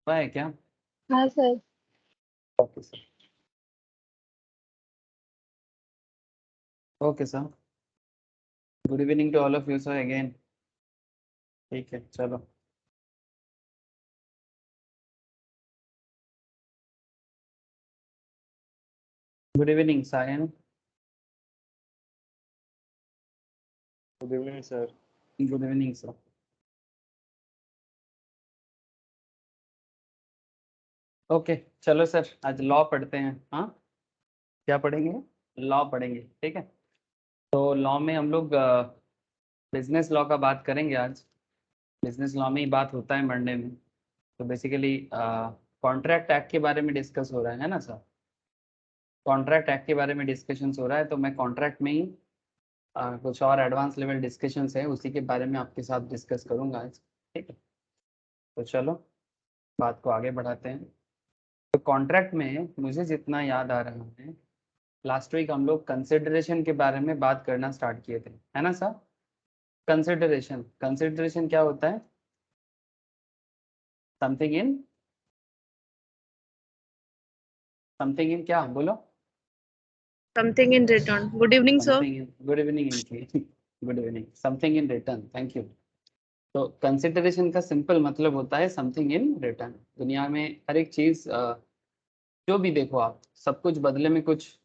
हुआ है क्या? हाँ sir. Okay sir. Okay sir. Good evening to all of you sir again. ठीक है चलो। Good evening Sayan. Good evening sir. Good evening sir. Okay चलो सर, आज लॉ पढ़ते हैं। हाँ, क्या पढ़ेंगे? लॉ पढ़ेंगे, ठीक है। तो लॉ में हम लोग बिजनेस लॉ का बात करेंगे आज। बिजनेस लॉ में ही बात होता है मंडे में। तो बेसिकली कॉन्ट्रैक्ट एक्ट के बारे में डिस्कस हो रहा है ना सर? कॉन्ट्रैक्ट एक्ट के बारे में डिस्कशंस हो रहा है, तो मैं कॉन्ट्रैक्ट में ही कुछ और एडवांस लेवल डिस्कशंस है, उसी के बारे में आपके साथ डिस्कस करूंगा आज। ठीक है, तो चलो बात को आगे बढ़ाते हैं। तो कॉन्ट्रैक्ट में मुझे जितना याद आ रहा है, लास्ट वीक हम लोग कंसिडरेशन के बारे में बात करना स्टार्ट किए थे, है ना सर? कंसिडरेशन, कंसिडरेशन क्या होता है? समथिंग इन, समथिंग इन क्या बोलो? Something in return. Good evening sir. Something in, good evening इनकी। Good evening, something in return, thank you. तो कंसिडरेशन का सिंपल मतलब होता है समथिंग इन रिटर्न। दुनिया में हर एक चीज जो भी देखो आप, सब कुछ बदले में कुछ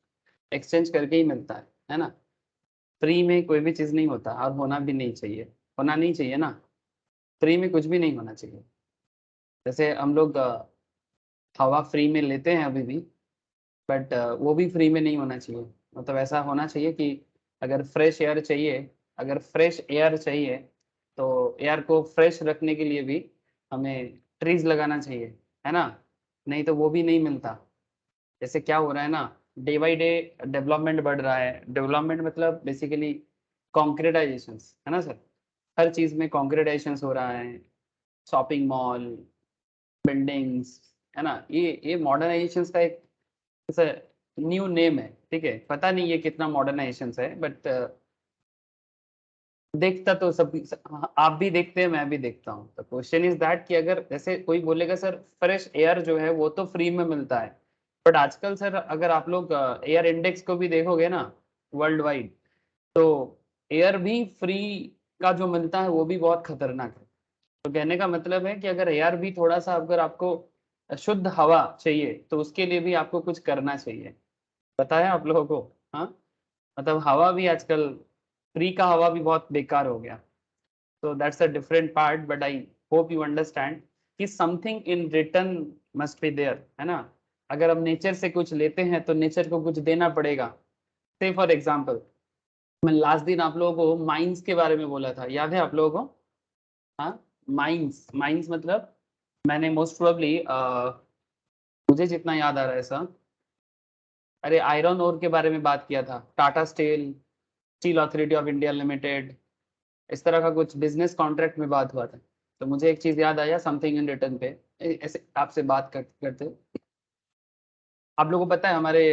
एक्सचेंज करके ही मिलता है ना? फ्री में कोई भी चीज़ नहीं होता, और होना भी नहीं चाहिए। होना नहीं चाहिए ना, फ्री में कुछ भी नहीं होना चाहिए। जैसे हम लोग हवा फ्री में लेते हैं अभी भी, बट वो भी फ्री में नहीं होना चाहिए। मतलब ऐसा होना चाहिए कि अगर फ्रेश एयर चाहिए, अगर फ्रेश एयर चाहिए, तो एयर को फ्रेश रखने के लिए भी हमें ट्रीज लगाना चाहिए, है ना? नहीं तो वो भी नहीं मिलता। जैसे क्या हो रहा है ना, डे बाई डे डेवलपमेंट बढ़ रहा है। डेवलपमेंट मतलब बेसिकली कॉन्क्रेटाइजेशन, है ना सर? हर चीज़ में कॉन्क्रेटाइजेशन हो रहा है। शॉपिंग मॉल, बिल्डिंग्स, है ना? ये मॉडर्नाइजेशन का एक ऐसा न्यू नेम है, ठीक है। पता नहीं ये कितना मॉडर्नाइजेशन है, बट देखता तो सब, आप भी देखते हैं, मैं भी देखता हूँ। तो क्वेश्चन इज दैट कि अगर जैसे कोई बोलेगा सर फ्रेश एयर जो है वो तो फ्री में मिलता है, बट आजकल सर अगर आप लोग एयर इंडेक्स को भी देखोगे ना, वर्ल्ड वाइड, तो एयर भी फ्री का जो मिलता है वो भी बहुत खतरनाक है। तो कहने का मतलब है कि अगर एयर भी थोड़ा सा, अगर आपको शुद्ध हवा चाहिए तो उसके लिए भी आपको कुछ करना चाहिए। पता है आप लोगों को? हाँ, मतलब हवा भी आजकल, फ्री का हवा भी बहुत बेकार हो गया। so that's a different part, but I hope you understand कि something in return must be there, है ना? अगर हम नेचर से कुछ लेते हैं तो नेचर को कुछ देना पड़ेगा। से फॉर एग्जाम्पल, मैं लास्ट दिन आप लोगों को माइंस के बारे में बोला था, याद है आप लोगों को? हाँ, माइंस, माइंस मतलब मैंने मोस्ट प्रोबेबली मुझे जितना याद आ रहा है सर, अरे आयरन ओर के बारे में बात किया था। Tata steel, steel authority of India limited, इस तरह का कुछ बिजनेस कॉन्ट्रैक्ट में बात हुआ था। तो मुझे एक चीज याद आया समथिंग इन रिटर्न पे, ऐसे आपसे बात करते। आप लोगों को पता है हमारे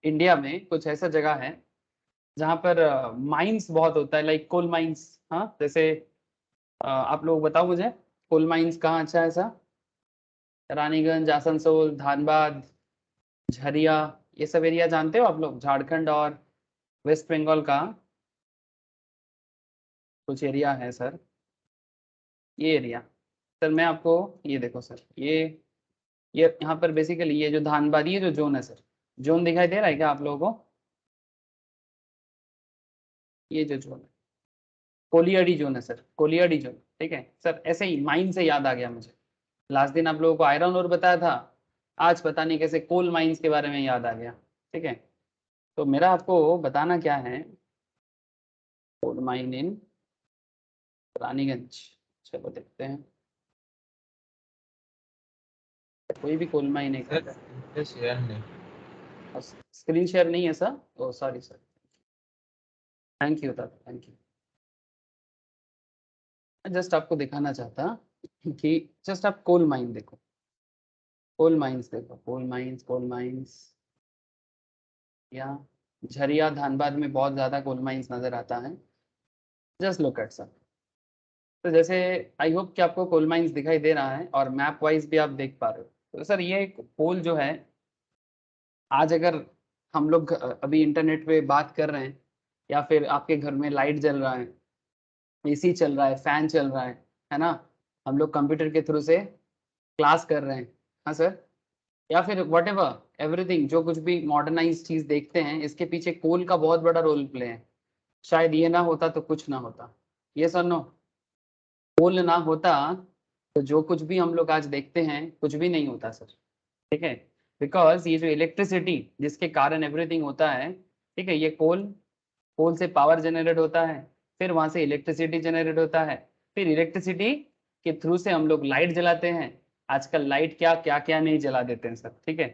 इंडिया में कुछ ऐसा जगह है जहाँ पर माइंस बहुत होता है, लाइक कोल माइंस। हाँ, जैसे आप लोग बताओ मुझे, कोल माइंस कहाँ अच्छा है ऐसा? रानीगंज, आसनसोल, धानबाद, झरिया, ये सब एरिया जानते हो आप लोग? झारखंड और वेस्ट बंगाल का कुछ एरिया है सर, ये एरिया। सर मैं आपको, ये देखो सर, ये यहाँ पर बेसिकली ये जो धानबाद, ये जो जोन है सर, जोन दिखाई दे रहा है क्या आप लोगों को? ये जो जोन है, कोलियाडी जोन है सर, कोलियाडी जोन, ठीक है सर। ऐसे ही माइन से याद आ गया मुझे। लास्ट दिन आप लोगों को आयरन और बताया था, आज पता नहीं कैसे कोल माइंस के बारे में याद आ गया, ठीक है। तो मेरा आपको बताना क्या है, कोल माइन इन रानीगंज, चलो देखते हैं। कोई भी कोल माइन है क्या? सर शेयर नहीं। स्क्रीन शेयर नहीं है sir? Oh sorry sir, thank you sir, thank you. Just आपको दिखाना चाहता कि जस्ट आप कोल माइन देखो, कोल माइंस देखो, कोल माइंस, कोल माइंस, या झरिया, धानबाद में बहुत ज्यादा कोल माइंस नजर आता है। जस्ट लुक एट सर, तो जैसे आई होप कि आपको कोल माइंस दिखाई दे रहा है और मैप वाइज भी आप देख पा रहे हो। तो सर ये कोल जो है, आज अगर हम लोग अभी इंटरनेट पे बात कर रहे हैं या फिर आपके घर में लाइट जल रहा है, एसी चल रहा है, फैन चल रहा है ना, हम लोग कंप्यूटर के थ्रू से क्लास कर रहे हैं, हाँ सर, या फिर वट एवर एवरीथिंग, जो कुछ भी मॉडर्नाइज चीज देखते हैं, इसके पीछे कोल का बहुत बड़ा रोल प्ले है। शायद ये ना होता तो कुछ ना होता। ये सर नो, कोल ना होता तो जो कुछ भी हम लोग आज देखते हैं कुछ भी नहीं होता सर, ठीक है। बिकॉज ये जो इलेक्ट्रिसिटी जिसके कारण एवरीथिंग होता है, ठीक है, ये कोल, कोल से पावर जनरेट होता है, फिर वहां से इलेक्ट्रिसिटी जनरेट होता है, फिर इलेक्ट्रिसिटी के थ्रू से हम लोग लाइट जलाते हैं। आजकल लाइट क्या क्या क्या नहीं जला देते हैं सर, ठीक है।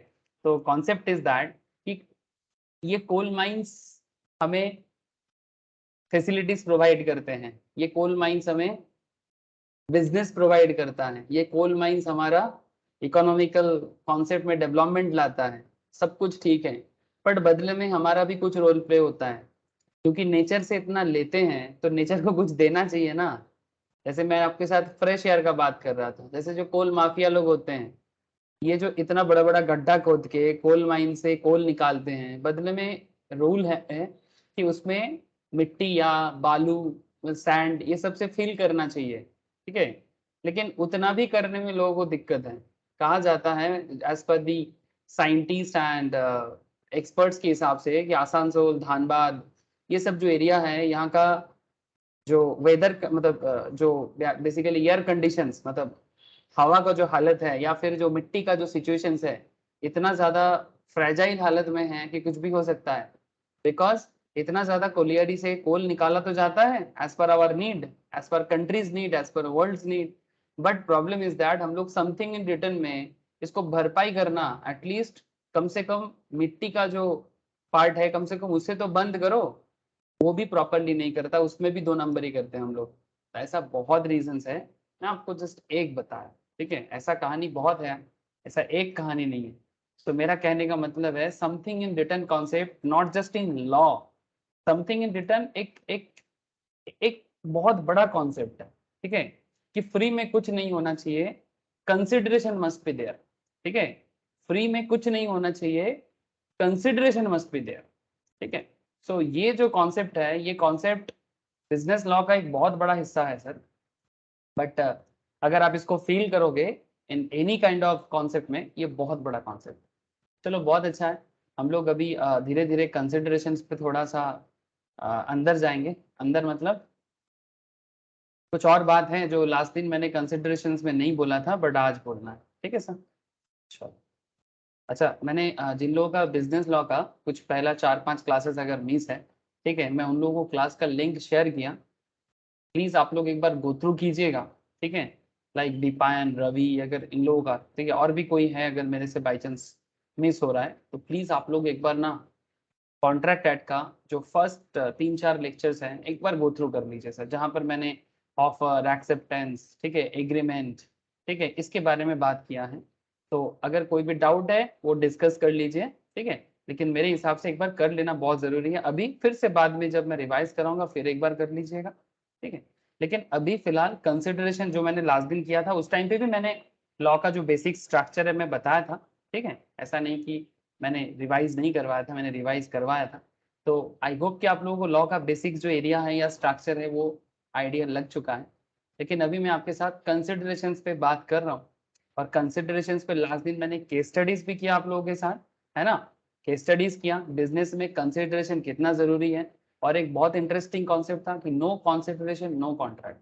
तो कॉन्सेप्ट इज दैट कि ये कोल माइंस हमें फैसिलिटीज प्रोवाइड करते हैं, ये कोल माइंस हमें बिजनेस प्रोवाइड करता है, ये कोल माइंस हमारा इकोनॉमिकल कॉन्सेप्ट में डेवलपमेंट लाता है, सब कुछ ठीक है। बट बदले में हमारा भी कुछ रोल प्ले होता है, क्योंकि नेचर से इतना लेते हैं तो नेचर को कुछ देना चाहिए ना। जैसे मैं आपके साथ फ्रेश एयर का बात कर रहा था, जैसे जो कोल माफिया लोग होते हैं, ये जो इतना बड़ा बड़ा गड्ढा खोद के कोल माइन से कोल निकालते हैं, बदले में रूल है कि उसमें मिट्टी या बालू सैंड ये सब से फिल करना चाहिए, ठीक है। लेकिन उतना भी करने में लोगों को दिक्कत है। कहा जाता है एज पर दी साइंटिस्ट एंड एक्सपर्ट्स के हिसाब से कि आसानसोल, धानबाद, ये सब जो एरिया है, यहाँ का जो वेदर मतलब जो बेसिकली एयर कंडीशंस, मतलब हवा का जो हालत है या फिर जो मिट्टी का जो सिचुएशंस है, इतना ज्यादा फ्रेजाइल हालत में है कि कुछ भी हो सकता है। बिकॉज इतना ज्यादा कोलियरी से कोल निकाला तो जाता है as per our need, as per countries need, as per world need. But problem is that हम लोग समथिंग इन रिटर्न में इसको भरपाई करना, एटलीस्ट कम से कम मिट्टी का जो पार्ट है कम से कम उसे तो बंद करो, वो भी प्रॉपरली नहीं करता, उसमें भी 2 नंबर ही करते हैं हम लोग। तो ऐसा बहुत रीजंस है, मैं आपको जस्ट एक बताया, ठीक है। ऐसा कहानी बहुत है, ऐसा एक कहानी नहीं है। तो मेरा कहने का मतलब है something in return concept, not just in law, something in return एक एक एक बहुत बड़ा कॉन्सेप्ट है, ठीक है, कि फ्री में कुछ नहीं होना चाहिए, कंसिडरेशन मस्ट बी देयर, ठीक है। फ्री में कुछ नहीं होना चाहिए, कंसिडरेशन मस्ट बी देयर, ठीक है। सो ये जो कॉन्सेप्ट है, ये कॉन्सेप्ट बिजनेस लॉ का एक बहुत बड़ा हिस्सा है सर। बट अगर आप इसको फील करोगे in any kind of concept में, ये बहुत बड़ा कॉन्सेप्ट। चलो बहुत अच्छा है, हम लोग अभी धीरे धीरे कंसिडरेशंस पे थोड़ा सा अंदर जाएंगे। अंदर मतलब कुछ और बात है जो लास्ट दिन मैंने कंसिडरेशंस में नहीं बोला था बट आज बोलना है, ठीक है सर। चलो अच्छा, मैंने जिन लोगों का बिजनेस लॉ का कुछ पहला 4-5 क्लासेस अगर मिस है, ठीक है, मैं उन लोगों को क्लास का लिंक शेयर किया, प्लीज आप लोग एक बार गो थ्रू कीजिएगा, ठीक है। लाइक दीपायन, रवि, अगर इन लोगों का, ठीक है, और भी कोई है अगर मेरे से बाई चांस मिस हो रहा है तो प्लीज आप लोग एक बार ना कॉन्ट्रैक्ट एक्ट का जो फर्स्ट 3-4 लेक्चर्स हैं एक बार गो थ्रू कर लीजिए सर, जहाँ पर मैंने ऑफर, एक्सेप्टेंस, ठीक है, एग्रीमेंट, ठीक है, इसके बारे में बात किया है। तो अगर कोई भी डाउट है वो डिस्कस कर लीजिए, ठीक है। लेकिन मेरे हिसाब से एक बार कर लेना बहुत जरूरी है, अभी फिर से बाद में जब मैं रिवाइज कराऊंगा फिर एक बार कर लीजिएगा, ठीक है। लेकिन अभी फिलहाल कंसिडरेशन जो मैंने लास्ट दिन किया था उस टाइम पे भी मैंने लॉ का जो बेसिक स्ट्रक्चर है मैं बताया था, ठीक है। ऐसा नहीं कि मैंने रिवाइज नहीं करवाया था, मैंने रिवाइज करवाया था। तो आई होप कि आप लोगों को लॉ का बेसिक जो एरिया है या स्ट्रक्चर है वो आइडिया लग चुका है। लेकिन अभी मैं आपके साथ कंसिडरेशंस पे बात कर रहा हूँ, और कंसिडरेशंस पे लास्ट दिन मैंने केस स्टडीज भी किया आप लोगों के साथ, है ना। केस स्टडीज किया बिजनेस में कंसिडरेशन कितना जरूरी है, और एक बहुत इंटरेस्टिंग कॉन्सेप्ट था कि no consideration no contract,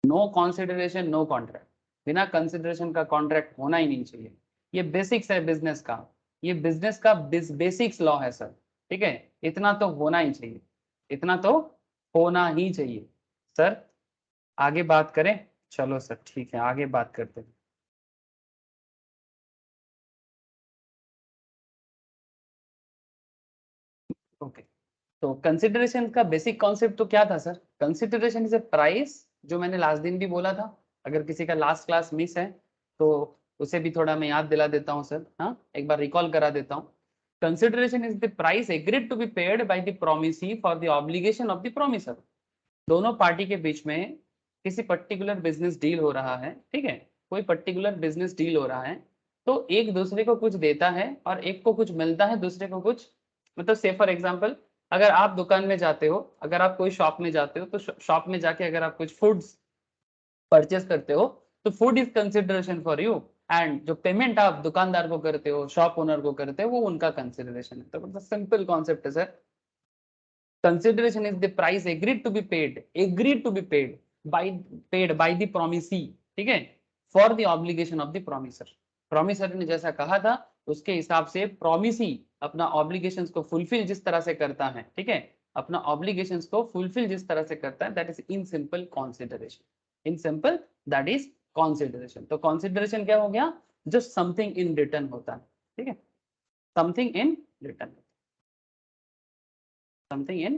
no consideration no contract, बिना कंसिडरेशन का कॉन्ट्रैक्ट होना ही नहीं चाहिए। ये बेसिक्स है बिजनेस का, ये बिजनेस का बेसिक्स लॉ है सर, ठीक है। इतना तो होना ही चाहिए, इतना तो होना ही चाहिए सर। आगे बात करें, चलो सर ठीक है आगे बात करते हैं। ओके, तो कंसिडरेशन का बेसिक कॉन्सेप्ट तो क्या था sir? Consideration is a price, जो मैंने लास्ट दिन भी बोला था। अगर किसी का लास्ट क्लास मिस है तो उसे भी थोड़ा मैं याद दिला देता हूँ सर, हाँ एक बार रिकॉल करा देता हूँ। Consideration is the price agreed to be paid by the promisee for the obligation of the promisor. दोनों पार्टी के बीच में किसी पर्टिकुलर बिजनेस डील हो रहा है, ठीक है, कोई पर्टिकुलर बिजनेस डील हो रहा है, तो एक दूसरे को कुछ देता है और एक को कुछ मिलता है, दूसरे को कुछ, मतलब से फॉर एग्जांपल अगर आप दुकान में जाते हो, अगर आप कोई शॉप में जाते हो, तो शॉप में जाके अगर आप कुछ फूड्स परचेस करते हो तो food is consideration for you, and जो पेमेंट आप दुकानदार को करते हो, शॉप ओनर को करते हो, वो उनका कंसिडरेशन है। तो मतलब सिंपल कॉन्सेप्ट है sir, consideration is the price agreed to be paid by the promisee, ठीक है, for the obligation of the promiser। promiser ने जैसा कहा था उसके हिसाब से promisee अपना obligations को fulfill जिस तरह से करता है, ठीक है, अपना obligations को fulfill जिस तरह से करता है, that is in simple consideration, in simple that is consideration। तो consideration क्या हो गया, जो something in return होता है, ठीक है, something in return, something in,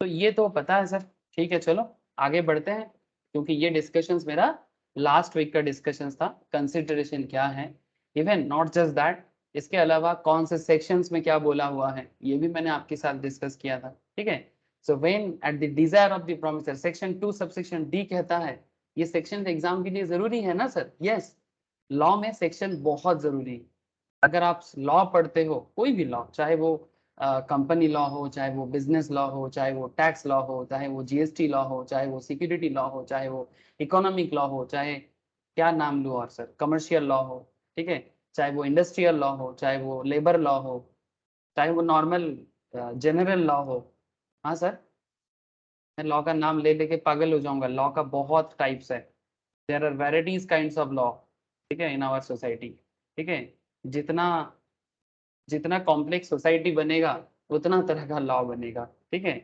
तो ये तो पता है सर, ठीक है, चलो आगे बढ़ते हैं, क्योंकि ये डिस्कशंस मेरा लास्ट वीक का डिस्कशंस था, कंसिडरेशन क्या है, इवन नॉट जस्ट दैट, इसके अलावा कौन से सेक्शंस में क्या बोला हुआ है ये भी मैंने आपके साथ डिस्कस किया था, ठीक है। So when at the desire of the promisor, section 2 subsection D कहता है, ये सेक्शन एग्जाम के लिए जरूरी है ना सर, यस, लॉ में सेक्शन बहुत जरूरी है। अगर आप लॉ पढ़ते हो, कोई भी लॉ, चाहे वो कंपनी लॉ हो, चाहे वो बिजनेस लॉ हो, चाहे वो टैक्स लॉ हो, चाहे वो जीएसटी लॉ हो, चाहे वो सिक्योरिटी लॉ हो, चाहे वो इकोनॉमिक लॉ हो, चाहे क्या नाम लूँ और सर, कमर्शियल लॉ हो, ठीक है, चाहे वो इंडस्ट्रियल लॉ हो, चाहे वो लेबर लॉ हो, चाहे वो नॉर्मल जनरल लॉ हो। हाँ सर, मैं लॉ का नाम ले लेके पागल हो जाऊंगा, लॉ का बहुत टाइप्स है, there are varieties kinds of law, ठीक है, इन आवर सोसाइटी, ठीक है, जितना जितना कॉम्प्लेक्स सोसाइटी बनेगा उतना तरह का लॉ बनेगा, ठीक है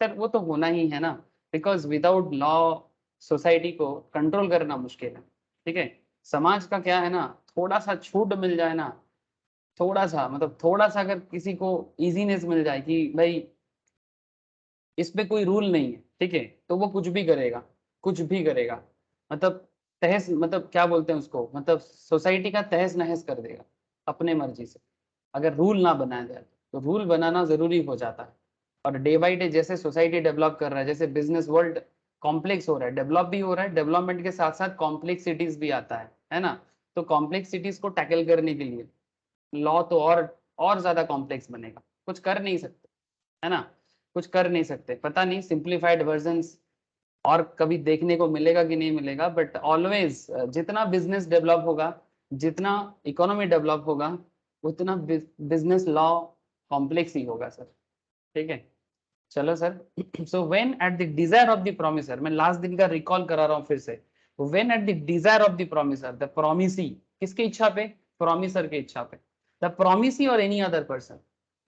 सर, वो तो होना ही है ना, बिकॉज विदाउट लॉ सोसाइटी को कंट्रोल करना मुश्किल है, ठीक है। समाज का क्या है ना, थोड़ा सा छूट मिल जाए ना, थोड़ा सा, मतलब थोड़ा सा अगर किसी को इजीनेस मिल जाए कि भाई इस पे कोई रूल नहीं है, ठीक है, तो वो कुछ भी करेगा, कुछ भी करेगा, मतलब तहस, मतलब क्या बोलते हैं उसको, मतलब सोसाइटी का तहस नहस कर देगा अपने मर्जी से, अगर रूल ना बनाया जाए। तो रूल बनाना जरूरी हो जाता है, और डे बाई डे जैसे सोसाइटी डेवलप कर रहा है, जैसे बिजनेस वर्ल्ड कॉम्प्लेक्स हो रहा है, डेवलप भी हो रहा है, डेवलपमेंट के साथ साथ कॉम्प्लेक्सिटीज भी आता है ना, तो कॉम्प्लेक्सिटीज को टैकल करने के लिए लॉ तो और ज्यादा कॉम्प्लेक्स बनेगा, कुछ कर नहीं सकते, है ना, कुछ कर नहीं सकते, पता नहीं सिंप्लीफाइड वर्जन्स और कभी देखने को मिलेगा कि नहीं मिलेगा, बट ऑलवेज जितना बिजनेस डेवलप होगा, जितना इकोनॉमी डेवलप होगा, उतना बिजनेस लॉ कॉम्प्लेक्स ही होगा सर, ठीक है, चलो sir. So when at the desire of the promisor, मैं लास्ट दिन का रिकॉल करा रहा हूँ फिर से, when at the desire of the promisor, the promisee, किसकी इच्छा पे, प्रोमिसर की इच्छा पे, द प्रोमिसी और any other person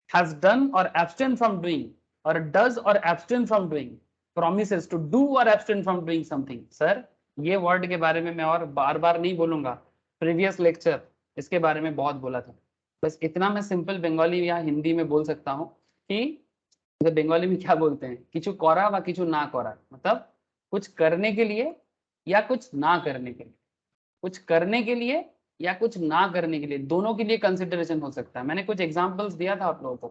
has done or abstain from doing or does or abstain from doing, promises to do or abstain from doing something। Sir ये word के बारे में मैं और बार बार नहीं बोलूंगा, प्रीवियस लेक्चर इसके बारे में बहुत बोला था, बस इतना मैं सिंपल बंगाली या हिंदी में बोल सकता हूँ कि बंगाली में क्या बोलते हैं, किचु करा व किचु ना करा, मतलब कुछ करने के लिए या कुछ ना करने के लिए, कुछ करने के लिए या कुछ ना करने के लिए, दोनों के लिए कंसिडरेशन हो सकता है। मैंने कुछ एग्जांपल्स दिया था आप लोगों को,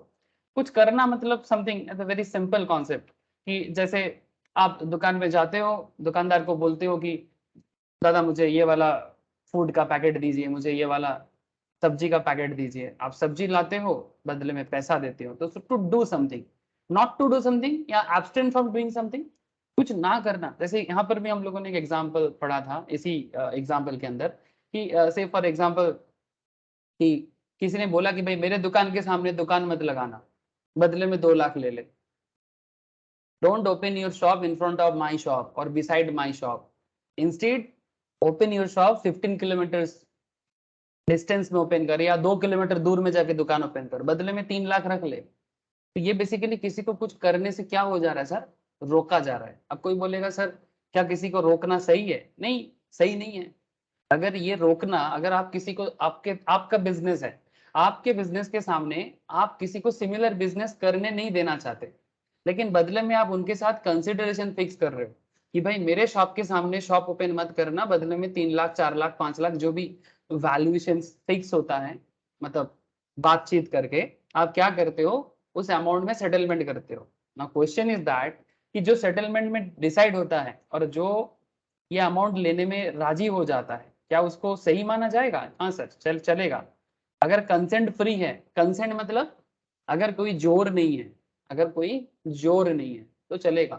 कुछ करना मतलब something at a very simple concept, कि जैसे आप दुकान में जाते हो, दुकानदार को बोलते हो कि दादा मुझे ये वाला फूड का पैकेट दीजिए, मुझे ये वाला सब्जी का पैकेट दीजिए, आप सब्जी लाते हो, बदले में पैसा देते हो, तो to do something, not to do something या एब्सटेन फ्रॉम डूइंग समथिंग, कुछ ना करना। जैसे यहाँ पर भी हम लोगों ने एक एग्जाम्पल पढ़ा था, इसी एग्जाम्पल के अंदर, कि से फॉर एग्जाम्पल कि किसी ने बोला कि भाई मेरे दुकान के सामने दुकान मत लगाना, बदले में 2 लाख ले ले, don't open your shop in front of my shop और beside my shop, instead open your shop 15 kilometre distance में ओपन कर, या 2 किलोमीटर दूर में जाके दुकान ओपन कर, बदले में 3 लाख रख ले। तो ये बेसिकली किसी को कुछ करने से क्या हो जा रहा है सर, रोका जा रहा है। अब कोई बोलेगा सर क्या किसी को रोकना सही है, नहीं सही नहीं है। अगर ये रोकना, अगर आप किसी को, आपका बिजनेस है, आपके बिजनेस के सामने आप किसी को सिमिलर बिजनेस करने नहीं देना चाहते, लेकिन बदले में आप उनके साथ कंसिडरेशन फिक्स कर रहे हो कि भाई मेरे शॉप के सामने शॉप ओपन मत करना, बदले में 3 लाख 4 लाख 5 लाख जो भी वैल्यूएशन फिक्स होता है, मतलब बातचीत करके आप क्या करते हो, उस अमाउंट में सेटलमेंट करते हो। नाउ क्वेश्चन इज दैट कि जो सेटलमेंट में डिसाइड होता है और जो ये अमाउंट लेने में राजी हो जाता है, क्या उसको सही माना जाएगा? हाँ सर, चलेगा। अगर कंसेंट फ्री है, कंसेंट मतलब अगर कोई जोर नहीं है, अगर कोई जोर नहीं है तो चलेगा,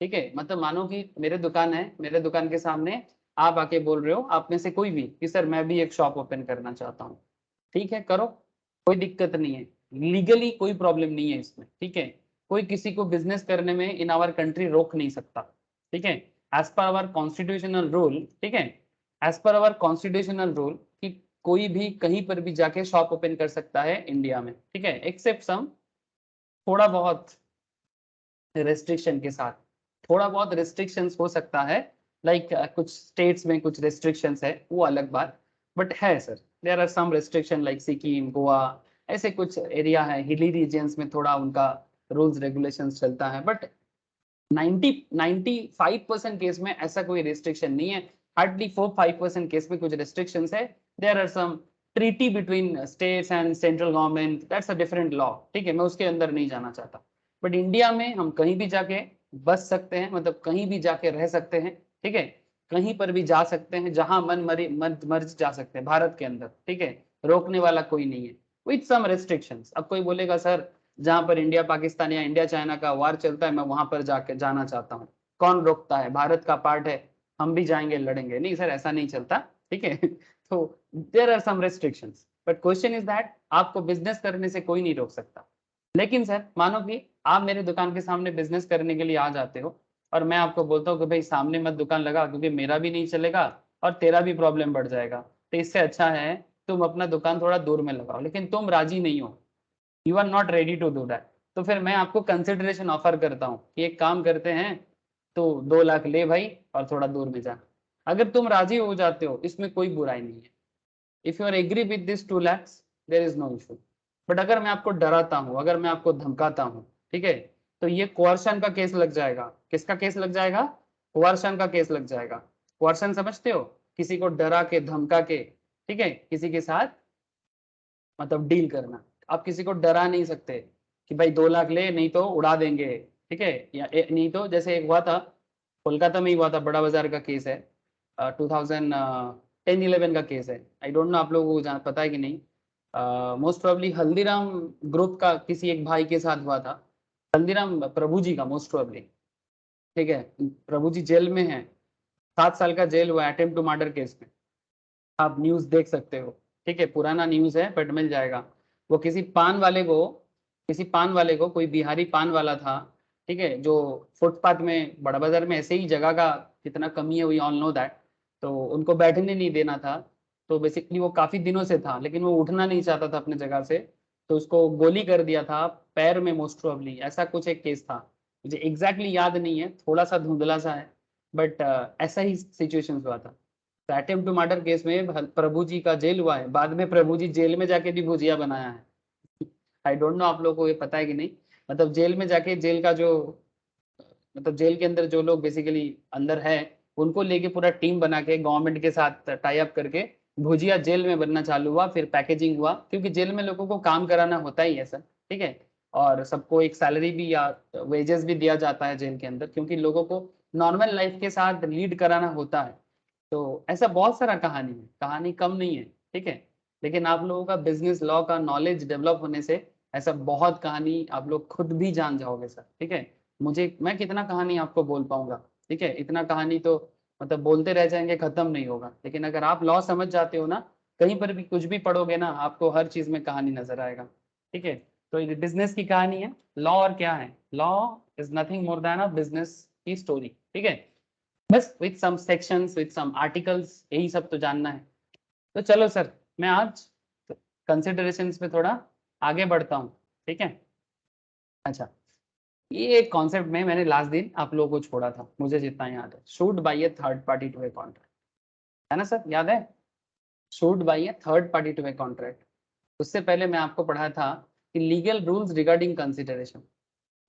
ठीक है। मतलब मानो कि मेरे दुकान है, मेरे दुकान के सामने आप आके बोल रहे हो, आप में से कोई भी कि सर मैं भी एक शॉप ओपन करना चाहता हूँ, ठीक है, करो, कोई दिक्कत नहीं है, लीगली कोई प्रॉब्लम नहीं है इसमें, ठीक है। कोई किसी को बिजनेस करने में इन आवर कंट्री रोक नहीं सकता, ठीक है, as per our constitutional rule, ठीक है, as per our constitutional rule कि कोई भी कहीं पर भी जाके शॉप ओपन कर सकता है इंडिया में, ठीक है, एक्सेप्ट सम थोड़ा बहुत रेस्ट्रिक्शन के साथ, थोड़ा बहुत रेस्ट्रिक्शंस हो सकता है, लाइक कुछ स्टेट्स में कुछ रेस्ट्रिक्शंस है, वो अलग बात, बट है sir, there are some restriction like Sikkim, Goa, ऐसे कुछ एरिया है, हिली रीजन्स में थोड़ा उनका रूल्स रेगुलेशंस चलता है, बट 95% केस में ऐसा कोई रेस्ट्रिक्शन नहीं है, हार्डली 4-5% केस में कुछ रेस्ट्रिक्शंस है, there are some treaty between states and central government, that's a different law, ठीक है, मैं उसके अंदर नहीं जाना चाहता, बट इंडिया में हम कहीं भी जाके बस सकते हैं, मतलब कहीं भी जाके रह सकते हैं, ठीक है, कहीं पर भी जा सकते हैं, जहां मन मर्ज जा सकते हैं भारत के अंदर, ठीक है, रोकने वाला कोई नहीं है, विथ सम रेस्ट्रिक्शंस। अब कोई बोलेगा सर जहां पर इंडिया पाकिस्तान या इंडिया चाइना का वार चलता है मैं वहां पर जाके जाना चाहता हूँ, कौन रोकता है? भारत का पार्ट है, हम भी जाएंगे लड़ेंगे, नहीं सर ऐसा नहीं चलता, ठीक है। तो there are some restrictions, but question is that आपको बिजनेस करने से कोई नहीं रोक सकता। लेकिन सर मानो कि आप मेरे दुकान के सामने बिजनेस करने के लिए आ जाते हो और मैं आपको बोलता हूँ कि भाई सामने मत दुकान लगा क्योंकि मेरा भी नहीं चलेगा और तेरा भी प्रॉब्लम बढ़ जाएगा, तो इससे अच्छा है तुम अपना दुकान थोड़ा दूर में लगाओ, लेकिन तुम राजी नहीं हो, you are not ready to do that, तो फिर मैं आपको कंसिडरेशन ऑफर करता हूँ कि एक काम करते हैं, तो 2 लाख ले भाई और थोड़ा दूर में जा। अगर तुम राजी हो जाते हो इसमें कोई बुराई नहीं है, if you are agree with this 2 lakhs there is no issue, but अगर मैं आपको डराता हूँ, अगर मैं आपको धमकाता हूँ, ठीक है, तो ये कोअर्शन का केस लग जाएगा। किसका केस लग जाएगा? कोअर्शन का केस लग जाएगा। कोअर्शन समझते हो? किसी को डरा के धमका के, ठीक है, किसी के साथ मतलब डील करना। आप किसी को डरा नहीं सकते कि भाई 2 लाख ले नहीं तो उड़ा देंगे, ठीक है, या नहीं तो जैसे एक हुआ था कोलकाता में ही हुआ था, बड़ा बाजार का केस है, 2010-11 का केस है, आई डोंट नो आप लोगों को पता है कि नहीं, मोस्ट प्रोबेबली हल्दीराम ग्रुप का किसी एक भाई के साथ हुआ था, हल्दीराम प्रभु जी का मोस्ट प्रोबेबली, ठीक है, प्रभु जी जेल में है, 7 साल का जेल हुआ अटेम्प्ट टू मर्डर केस में, आप न्यूज देख सकते हो, ठीक है, पुराना न्यूज है बट मिल जाएगा। वो किसी पान वाले को कोई बिहारी पान वाला था, ठीक है, जो फुटपाथ में बड़ा बाजार में ऐसे ही जगह का कितना कमी है वी ऑल नो दैट, तो उनको बैठने नहीं देना था, तो बेसिकली वो काफी दिनों से था लेकिन वो उठना नहीं चाहता था अपने जगह से, तो उसको गोली कर दिया था पैर में, मोस्ट प्रोबेबली ऐसा कुछ एक केस था, मुझे एग्जैक्टली याद नहीं है, थोड़ा सा धुंधला सा है, बट ऐसा ही सिचुएशन हुआ था। अटेम्प्ट टू मर्डर केस में प्रभु जी का जेल हुआ है, बाद में प्रभु जी जेल में जाके भी भुजिया बनाया है। आई डोंट नो आप लोगों को ये पता है कि नहीं, मतलब जेल में जाके जेल का जो मतलब जेल के अंदर जो लोग बेसिकली अंदर है उनको लेके पूरा टीम बना के गवर्नमेंट के साथ टाई अप करके भुजिया जेल में बनना चालू हुआ, फिर पैकेजिंग हुआ, क्योंकि जेल में लोगों को काम कराना होता ही है सर, ठीक है, और सबको एक सैलरी भी या वेजेस भी दिया जाता है जेल के अंदर, क्योंकि लोगों को नॉर्मल लाइफ के साथ लीड कराना होता है। तो ऐसा बहुत सारा कहानी है, कहानी कम नहीं है, ठीक है, लेकिन आप लोगों का बिजनेस लॉ का नॉलेज डेवलप होने से ऐसा बहुत कहानी आप लोग खुद भी जान जाओगे सर, ठीक है। मैं कितना कहानी आपको बोल पाऊंगा, ठीक है, इतना कहानी तो मतलब बोलते रह जाएंगे, खत्म नहीं होगा, लेकिन अगर आप लॉ समझ जाते हो ना, कहीं पर भी कुछ भी पढ़ोगे ना आपको हर चीज में कहानी नजर आएगा, ठीक है। तो ये बिजनेस की कहानी है, लॉ और क्या है, law is nothing more than a business की स्टोरी, ठीक है, बस with some sections with some articles, यही सब तो जानना है। तो चलो सर मैं आज कंसिडरेशंस पे थोड़ा आगे बढ़ता हूँ, ठीक है। अच्छा, ये एक कॉन्सेप्ट में मैंने लास्ट दिन आप लोगों को छोड़ा था, मुझे जितना याद है, sued by a third party to a contract, है ना सर, याद है? Sued by a third party to a contract. उससे पहले मैं आपको पढ़ाया था कि लीगल रूल्स रिगार्डिंग कंसिडरेशन,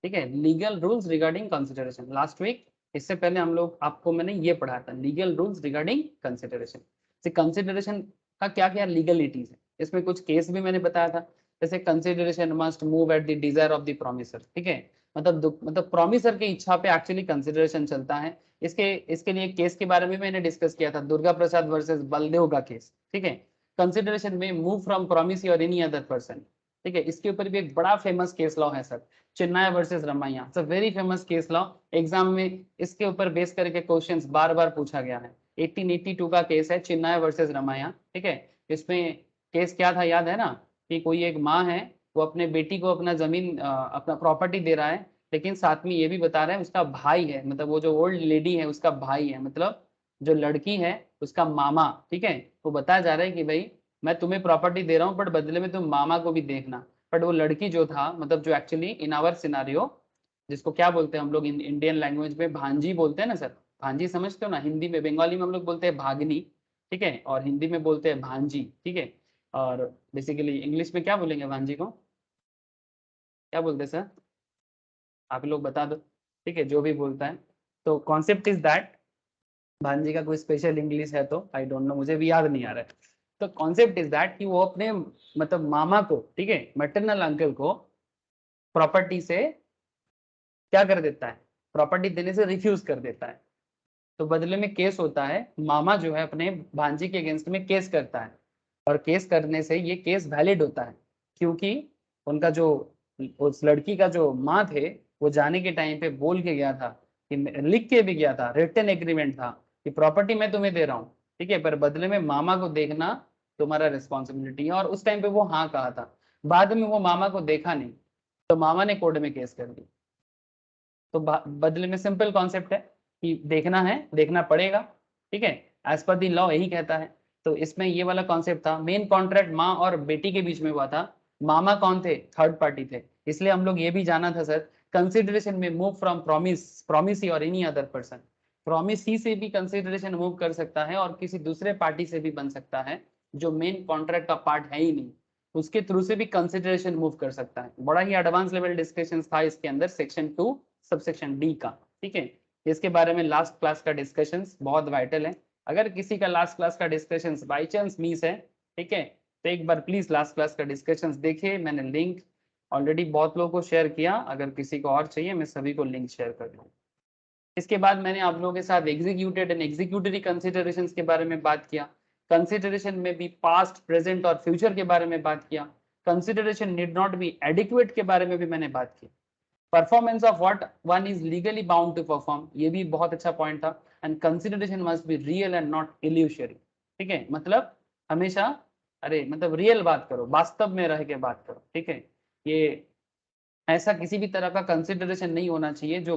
ठीक है, legal rules regarding consideration last week. इससे पहले हम लोग आपको मैंने ये पढ़ाया था लीगल रूल्स रिगार्डिंग कंसिडरेशन, से कंसिडरेशन का क्या क्या लीगलिटीज है, इसमें कुछ केस भी मैंने बताया था, जैसे consideration must move at the desire of the promisor, ठीक है, मतलब प्रॉमिसर की इच्छा पे एक्चुअली कंसिडरेशन चलता है। इसके लिए केस के बारे में मैंने डिस्कस किया था, दुर्गा प्रसाद वर्सेस बलदेव का केस, ठीक है। कंसिडरेशन में मूव फ्रॉम प्रॉमिस और एनी अदर पर्सन, ठीक है। इसके ऊपर भी एक बड़ा फेमस केस लॉ है sir, Chinnaya versus Ramaiah, it's a very famous case law. Exam में इसके ऊपर बेस करके क्वेश्चंस बार बार पूछा गया है। 1882 का केस है, चिन्नाया वर्सेस रमैया, ठीक है। इसमें केस क्या था याद है ना, कि कोई एक माँ है, वो अपने बेटी को अपना जमीन अपना प्रॉपर्टी दे रहा है, लेकिन साथ में ये भी बता रहा है उसका भाई है, मतलब वो जो ओल्ड लेडी है उसका भाई है, मतलब जो लड़की है उसका मामा, ठीक है। वो बताया जा रहा है कि भाई मैं तुम्हें प्रॉपर्टी दे रहा हूँ बट बदले में तुम मामा को भी देखना। बट वो लड़की जो था, मतलब जो एक्चुअली इन आवर सिनारियो, जिसको क्या बोलते हैं हम लोग इंडियन लैंग्वेज में भांजी बोलते हैं ना सर, भांजी समझते हो ना, हिंदी में बंगाली में हम लोग बोलते हैं भागनी, ठीक है, और हिंदी में बोलते हैं भांजी, ठीक है। और बेसिकली इंग्लिश में क्या बोलेंगे भांजी को, क्या बोलते हैं सर, आप लोग बता दो, ठीक है, जो भी बोलता है। तो कॉन्सेप्ट इज दैट, भांजी का कोई स्पेशल इंग्लिश है तो आई डोंट नो, मुझे भी याद नहीं आ रहा है। तो कॉन्सेप्ट इज दैट कि वो अपने मतलब मामा को, ठीक है, मैटरनल अंकल को प्रॉपर्टी से क्या कर देता है, प्रॉपर्टी देने से रिफ्यूज कर देता है। तो बदले में केस होता है, मामा जो है अपने भांजी के अगेंस्ट में केस करता है, और केस करने से ये केस वैलिड होता है, क्योंकि उनका जो उस लड़की का जो माँ थे, वो जाने के टाइम पे बोल के गया था, कि लिख के भी गया था, रिटन एग्रीमेंट था कि प्रॉपर्टी मैं तुम्हें दे रहा हूँ, ठीक है, पर बदले में मामा को देखना तुम्हारा रिस्पॉन्सिबिलिटी है, और उस टाइम पे वो हाँ कहा था। बाद में वो मामा को देखा नहीं, तो मामा ने कोर्ट में केस कर दी। तो बदले में सिंपल कॉन्सेप्ट है कि देखना है, देखना पड़ेगा, ठीक है, एज पर दी लॉ यही कहता है। तो इसमें ये वाला कॉन्सेप्ट था, मेन कॉन्ट्रैक्ट माँ और बेटी के बीच में हुआ था, मामा कौन थे, थर्ड पार्टी थे, इसलिए हम लोग ये भी जाना था सर, कंसिडरेशन में मूव फ्रॉम प्रॉमिस और एनी अदर पर्सन, प्रॉमिस ही से भी कंसिडरेशन मूव कर सकता है और किसी दूसरे पार्टी से भी बन सकता है, जो मेन कॉन्ट्रैक्ट का पार्ट है ही नहीं, उसके थ्रू से भी कंसिडरेशन मूव कर सकता है। बड़ा ही एडवांस लेवल डिस्कशन था इसके अंदर, सेक्शन 2 सबसेक्शन डी का, ठीक है। इसके बारे में लास्ट क्लास का डिस्कशन बहुत वाइटल है। अगर किसी का लास्ट क्लास का डिस्कशन बाई चांस मिस है, ठीक है, तो एक बार प्लीज लास्ट क्लास का डिस्कशन देखिए, मैंने लिंक ऑलरेडी बहुत लोगों को शेयर किया, अगर किसी को और चाहिए मैं सभी को लिंक शेयर कर दूँ। इसके बाद मैंने आप लोगों के साथ एग्जीक्यूटेड एंड एग्जीक्यूटरी कंसिडरेशन के बारे में बात किया, कंसिडरेशन में भी पास्ट, प्रेजेंट और फ्यूचर के बारे में बात किया, consideration need not be adequate के बारे में भी मैंने बात की, performance of what one is legally bound to perform, ये भी बहुत अच्छा पॉइंट था, and consideration must be real and not illusory, ठीक है, मतलब हमेशा अरे मतलब रियल बात करो, वास्तव में रह के बात करो, ठीक है। ये ऐसा किसी भी तरह का कंसिडरेशन नहीं होना चाहिए जो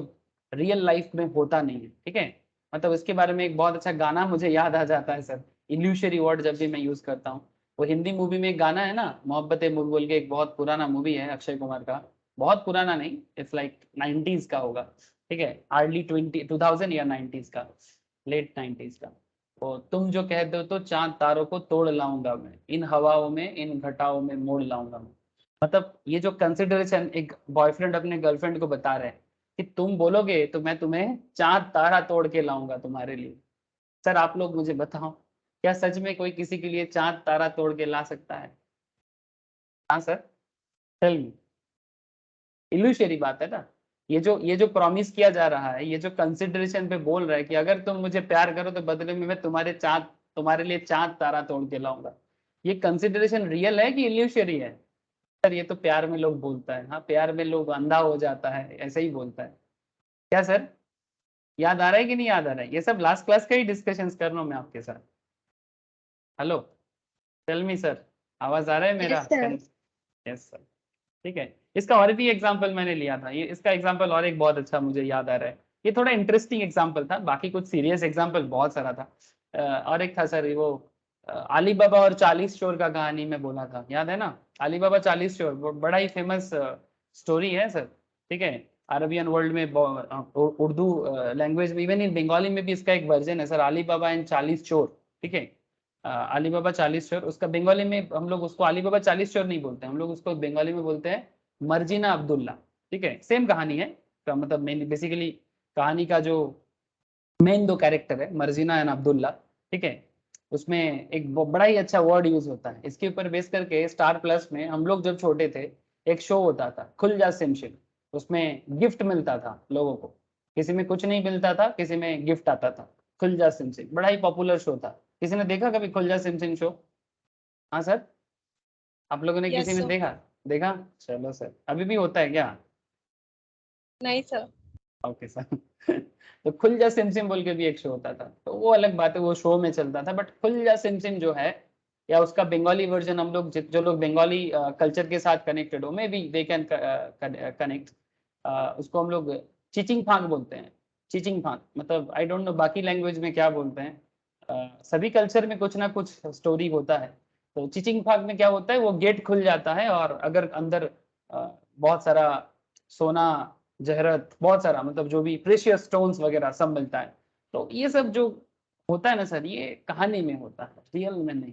रियल लाइफ में होता नहीं है, ठीक है। मतलब इसके बारे में एक बहुत अच्छा गाना मुझे याद आ जाता है सर, इल्यूशरी वर्ड जब भी मैं यूज करता हूँ। वो हिंदी मूवी में एक गाना है ना, मोहब्बतें बोल के, एक बहुत पुराना मूवी है अक्षय कुमार का, बहुत पुराना नहीं, इट्स लाइक 90s का होगा, ठीक है, अर्ली 2000 या 90s का, लेट 90s का। वो तुम जो कहते हो तो चांद तारों को तोड़ लाऊंगा मैं, इन हवाओं में इन घटाओं में मोड़ लाऊंगा मैं। मतलब ये जो कंसिडरेशन एक बॉयफ्रेंड अपने गर्लफ्रेंड को बता रहे हैं कि तुम बोलोगे तो मैं तुम्हें चांद तारा तोड़ के लाऊंगा तुम्हारे लिए। सर आप लोग मुझे बताओ, क्या सच में कोई किसी के लिए चांद तारा तोड़ के ला सकता है? हाँ सर, टेल मी। इल्यूशरी बात है ना, ये जो प्रॉमिस किया जा रहा है, ये जो कंसिडरेशन पे बोल रहा है कि अगर तुम मुझे प्यार करो तो बदले में मैं तुम्हारे लिए चांद तारा तोड़ के लाऊंगा, ये कंसिडरेशन रियल है कि इल्यूशरी है? सर ये तो प्यार में लोग बोलता है, हाँ प्यार में लोग अंधा हो जाता है, ऐसे ही बोलता है। क्या सर, याद आ रहा है कि नहीं याद आ रहा है? ये सब लास्ट क्लास का ही डिस्कशन कर रहा हूँ मैं आपके साथ। हेलो, टेल मी सर, आवाज आ रहा है मेरा? Yes, sir. यस सर, ठीक है। इसका और भी एग्जाम्पल मैंने लिया था, ये इसका एग्जाम्पल और एक बहुत अच्छा मुझे याद आ रहा है, ये थोड़ा इंटरेस्टिंग एग्जाम्पल था, बाकी कुछ सीरियस एग्जाम्पल बहुत सारा था। और एक था सर वो अली बाबा और 40 चोर का कहानी में बोला था, याद है ना, अली बाबा 40 चोर, बड़ा ही फेमस स्टोरी है सर, ठीक है। अरबियन वर्ल्ड में उर्दू लैंग्वेज में, इवन इन बंगाली में भी इसका एक वर्जन है सर, अली बाबा एंड 40 चोर, ठीक है। अली बाबा 40 चोर, उसका बंगाली में हम लोग उसको अली बाबा 40 चोर नहीं बोलते, हम लोग उसको बंगाली में बोलते हैं मर्जिना अब्दुल्ला, ठीक है। सेम कहानी है, का मतलब मेन बेसिकली कहानी का जो मेन दो कैरेक्टर है मर्जिना एंड अब्दुल्ला, ठीक है, उसमें एक बड़ा ही अच्छा वर्ड यूज होता है, इसके ऊपर बेस करके स्टार प्लस में हम लोग जब छोटे थे एक शो होता था खुल जा सिमशिम, उसमें गिफ्ट मिलता था लोगों को, किसी में कुछ नहीं मिलता था, किसी में गिफ्ट आता था। खुलजा सिम सिम बड़ा ही पॉपुलर शो था। किसी ने देखा कभी खुलजा सिम सिम शो? हाँ सर, आप लोगों ने Yes, किसी ने sir. देखा? देखा, चलो सर। अभी भी होता है क्या? नहीं सर. Okay sir. तो खुल जा सिम सिम बोल के भी एक शो होता था, तो वो अलग बात है, वो शो में चलता था। बट खुल जा सिम सिम जो है, या उसका बंगाली वर्जन, हम लोग जो लोग बंगाली कल्चर के साथ कनेक्टेड हो, may be they can connect, उसको हम लोग चिचिंग फांक बोलते हैं। चिचिंग फांक मतलब आई डोंट नो बाकी लैंग्वेज में क्या बोलते हैं। सभी कल्चर में कुछ ना कुछ स्टोरी होता है। तो चिचिंग फांक में क्या होता है, वो गेट खुल जाता है और अगर अंदर बहुत सारा सोना, जहरत, बहुत सारा मतलब जो भी प्रेशियस स्टोन्स वगैरह सब मिलता है। तो ये सब जो होता है ना सर, ये कहानी में होता है, रियल में नहीं।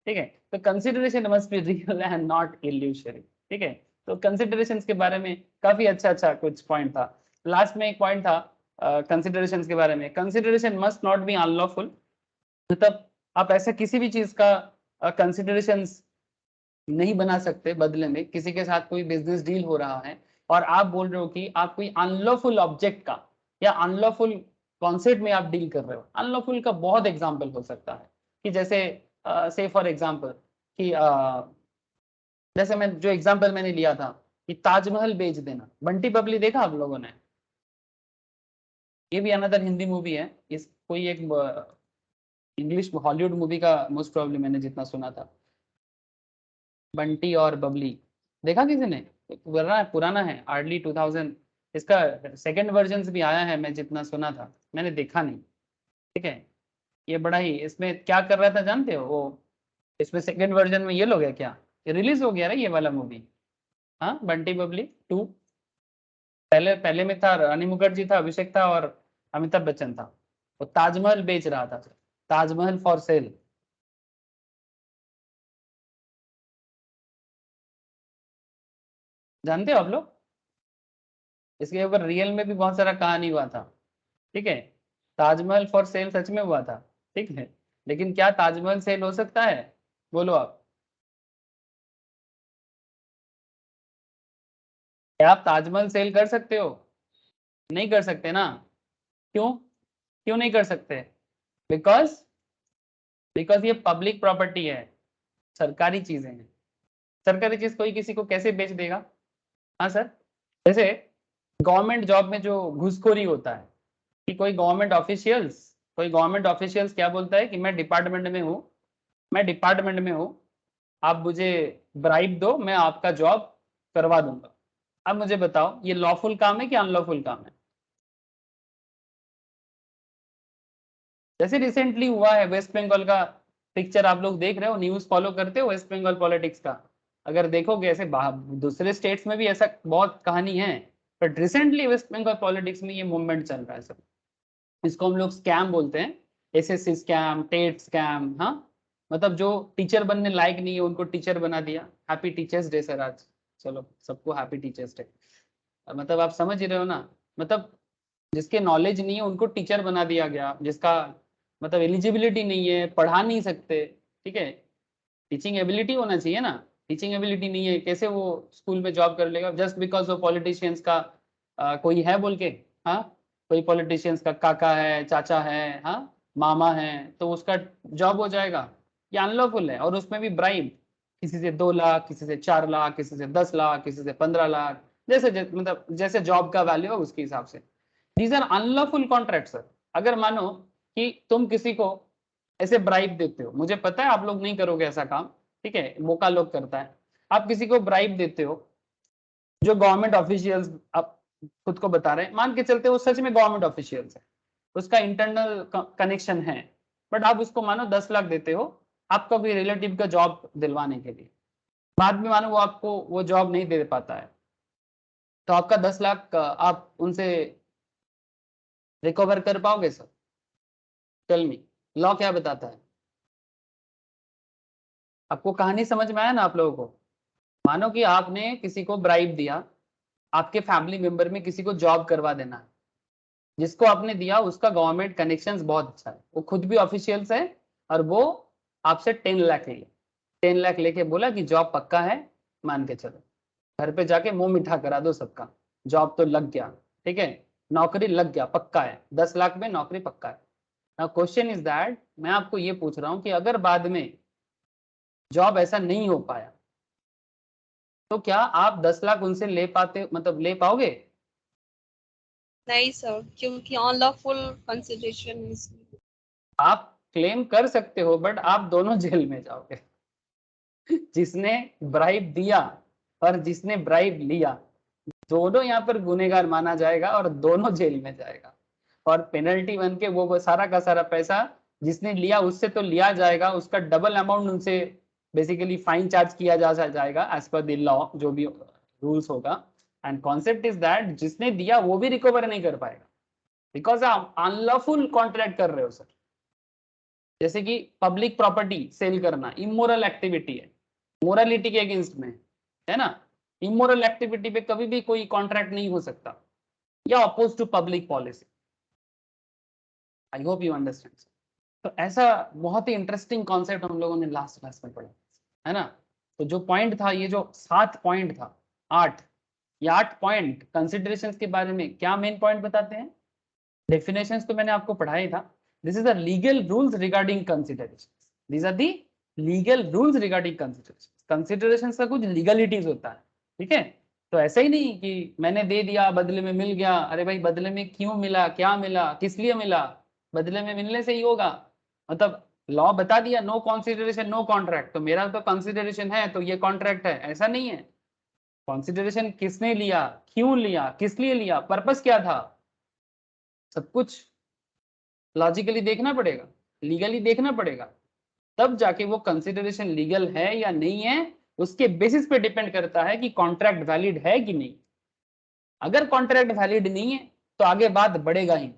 ठीक है, तो consideration must be real and not illusory. ठीक है, तो कंसिडरेशन के बारे में काफी अच्छा अच्छा कुछ पॉइंट था। लास्ट में एक पॉइंट था कंसिडरेशन के बारे में, consideration must not be unlawful. मतलब आप ऐसा किसी भी चीज का कंसिडरेशन नहीं बना सकते बदले में, किसी के साथ कोई बिजनेस डील हो रहा है और आप बोल रहे हो कि आप कोई अनलॉफुल ऑब्जेक्ट का या अनलॉफुल कॉन्सेप्ट में आप डील कर रहे हो। अनलॉफुल का बहुत एग्जांपल हो सकता है, कि जैसे से फॉर एग्जांपल कि जैसे मैं जो एग्जांपल मैंने लिया था कि ताजमहल बेच देना। बंटी बबली देखा आप लोगों ने? ये भी अनदर हिंदी मूवी है। इस कोई एक इंग्लिश हॉलीवुड मूवी का मोस्ट प्रॉब्लम मैंने जितना सुना था, बंटी और बबली। देखा किसी ने? पुराना पुराना है, हार्डली 2000। इसका सेकंड वर्जन भी आया है, मैं जितना सुना था, मैंने देखा नहीं। ठीक है, ये बड़ा ही, इसमें क्या कर रहा था जानते हो वो? इसमें सेकंड वर्जन में ये लोग है क्या, ये रिलीज हो गया ना ये वाला मूवी। हाँ, बंटी बबली 2। पहले पहले में था रानी मुखर्जी था, अभिषेक था और अमिताभ बच्चन था। वो ताजमहल बेच रहा था, ताजमहल फॉर सेल। जानते हो आप लोग? इसके ऊपर रियल में भी बहुत सारा कहानी हुआ था। ठीक है, ताजमहल फॉर सेल सच में हुआ था। ठीक है, लेकिन क्या ताजमहल सेल हो सकता है? बोलो आप। क्या आप ताजमहल सेल कर सकते हो? नहीं कर सकते ना। क्यों? क्यों नहीं कर सकते? बिकॉज बिकॉज ये पब्लिक प्रॉपर्टी है, सरकारी चीजें हैं। सरकारी चीज कोई किसी को कैसे बेच देगा? हाँ सर, जैसे गवर्नमेंट जॉब में जो घूसखोरी होता है, कि कोई गवर्नमेंट ऑफिशियल्स क्या बोलता है कि मैं डिपार्टमेंट में हूँ, मैं डिपार्टमेंट में हूँ, आप मुझे ब्राइब दो, मैं आपका जॉब करवा दूंगा। अब मुझे बताओ, ये लॉफुल काम है कि अनलॉफुल काम है? जैसे रिसेंटली हुआ है वेस्ट बंगाल का पिक्चर, आप लोग देख रहे हो, न्यूज फॉलो करते हो वेस्ट बंगाल पॉलिटिक्स का? अगर देखोगे ऐसे दूसरे स्टेट्स में भी ऐसा बहुत कहानी है, but recently West Bengal politics में ये मूवमेंट चल रहा है सर। इसको हम लोग स्कैम बोलते हैं, एसएससी स्कैम, टेट स्कैम। हाँ, मतलब जो टीचर बनने लायक नहीं है उनको टीचर बना दिया। हैप्पी टीचर्स डे सर आज। चलो सबको हैप्पी टीचर्स डे। मतलब आप समझ ही रहे हो ना, मतलब जिसके नॉलेज नहीं है उनको टीचर बना दिया गया, जिसका मतलब एलिजिबिलिटी नहीं है, पढ़ा नहीं सकते। ठीक है, टीचिंग एबिलिटी होना चाहिए ना। टीचिंग एबिलिटी नहीं है, कैसे वो स्कूल में जॉब कर लेगा जस्ट बिकॉज वो पॉलिटिशियंस का कोई है बोल के? हाँ, कोई पॉलिटिशियंस का काका है, चाचा है, हाँ, मामा है, तो उसका जॉब हो जाएगा? ये अनलॉफुल है, और उसमें भी ब्राइब, किसी से 2 लाख, किसी से 4 लाख, किसी से 10 लाख, किसी से 15 लाख, मतलब जैसे जॉब का वैल्यू है उसके हिसाब से। These are unlawful contract sir. अगर मानो कि तुम किसी को ऐसे ब्राइब देते हो, मुझे पता है आप लोग नहीं करोगे ऐसा काम, ठीक है, बोका लोग करता है। आप किसी को ब्राइब देते हो, जो गवर्नमेंट ऑफिशियल्स आप खुद को बता रहे हैं, मान के चलते वो सच में गवर्नमेंट ऑफिशियल्स है, उसका इंटरनल कनेक्शन है, बट आप उसको मानो 10 लाख देते हो आपका कोई रिलेटिव का जॉब दिलवाने के लिए, बाद में मानो वो आपको वो जॉब नहीं दे पाता है, तो आपका 10 लाख आप उनसे रिकवर कर पाओगे सर? टेल मी, लॉ क्या बताता है? आपको कहानी समझ में आया ना आप लोगों को? मानो कि आपने किसी को ब्राइब दिया, आपके फैमिली मेंबर में किसी को जॉब करवा देना है, जिसको आपने दिया उसका गवर्नमेंट कनेक्शंस बहुत अच्छा है, वो खुद भी ऑफिशियल्स है, और वो आपसे 10 लाख लिया, 10 लाख लेके बोला कि जॉब पक्का है, मान के चलो, घर पे जाके मुंह मीठा करा दो सबका। जॉब तो लग गया, ठीक है, नौकरी लग गया, पक्का है, 10 लाख में नौकरी पक्का है। नाउ क्वेश्चन इज दैट, मैं आपको ये पूछ रहा हूँ कि अगर बाद में जॉब ऐसा नहीं हो पाया तो क्या आप 10 लाख उनसे ले पाते, मतलब ले पाओगे? नहीं सर, क्योंकि अनलॉफुल कंसिडरेशन इज। आप क्लेम कर सकते हो बट आप दोनों जेल में जाओगे। जिसने ब्राइब दिया और जिसने ब्राइब लिया, दोनों यहाँ पर गुनेगार माना जाएगा और दोनों जेल में जाएगा। और पेनल्टी बन के वो सारा का सारा पैसा जिसने लिया उससे तो लिया जाएगा, उसका डबल अमाउंट उनसे बेसिकली फाइन चार्ज किया जाएगा एज पर द लॉ, जो भी रूल्स होगा। एंड कॉन्सेप्ट इज दैट जिसने दिया वो भी रिकवर नहीं कर पाएगा, बिकॉज आप अनलॉफुल कॉन्ट्रैक्ट कर रहे हो सर। जैसे कि पब्लिक प्रॉपर्टी सेल करना इमोरल एक्टिविटी है, मोरालिटी के अगेंस्ट में है ना। इमोरल एक्टिविटी पे कभी भी कोई कॉन्ट्रैक्ट नहीं हो सकता, या oppose to public policy. I hope you understand. तो ऐसा बहुत ही इंटरेस्टिंग कॉन्सेप्ट हम लोगों ने लास्ट क्लास में पढ़ा, है ना। तो जो पॉइंट था, ये जो 7 पॉइंट था, 8, ये 8 पॉइंट कंसिडरेशंस के बारे में क्या मेन पॉइंट बताते हैं? डेफिनेशंस तो मैंने आपको पढ़ाया था। This is the legal rules regarding considerations, these are the legal rules regarding considerations. Considerations का कुछ लीगलिटीज होता है, ठीक है। तो ऐसा ही नहीं कि मैंने दे दिया बदले में मिल गया, अरे भाई बदले में क्यों मिला, क्या मिला, किस लिए मिला, बदले में मिलने से ही होगा। मतलब लॉ बता दिया नो कंसिडरेशन नो कॉन्ट्रैक्ट, तो मेरा तो कंसिडरेशन है तो ये कॉन्ट्रैक्ट है, ऐसा नहीं है। कंसिडरेशन किसने लिया, क्यों लिया, किस लिए लिया, पर्पस क्या था, सब कुछ लॉजिकली देखना पड़ेगा, लीगली देखना पड़ेगा, तब जाके वो कंसिडरेशन लीगल है या नहीं है, उसके बेसिस पे डिपेंड करता है कि कॉन्ट्रैक्ट वैलिड है कि नहीं। अगर कॉन्ट्रैक्ट वैलिड नहीं है तो आगे बात बढ़ेगा ही,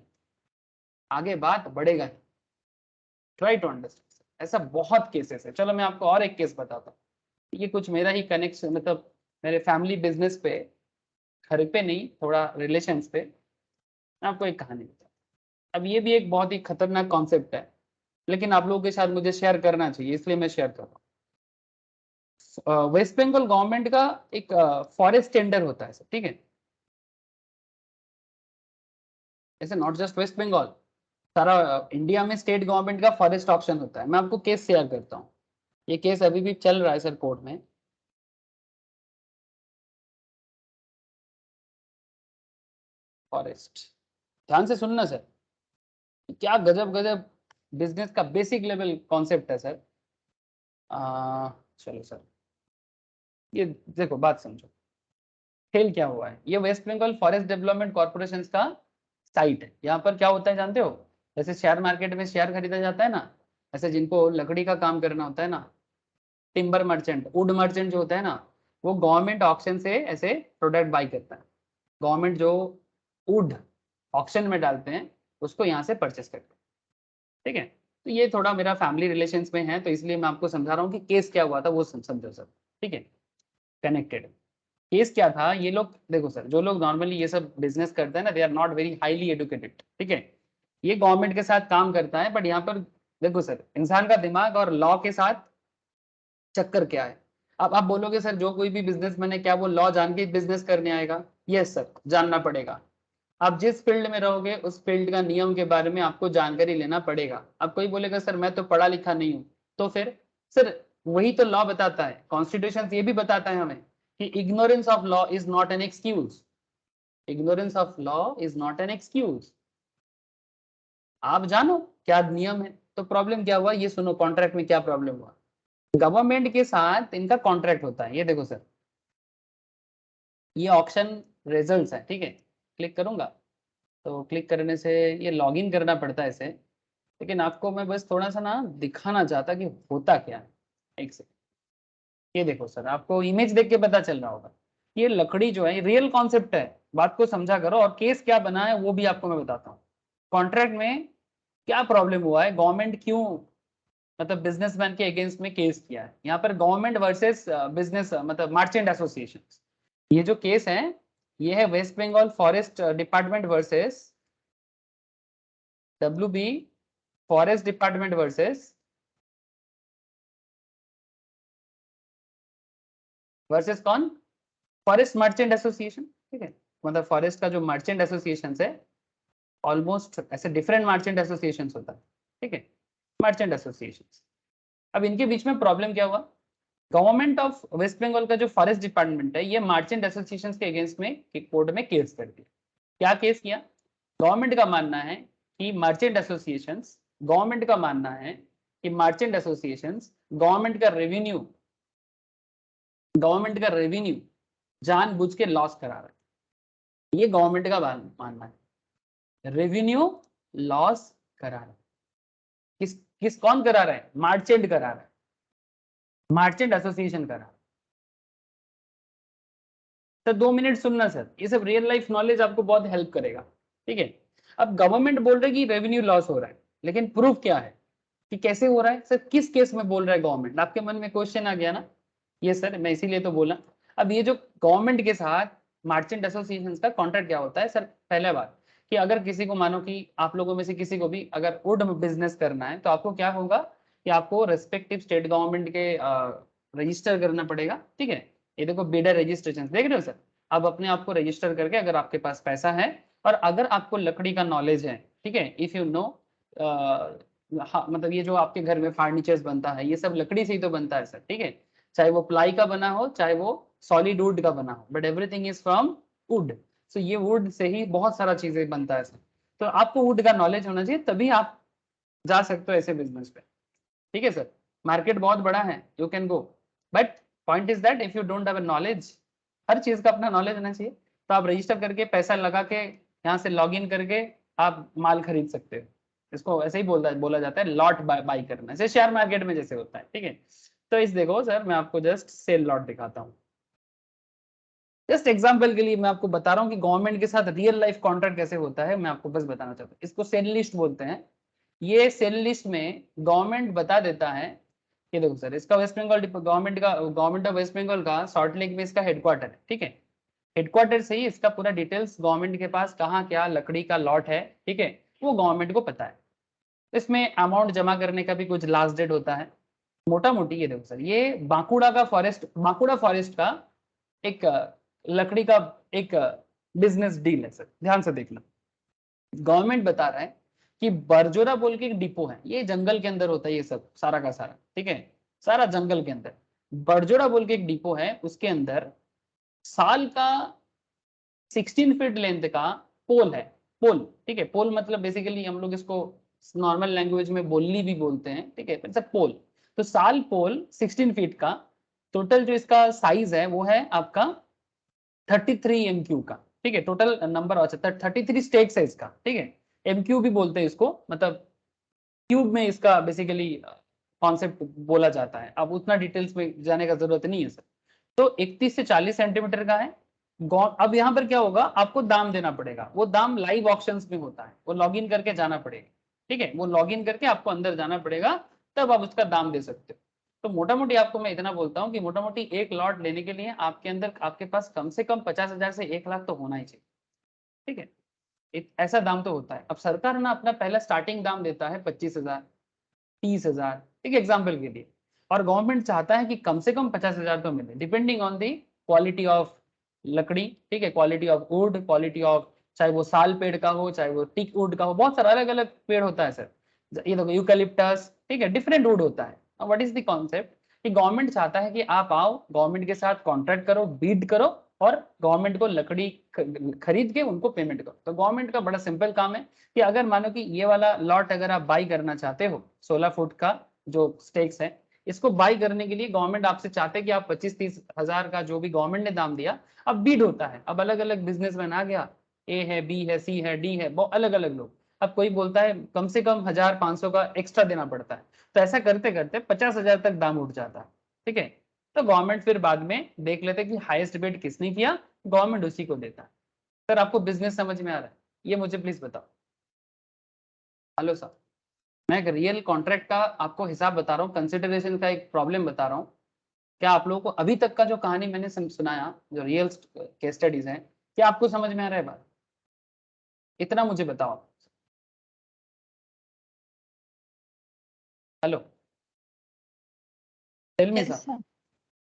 आगे बात बढ़ेगा ही। Try to understand. ऐसा बहुत केसेस है। चलो मैं आपको और एक केस बताता हूँ, ये कुछ मेरा ही कनेक्शन, मतलब मेरे फैमिली बिजनेस पे, घर पे नहीं, थोड़ा रिलेशंस पे। मैं आपको एक कहानी बताता हूँ। अब ये भी एक बहुत ही खतरनाक कॉन्सेप्ट है, लेकिन आप लोगों के साथ मुझे शेयर करना चाहिए, इसलिए मैं शेयर कर रहा हूँ। वेस्ट बंगाल गवर्नमेंट का एक फॉरेस्ट टेंडर होता है सर, ठीक है। ऐसे नॉट जस्ट वेस्ट बंगाल, सारा इंडिया में स्टेट गवर्नमेंट का फॉरेस्ट ऑप्शन होता है। मैं आपको केस शेयर करता हूँ, ये केस अभी भी चल रहा है सर कोर्ट में। फॉरेस्ट, ध्यान से सुनना सर, क्या गजब गजब बिजनेस का बेसिक लेवल कॉन्सेप्ट है सर। चलो सर, ये देखो बात समझो, खेल क्या हुआ है। ये West Bengal forest development corporation का साइट है। यहाँ पर क्या होता है जानते हो? जैसे शेयर मार्केट में शेयर खरीदा जाता है ना, ऐसे जिनको लकड़ी का काम करना होता है ना, टिम्बर मर्चेंट, वुड मर्चेंट जो होता है ना, वो गवर्नमेंट ऑक्शन से ऐसे प्रोडक्ट बाई करता है। गवर्नमेंट जो वुड ऑक्शन में डालते हैं उसको यहाँ से परचेस करते हैं, ठीक है। तो ये थोड़ा मेरा फैमिली रिलेशंस में है, तो इसलिए मैं आपको समझा रहा हूँ कि केस क्या हुआ था वो समझो सर, ठीक है, कनेक्टेड। केस क्या था, ये लोग देखो सर, जो लोग नॉर्मली ये सब बिजनेस करते हैं ना, they are not very highly educated, ठीक है। ये गवर्नमेंट के साथ काम करता है, बट यहाँ पर देखो सर, इंसान का दिमाग और लॉ के साथ चक्कर क्या है। अब आप बोलोगे सर जो कोई भी बिजनेसमैन है क्या वो लॉ जान के बिजनेस करने आएगा? यस सर, जानना पड़ेगा। आप जिस फील्ड में रहोगे उस फील्ड का नियम के बारे में आपको जानकारी लेना पड़ेगा। अब कोई बोलेगा सर मैं तो पढ़ा लिखा नहीं हूँ, तो फिर सर वही तो लॉ बताता है, कॉन्स्टिट्यूशन ये भी बताता है हमें कि ignorance of law is not an excuse, ignorance of law is not an excuse. आप जानो क्या नियम है। तो प्रॉब्लम क्या हुआ, ये सुनो कॉन्ट्रैक्ट में क्या प्रॉब्लम हुआ। गवर्नमेंट के साथ इनका कॉन्ट्रैक्ट होता है, ये देखो सर, ये ऑक्शन रिजल्ट्स है, ठीक है। क्लिक करूंगा तो क्लिक करने से ये लॉगिन करना पड़ता है इसे, लेकिन आपको मैं बस थोड़ा सा ना दिखाना चाहता कि होता क्या है। एक सेकंड, ये देखो सर, आपको इमेज देख के पता चल रहा होगा, ये लकड़ी जो है रियल कॉन्सेप्ट है, बात को समझा करो। और केस क्या बना है वो भी आपको मैं बताता हूँ। कॉन्ट्रैक्ट में क्या प्रॉब्लम हुआ है, गवर्नमेंट क्यों मतलब बिजनेसमैन के अगेंस्ट में केस किया है। यहाँ पर गवर्नमेंट वर्सेस बिजनेस मतलब मर्चेंट एसोसिएशन, ये जो केस है ये है West Bengal forest department versus WB forest department versus कौन? फॉरेस्ट मर्चेंट एसोसिएशन, ठीक है। मतलब फॉरेस्ट का जो मर्चेंट एसोसिएशन है, ऑलमोस्ट ऐसे डिफरेंट मर्चेंट एसोसिएशन होता है, ठीक है, मर्चेंट एसोसिएशन। अब इनके बीच में प्रॉब्लम क्या हुआ, गवर्नमेंट ऑफ वेस्ट बंगाल का जो फॉरेस्ट डिपार्टमेंट है ये मर्चेंट एसोसिएशन के अगेंस्ट में कोर्ट में केस कर दिया। क्या केस किया, गवर्नमेंट का मानना है कि मर्चेंट एसोसिएशंस, गवर्नमेंट का मानना है कि मर्चेंट एसोसिएशंस गवर्नमेंट का रेवेन्यू जानबूझ के लॉस करा रहा है। ये गवर्नमेंट का मानना है, रेवेन्यू लॉस करा रहा है। किस कौन करा रहा है, मर्चेंट करा रहा है, मर्चेंट एसोसिएशन करा। सर 2 मिनट सुनना सर, ये सब रियल लाइफ नॉलेज आपको बहुत हेल्प करेगा, ठीक है। अब गवर्नमेंट बोल रहे कि रेवेन्यू लॉस हो रहा है, लेकिन प्रूफ क्या है कि कैसे हो रहा है सर, किस केस में बोल रहा है गवर्नमेंट, आपके मन में क्वेश्चन आ गया ना। ये सर मैं इसीलिए तो बोला। अब ये जो गवर्नमेंट के साथ मर्चेंट एसोसिएशन का कॉन्ट्रैक्ट क्या होता है सर, पहले बात कि अगर किसी को मानो कि आप लोगों में से किसी को भी अगर वुड बिजनेस करना है तो आपको क्या होगा कि आपको रेस्पेक्टिव स्टेट गवर्नमेंट के रजिस्टर करना पड़ेगा, ठीक है। ये देखो बिडर रजिस्ट्रेशन देख रहे हो सर, अब अपने आप को रजिस्टर करके अगर आपके पास पैसा है और अगर आपको लकड़ी का नॉलेज है, ठीक है, इफ यू नो, हाँ मतलब ये जो आपके घर में फर्नीचर्स बनता है ये सब लकड़ी से ही तो बनता है सर, ठीक है, चाहे वो प्लाई का बना हो चाहे वो सॉलिड वुड का बना हो, but everything is from wood. So ये वुड से ही बहुत सारा चीजें बनता है सर, तो आपको वुड का नॉलेज होना चाहिए तभी आप जा सकते हो ऐसे बिजनेस पे, ठीक है सर। मार्केट बहुत बड़ा है, you can go, but point is that if you don't have knowledge, हर चीज का अपना नॉलेज होना चाहिए, तो आप रजिस्टर करके पैसा लगा के यहाँ से लॉग इन करके आप माल खरीद सकते हो। इसको ऐसे ही बोला जाता है लॉट बाई करना, ऐसे शेयर मार्केट में जैसे होता है, ठीक है। तो इस देखो सर मैं आपको जस्ट सेल लॉट दिखाता हूँ, जस्ट एग्जाम्पल के लिए मैं आपको बता रहा हूँ कि गवर्नमेंट के साथ रियल लाइफ कॉन्ट्रैक्ट कैसे होता है, मैं आपको बस बताना चाहता हूँ। इसको सेल लिस्ट बोलते हैं। ये सेल लिस्ट में गवर्नमेंट बता देता है कि देखो सर इसका West Bengal government of West Bengal का सॉल्ट लेक में इसका हेडक्वार्टर है, ठीक है। हेडक्वार्टर से ही इसका पूरा डिटेल्स गवर्नमेंट के पास कहाँ क्या लकड़ी का लॉट है, ठीक है, वो गवर्नमेंट को पता है। इसमें अमाउंट जमा करने का भी कुछ लास्ट डेट होता है। मोटा मोटी ये देखो सर, ये बांकुड़ा फॉरेस्ट का एक लकड़ी का एक बिजनेस डील है सर, ध्यान से देखना। गवर्नमेंट बता रहा है कि बरजोरा बोल के एक डिपो है, ये जंगल के अंदर होता है ये सब सारा का सारा, ठीक है, सारा जंगल के अंदर बरजोरा बोल के एक डिपो है, उसके अंदर साल का 16 फीट लेंथ का पोल है। पोल, ठीक है, पोल मतलब बेसिकली हम लोग इसको नॉर्मल लैंग्वेज में बोली भी बोलते हैं, ठीक है, मतलब पोल। तो साल पोल 16 फीट का, टोटल जो इसका साइज है वो है आपका 33 MQ का, ठीक है, टोटल नंबर अच्छा 33 स्टेक्स है इसका, ठीक है। MQ भी बोलते हैं इसको, मतलब क्यूब में इसका बेसिकली कॉन्सेप्ट बोला जाता है। अब उतना डिटेल्स में जाने का जरूरत नहीं है सर। तो 31 से 40 सेंटीमीटर का है। अब यहाँ पर क्या होगा, आपको दाम देना पड़ेगा, वो दाम लाइव ऑक्शंस में होता है, वो लॉग इन करके जाना पड़ेगा, ठीक है, वो लॉग इन करके आपको अंदर जाना पड़ेगा, तब आप उसका दाम दे सकते हो। तो मोटा मोटी आपको मैं इतना बोलता हूँ कि मोटा मोटी एक लॉट लेने के लिए आपके अंदर आपके पास कम से कम 50,000 से 1 लाख तो होना ही चाहिए, ठीक है। ऐसा दाम तो होता है। अब सरकार ना अपना पहला स्टार्टिंग दाम देता है 25,000, 30,000, ठीक है, एग्जाम्पल के लिए, और गवर्नमेंट चाहता है कि कम से कम 50,000 तो मिले, depending on the quality of लकड़ी, ठीक है, quality of would, quality of, चाहे वो साल पेड़ का हो चाहे वो टिक वुड का हो, बहुत सारा अलग अलग पेड़ होता है सर। ये देखो यूकलिप्टस, ठीक है, डिफरेंट वुड होता है। व्हाट इज द कॉन्सेप्ट कि गवर्नमेंट चाहता है कि आप आओ, गवर्नमेंट के साथ कॉन्ट्रैक्ट करो, बीड करो, और गवर्नमेंट को लकड़ी खरीद के उनको पेमेंट करो। तो गवर्नमेंट का बड़ा सिंपल काम है कि अगर मानो कि ये वाला लॉट अगर आप बाई करना चाहते हो 16 फुट का जो स्टेक्स है, इसको बाई करने के लिए गवर्नमेंट आपसे चाहते हैं कि आप 25-30 हजार का जो भी गवर्नमेंट ने दाम दिया, अब बीड होता है, अब अलग अलग बिजनेसमैन आ गया, ए है, बी है, सी है, डी है, बहुत अलग अलग लोग। अब कोई बोलता है कम से कम 1,500 का एक्स्ट्रा देना पड़ता है, तो ऐसा करते करते 50,000 तक दाम उठ जाता है, ठीक है। तो गवर्नमेंट फिर बाद में देख लेते कि हाईएस्ट बिड किसने किया, गवर्नमेंट उसी को देता है। सर आपको बिजनेस समझ में आ रहा है, ये मुझे प्लीज बताओ। हेलो सर, मैं एक रियल कॉन्ट्रैक्ट का आपको हिसाब बता रहा हूँ, कंसिडरेशन का एक प्रॉब्लम बता रहा हूँ। क्या आप लोगों को अभी तक का जो कहानी मैंने सुनाया, जो रियल केस स्टडीज हैं, क्या आपको समझ में आ रहा है बात, इतना मुझे बताओ। हेलो, टेल मी सर,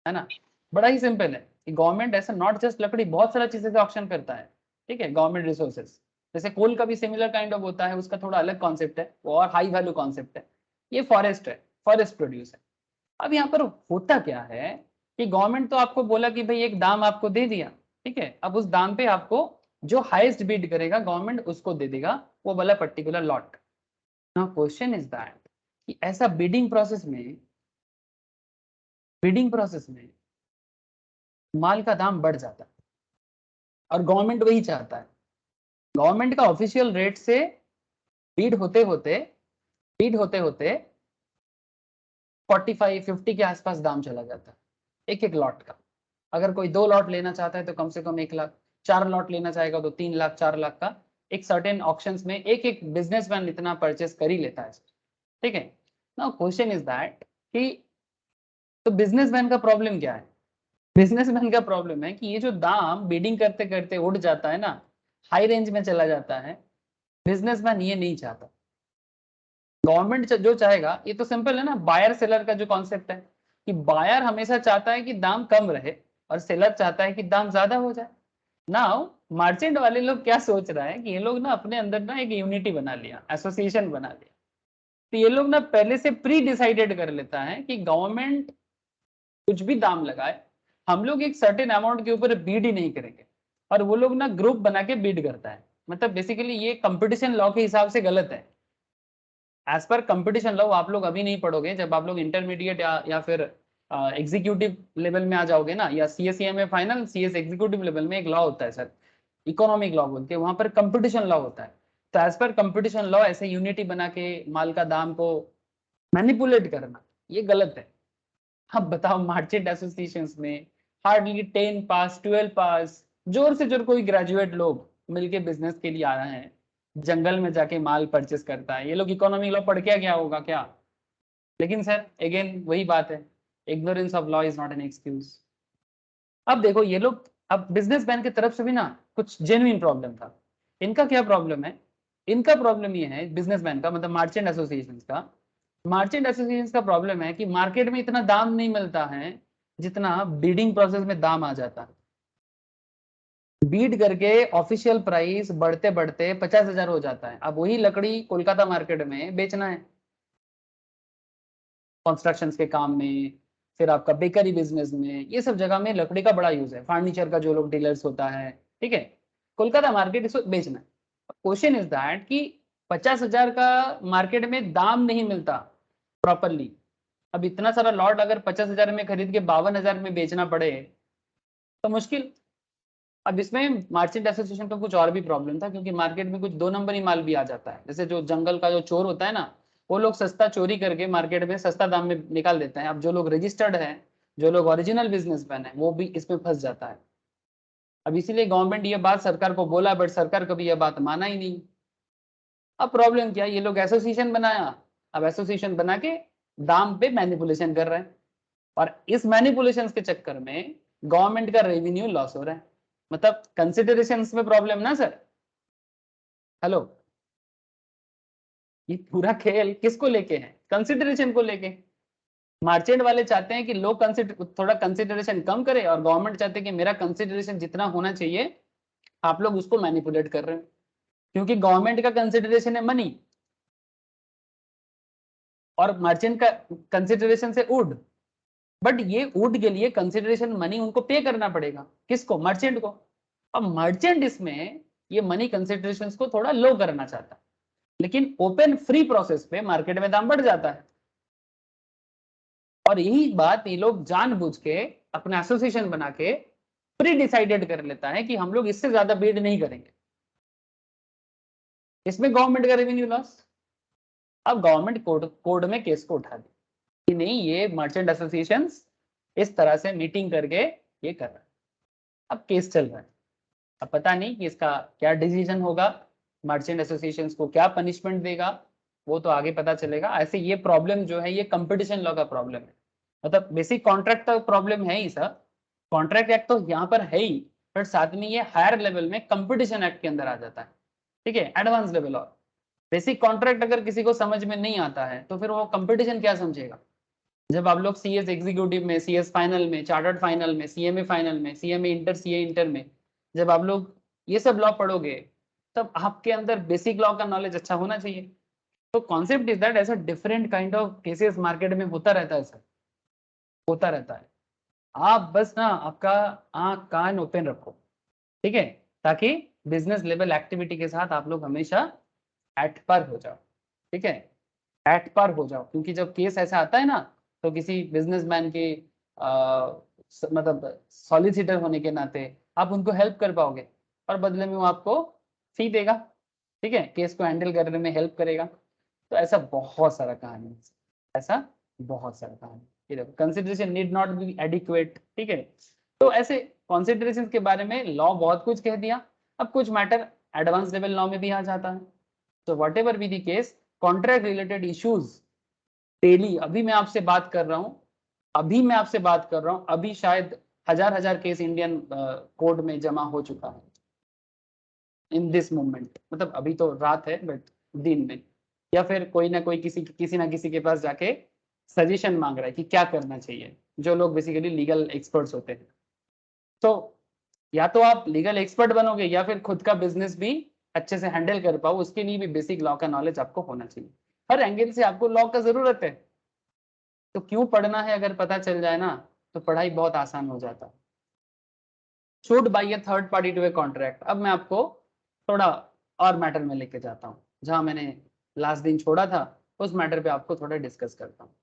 है ना, बड़ा ही सिंपल है कि गवर्नमेंट ऐसा नॉट जस्ट लकड़ी, बहुत सारा चीजें का ऑक्शन करता है। ठीक है, गवर्नमेंट रिसोर्सेज। जैसे कोल का भी सिमिलर काइंड ऑफ होता है, उसका थोड़ा अलग कॉन्सेप्ट है, वो और हाई वैल्यू कॉन्सेप्ट है। ये फॉरेस्ट है, फॉरेस्ट प्रोड्यूस है। अब यहाँ पर होता क्या है कि गवर्नमेंट तो आपको बोला कि भाई एक दाम आपको दे दिया, ठीक है, अब उस दाम पे आपको जो हाईएस्ट बिड करेगा गवर्नमेंट उसको दे देगा वो वाला particular lot. Now question is that कि ऐसा बिडिंग प्रोसेस में माल का दाम बढ़ जाता है और गवर्नमेंट वही चाहता है। गवर्नमेंट का ऑफिशियल रेट से बीड होते होते 45-50 के आसपास दाम चला जाता है एक एक लॉट का। अगर कोई 2 लॉट लेना चाहता है तो कम से कम 1 लाख, 4 लॉट लेना चाहेगा तो 3 लाख 4 लाख का एक सर्टेन ऑप्शंस में एक एक बिजनेसमैन इतना परचेस कर ही लेता है, ठीक है। नाउ क्वेश्चन इज दैट कि तो बिजनेसमैन का प्रॉब्लम क्या है? बिजनेसमैन का प्रॉब्लम है कि ये जो दाम बिडिंग करते करते उड़ जाता है ना, हाई रेंज में चला जाता है, बिजनेसमैन ये नहीं चाहता। गवर्नमेंट जो चाहेगा, ये तो सिंपल है ना, बायर सेलर का जो कॉन्सेप्ट है कि बायर हमेशा चाहता है कि दाम कम रहे और सेलर चाहता है कि दाम ज्यादा हो जाए। नाउ मार्चेंट वाले लोग क्या सोच रहे हैं कि ये लोग ना अपने अंदर ना एक यूनिटी बना लिया, एसोसिएशन बना लिया। तो ये लोग ना पहले से प्री डिसाइडेड कर लेता है कि गवर्नमेंट कुछ भी दाम लगाए, हम लोग एक सर्टेन अमाउंट के ऊपर बीड ही नहीं करेंगे। और वो लोग ना ग्रुप बना के बीड करता है। मतलब बेसिकली ये कंपटीशन लॉ के हिसाब से गलत है। एज पर कंपटीशन लॉ आप लोग अभी नहीं पढ़ोगे, जब आप लोग इंटरमीडिएट या फिर एग्जीक्यूटिव लेवल में आ जाओगे ना, या CSEMA final CS executive level में एक लॉ होता है सर, इकोनॉमिक लॉ बोलते हैं, वहां पर कंपटीशन लॉ होता है। तो एज पर कंपटीशन लॉ ऐसे यूनिटी बना के माल का दाम को मैनिपुलेट करना ये गलत है। अब बताओ मार्चेंट एसोसिएशन में हार्डली 10 पास 12 पास जोर से जोर कोई ग्रेजुएट लोग मिलके बिजनेस के लिए आ रहे हैं, जंगल में जाके माल परचेस करता है। ये लोग इकोनॉमिक लॉ पढ़ के क्या होगा क्या? लेकिन सर अगेन वही बात है, ignorance of law is not an excuse. अब देखो ये लोग, अब बिजनेसमैन की तरफ से भी ना कुछ जेन्युइन प्रॉब्लम था। इनका क्या प्रॉब्लम है? इनका प्रॉब्लम ये है बिजनेसमैन का, मतलब मार्चेंट एसोसिएशन का, मार्चेंट एसोसिएशन का प्रॉब्लम है कि मार्केट में इतना दाम नहीं मिलता है जितना बीडिंग प्रोसेस में दाम आ जाता है। बीड करके ऑफिशियल प्राइस बढ़ते बढ़ते 50,000 हो जाता है। अब वही लकड़ी कोलकाता मार्केट में बेचना है, कंस्ट्रक्शंस के काम में, फिर आपका बेकरी बिजनेस में, ये सब जगह में लकड़ी का बड़ा यूज है। फर्नीचर का जो लोग डीलर्स होता है, ठीक है, कोलकाता मार्केट इसको बेचना है। क्वेश्चन इज दैट कि 50,000 का मार्केट में दाम नहीं मिलता प्रॉपरली। अब इतना सारा लॉट अगर 50,000 में खरीद के 52,000 में बेचना पड़े तो मुश्किल। अब इसमें मार्चेंट एसोसिएशन का कुछ और भी प्रॉब्लम था, क्योंकि मार्केट में कुछ 2 नंबर ही माल भी आ जाता है। जैसे जो जंगल का जो चोर होता है ना, वो लोग सस्ता चोरी करके मार्केट में सस्ता दाम में निकाल देते हैं। अब जो लोग रजिस्टर्ड है, जो लोग ओरिजिनल बिजनेसमैन है, वो भी इसमें फंस जाता है। अब इसीलिए गवर्नमेंट ये बात सरकार को बोला, बट सरकार कभी ये बात माना ही नहीं। अब प्रॉब्लम क्या है, ये लोग एसोसिएशन बनाया, अब एसोसिएशन बना के दाम पे मैनिपुलेशन कर रहे हैं, और इस मैनिपुलेशन के चक्कर में गवर्नमेंट का रेवेन्यू लॉस हो रहा है। मतलब कंसिडरेशन में प्रॉब्लम ना सर। हेलो, ये पूरा खेल किसको लेके है? कंसिडरेशन को लेके। मार्चेंट वाले चाहते हैं कि लोग थोड़ा कंसिडरेशन कम करे, और गवर्नमेंट चाहते हैं कि मेरा कंसिडरेशन जितना होना चाहिए आप लोग उसको मैनिपुलेट कर रहे हैं, क्योंकि गवर्नमेंट का कंसिडरेशन है मनी और मार्चेंट का कंसिडरेशन से वुड। बट ये वुड के लिए कंसिडरेशन मनी उनको पे करना पड़ेगा, किसको? मर्चेंट को। अब मर्चेंट इसमें ये मनी कंसिडरेशन को थोड़ा लो करना चाहता है, लेकिन ओपन फ्री प्रोसेस पे मार्केट में दाम बढ़ जाता है। और यही बात ये लोग जानबूझ के अपना एसोसिएशन बना के प्री डिसाइडेड कर लेता है कि हम लोग इससे ज्यादा बिड नहीं करेंगे। इसमें गवर्नमेंट का रेवेन्यू लॉस। अब गवर्नमेंट कोर्ट में केस को उठा दी कि नहीं, ये मर्चेंट एसोसिएशन इस तरह से मीटिंग करके ये कर रहा है। अब केस चल रहा है, अब पता नहीं कि इसका क्या डिसीजन होगा, मर्चेंट एसोसिएशंस को क्या पनिशमेंट देगा, वो तो आगे पता चलेगा। ऐसे ये प्रॉब्लम जो है ये कंपटीशन लॉ का प्रॉब्लम है। मतलब बेसिक कॉन्ट्रैक्ट का प्रॉब्लम है ही सर, कॉन्ट्रैक्ट एक्ट तो यहाँ पर है ही, पर साथ में ये हायर लेवल में कंपटीशन एक्ट के अंदर आ जाता है, ठीक है, एडवांस लेवल। और बेसिक कॉन्ट्रैक्ट अगर किसी को समझ में नहीं आता है तो फिर वो कंपटीशन क्या समझेगा? जब आप लोग CS एग्जीक्यूटिव में, CS फाइनल में, चार्टर्ड फाइनल में, CMA फाइनल में, CMA इंटर, CA इंटर में जब आप लोग ये सब लॉ पढ़ोगे तब आपके अंदर बेसिक लॉ का नॉलेज अच्छा होना चाहिए। तो कॉन्सेप्ट इज दैट ऐसा different kind of cases market में होता रहता है सर, होता रहता है। आप बस ना आपका आंख कान ओपन रखो, ठीक है, ताकि बिजनेस लेवल एक्टिविटी के साथ आप लोग हमेशा एट पर हो जाओ, ठीक है, एट पर हो जाओ। क्योंकि जब केस ऐसा आता है ना तो किसी बिजनेसमैन के मतलब सॉलिसिटर होने के नाते आप उनको हेल्प कर पाओगे और बदले में वो आपको फी देगा, ठीक है, केस को हैंडल करने में हेल्प करेगा। तो ऐसा बहुत सारा कहानी है, ऐसा बहुत सारा कहानी। ये देखो consideration need not be adequate, ठीक है। तो ऐसे कंसिडरेशन के बारे में लॉ बहुत कुछ कह दिया। अब कुछ मैटर एडवांस लेवल लॉ में भी आ जाता है। तो what ever be the case, contract related issues daily, अभी मैं आपसे बात कर रहा हूँ, अभी मैं आपसे बात कर रहा हूँ, अभी शायद हजार केस इंडियन कोर्ट में जमा हो चुका है इन दिस मोमेंट। मतलब अभी तो रात है बट दिन में, या फिर कोई ना कोई किसी ना किसी के पास जाके सजेशन मांग रहा है कि क्या करना चाहिए, जो लोग बेसिकली लीगल एक्सपर्ट्स होते हैं। तो या तो आप लीगल एक्सपर्ट बनोगे या फिर खुद का बिजनेस भी अच्छे से हैंडल कर पाओ, उसके लिए भी बेसिक लॉ का नॉलेज आपको होना चाहिए। हर एंगल से आपको लॉ का जरूरत है। तो क्यों पढ़ना है, अगर पता चल जाए ना तो पढ़ाई बहुत आसान हो जाता है। Should by a third party to a contract. अब मैं आपको थोड़ा और मैटर में लेके जाता हूँ, जहां मैंने लास्ट दिन छोड़ा था उस मैटर पे आपको थोड़ा डिस्कस करता हूँ।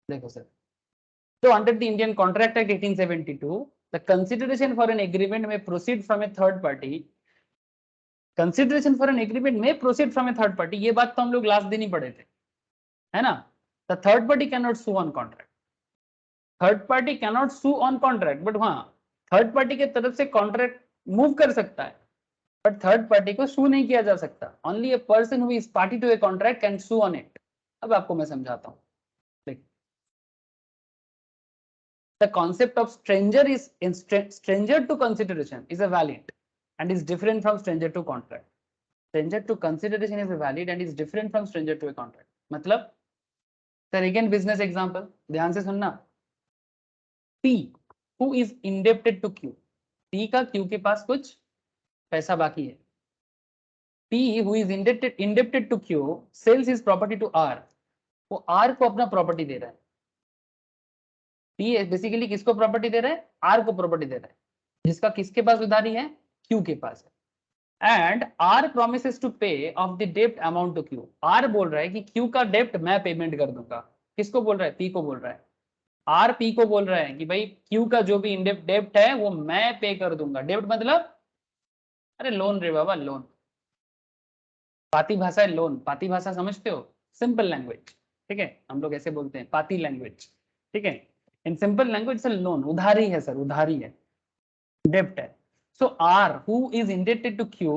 देखो सर, तो under the Indian contract act 1872 the consideration for an agreement में proceed from a third party, consideration for an agreement में proceed from a third party, ये बात तो हम लोग लास्ट दिन ही पढ़े थे, है ना। The third party can not sue on contract, third party can not sue on contract, but हाँ थर्ड पार्टी की तरफ से कॉन्ट्रैक्ट मूव कर सकता है, बट थर्ड पार्टी को सू नहीं किया जा सकता। Only a person who is party to a contract can sue on it. अब आपको मैं समझाता हूँ। The concept of stranger to consideration is a valid and is different from stranger to contract. Stranger to consideration is a valid and is different from stranger to a contract. मतलब sir again business example ध्यान से सुनना। P who is indebted to Q, P का Q के पास कुछ पैसा बाकी है। P who is indebted to Q sells his property to R, वो R को अपना प्रॉपर्टी दे रहा है। P बेसिकली किसको प्रॉपर्टी दे रहा है, R को प्रॉपर्टी दे रहा है, जिसका किसके पास उधारी है, Q के पास है। And R promises to pay of the debt amount to Q, R बोल रहा है कि Q का डेप्ट मैं पेमेंट कर दूंगा। किसको बोल रहा है, P को बोल रहा है। R P को बोल रहा है कि भाई Q का जो भी डेप्ट है वो मैं पे कर दूंगा। डेप्ट मतलब अरे लोन रे बाबा, लोन, पाती भाषा है लोन। पाती भाषा समझते हो, सिंपल लैंग्वेज, ठीक है, हम लोग ऐसे बोलते हैं पाती लैंग्वेज, ठीक है। इन सिंपल लैंग्वेज से लोन उधारी है सर, उधारी है, डेप्ट है। So R who is indebted to Q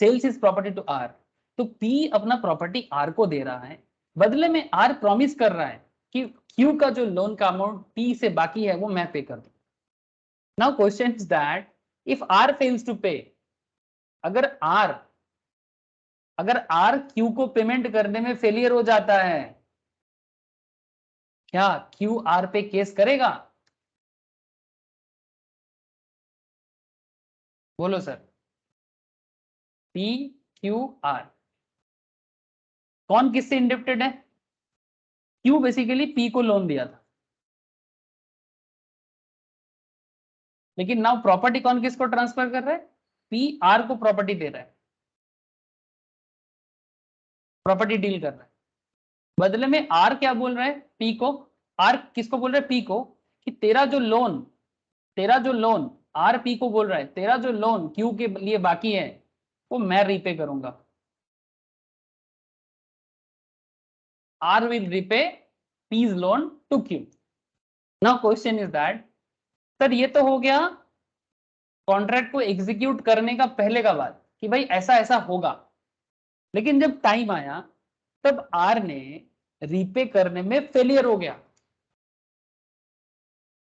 sells is property to R, तो P अपना प्रॉपर्टी R को दे रहा है, बदले में R प्रॉमिस कर रहा है कि Q का जो लोन का अमाउंट P से बाकी है वो मैं पे कर दूं। Now question is that if R fails to pay, अगर R Q को पेमेंट करने में फेलियर हो जाता है, क्या Q R पे केस करेगा? बोलो सर। P Q R कौन किससे इंडेप्टेड है? Q बेसिकली P को लोन दिया था, लेकिन नाउ प्रॉपर्टी कौन किसको ट्रांसफर कर रहा है, P R को प्रॉपर्टी दे रहा है, प्रॉपर्टी डील कर रहा है। बदले में R क्या बोल रहा है P को, R किसको बोल रहा है, P को, कि तेरा जो लोन R P को बोल रहा है तेरा जो लोन Q के लिए बाकी है वो मैं रीपे करूंगा। R will repay P's loan to Q. Now question is that sir ये तो हो गया कॉन्ट्रैक्ट को एग्जीक्यूट करने का पहले का बात कि भाई ऐसा ऐसा होगा, लेकिन जब टाइम आया तब R ने रीपे करने में फेलियर हो गया।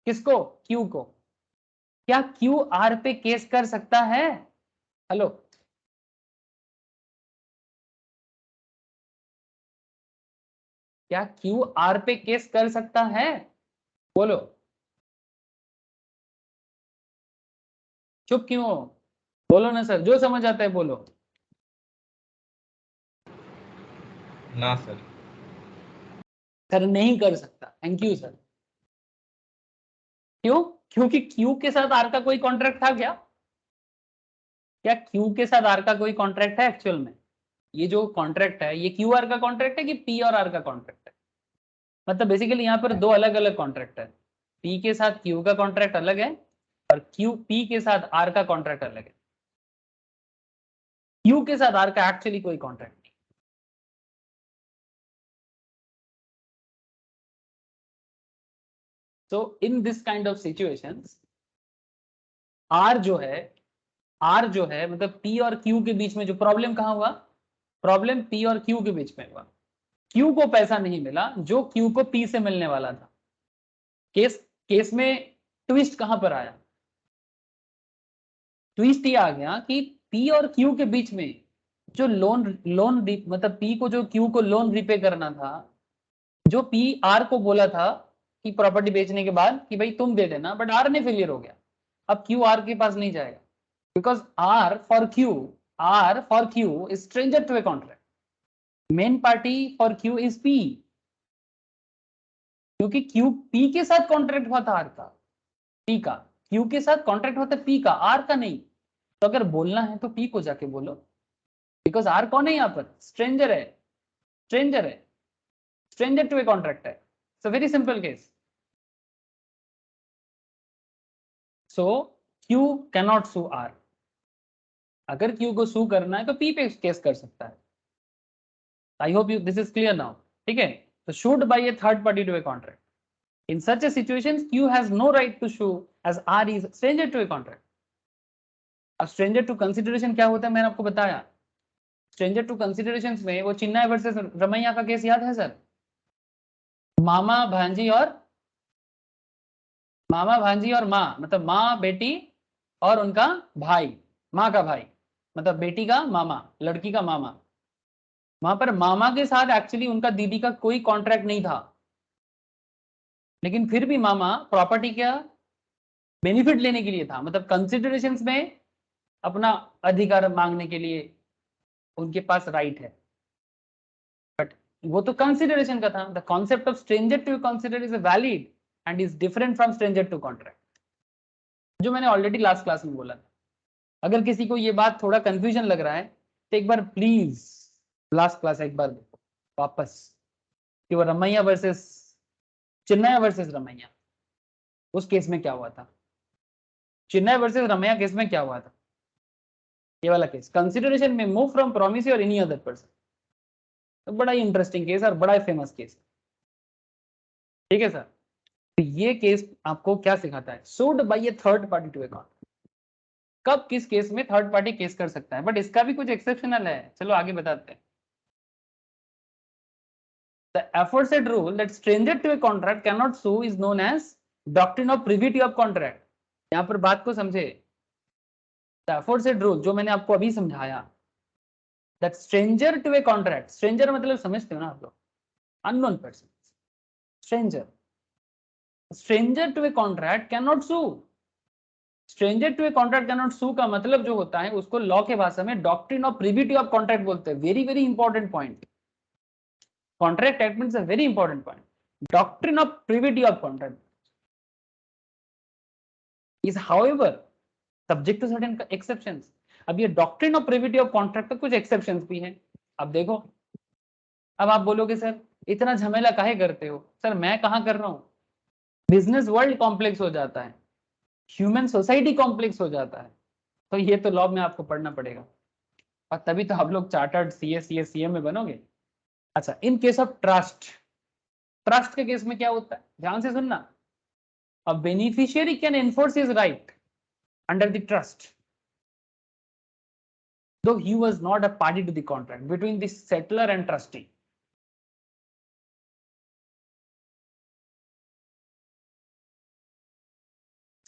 किसको, Q को। क्या Q R पे केस कर सकता है? हेलो, क्या Q R पे केस कर सकता है? बोलो, चुप क्यों हो? बोलो ना सर, जो समझ आता है बोलो। ना सर। सर नहीं कर सकता, थैंक यू सर। क्यों? क्योंकि क्यू के साथ आर का कोई कॉन्ट्रैक्ट था क्या? क्या क्यू के साथ आर का कोई कॉन्ट्रैक्ट है एक्चुअल में? ये जो कॉन्ट्रैक्ट है ये क्यू आर का कॉन्ट्रैक्ट है कि पी और आर का कॉन्ट्रैक्ट है? मतलब बेसिकली यहाँ पर दो अलग अलग कॉन्ट्रैक्ट है। पी के साथ क्यू का कॉन्ट्रैक्ट अलग है और क्यू पी के साथ आर का कॉन्ट्रैक्ट अलग है। क्यू के साथ आर का एक्चुअली कोई कॉन्ट्रैक्ट नहीं। So in this kind of situations, R जो है मतलब P और Q के बीच में जो प्रॉब्लम कहाँ हुआ? प्रॉब्लम P और Q के बीच में हुआ। Q को पैसा नहीं मिला जो Q को P से मिलने वाला था। केस में ट्विस्ट कहां पर आया? ट्विस्ट ये आ गया कि P और Q के बीच में जो लोन मतलब P को जो Q को लोन रिपे करना था, जो P R को बोला था कि प्रॉपर्टी बेचने के बाद कि भाई तुम दे देना, बट R ने फेलियर हो गया। अब Q R के पास नहीं जाएगा because R for Q is stranger to a contract. Main party for Q is P, क्योंकि Q P के साथ कॉन्ट्रैक्ट हुआ था R का, P का Q के साथ कॉन्ट्रैक्ट हुआ था P का, R का नहीं। तो अगर बोलना है तो P को जाके बोलो, बिकॉज R कौन है यहाँ पर? स्ट्रेंजर है, स्ट्रेंजर है, स्ट्रेंजर टू ए कॉन्ट्रैक्ट है। It's a very simple case. So Q cannot sue R। अगर Q को सू करना है तो P पे केस कर सकता है। I hope you this is clear now. ठीक है, तो should by a third party to a contract. In such a situation, Q has no right to sue as R is stranger to a contract. अब stranger to consideration क्या होता है मैंने आपको बताया। stranger to considerations में वो चिन्ना versus Ramaiah का केस याद है सर? मामा भांजी और माँ, मतलब माँ बेटी और उनका भाई, माँ का भाई मतलब बेटी का मामा, लड़की का मामा। वहां पर मामा के साथ एक्चुअली उनका दीदी का कोई कॉन्ट्रैक्ट नहीं था, लेकिन फिर भी मामा प्रॉपर्टी का बेनिफिट लेने के लिए था, मतलब कंसिडरेशंस में अपना अधिकार मांगने के लिए उनके पास राइट है। बट वो तो कंसिडरेशन का था। The concept of stranger to consider is valid and is different from stranger to contract, जो मैंने ऑलरेडी लास्ट क्लास में बोला था। अगर किसी को ये बात थोड़ा कंफ्यूजन लग रहा है तो एक बार प्लीज लास्ट क्लास एक बार देखो वापस, कि वो रमैया वर्सेस चिन्नैया वर्सेस रमैया, उस केस में क्या हुआ था। चिन्नैया वर्सेस रमैया केस में क्या हुआ था? ये वाला केस कंसिडरेशन में मूव फ्रॉम प्रोमिस और एनी अदर पर्सन। तो बड़ा ही इंटरेस्टिंग केस और बड़ा फेमस केस। ठीक है सर, तो ये केस आपको क्या सिखाता है? Sued by a third party to a contract. कब किस केस में थर्ड पार्टी केस कर सकता है, बट इसका भी कुछ एक्सेप्शनल है, चलो आगे बताते हैं। The aforesaid rule that stranger to a contract cannot sue is known as doctrine of privity of contract। यहां पर बात को समझे। The aforesaid rule जो मैंने आपको अभी समझाया, that stranger to a contract, stranger मतलब समझते हो ना आप लोग, unknown person, stranger to a contract cannot sue। Stranger to a contract cannot sue का मतलब जो होता है उसको लॉ के भाषा में doctrine of privity of contract बोलते हैं। Very very important point. Contract act means a very important point. Doctrine of privity of contract is however subject to certain exceptions. अब ये doctrine of privity of contract का कुछ exceptions भी हैं। अब देखो, अब आप बोलोगे सर इतना झमेला काहे करते हो? सर मैं कहां कर रहा हूं, बिजनेस वर्ल्ड कॉम्प्लेक्स हो जाता है, ह्यूमन सोसाइटी कॉम्प्लेक्स हो जाता है, तो ये तो लॉ में आपको पढ़ना पड़ेगा और तभी तो आप लोग चार्टर्ड सीए में बनोगे। अच्छा, in case of trust, trust के केस में क्या होता है ध्यान से सुनना। अ beneficiary can enforce his right under the trust though he was not a party to the contract between the settler and trustee।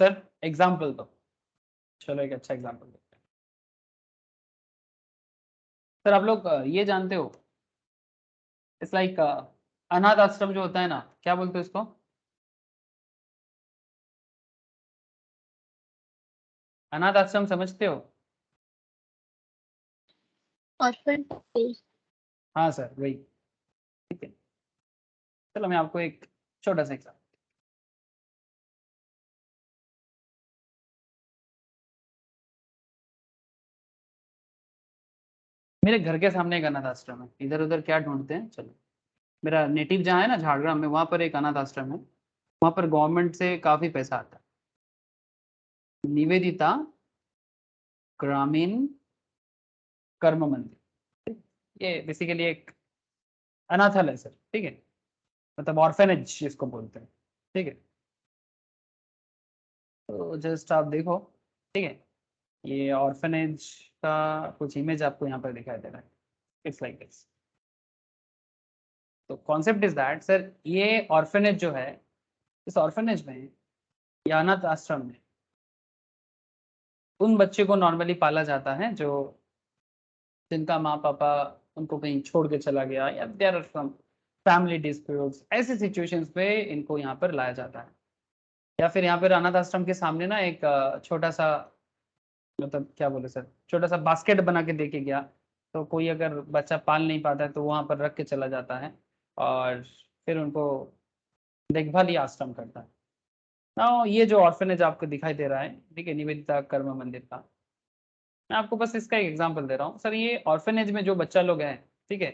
Sir example दो, चलो एक अच्छा एग्जाम्पल देखते हैं। सर आप लोग ये जानते हो, इट्स लाइक अनाथ आश्रम जो होता है ना, क्या बोलते हो इसको? अनाथ आश्रम समझते हो? ऑर्फन हाँ सर वही, ठीक है। चलो मैं आपको एक छोटा सा एग्जाम्पल, मेरे घर के सामने एक अनाथ आश्रम है, इधर उधर क्या ढूंढते हैं, चलो मेरा नेटिव जहाँ है ना झाड़ग्राम में, वहाँ पर एक अनाथ आश्रम है, वहाँ पर गवर्नमेंट से काफी पैसा आता है। निवेदिता ग्रामीण कर्म मंदिर, ये बेसिकली एक अनाथालय सर, ठीक है, मतलब ऑर्फेनेज जिसको बोलते हैं, ठीक है। तो जस्ट आप देखो, ठीक है, ये ऑर्फेनेज का कुछ इमेज आपको यहाँ पर दिखाई दे रहा है, इट्स लाइक दिस। तो कॉन्सेप्ट इज दैट सर, ये ऑर्फेनेज जो है, इस ऑर्फेनेज में या अनाथ आश्रम में उन बच्चे को नॉर्मली पाला जाता है जो जिनका माँ पापा उनको कहीं छोड़ के चला गया, या there are some family disputes, ऐसे सिचुएशंस पे इनको यहाँ पर लाया जाता है। या फिर यहाँ पर अनाथ आश्रम के सामने ना एक छोटा सा, मतलब क्या बोले सर, छोटा सा बास्केट बना के देके गया, तो कोई अगर बच्चा पाल नहीं पाता है तो वहाँ पर रख के चला जाता है और फिर उनको देखभाल या आश्रम करता है ना। ये जो ऑर्फेनेज आपको दिखाई दे रहा है, ठीक है, निवेदिता कर्म मंदिर का, मैं आपको बस इसका एक एग्जांपल दे रहा हूँ सर। ये ऑर्फेनेज में जो बच्चा लोग हैं, ठीक है,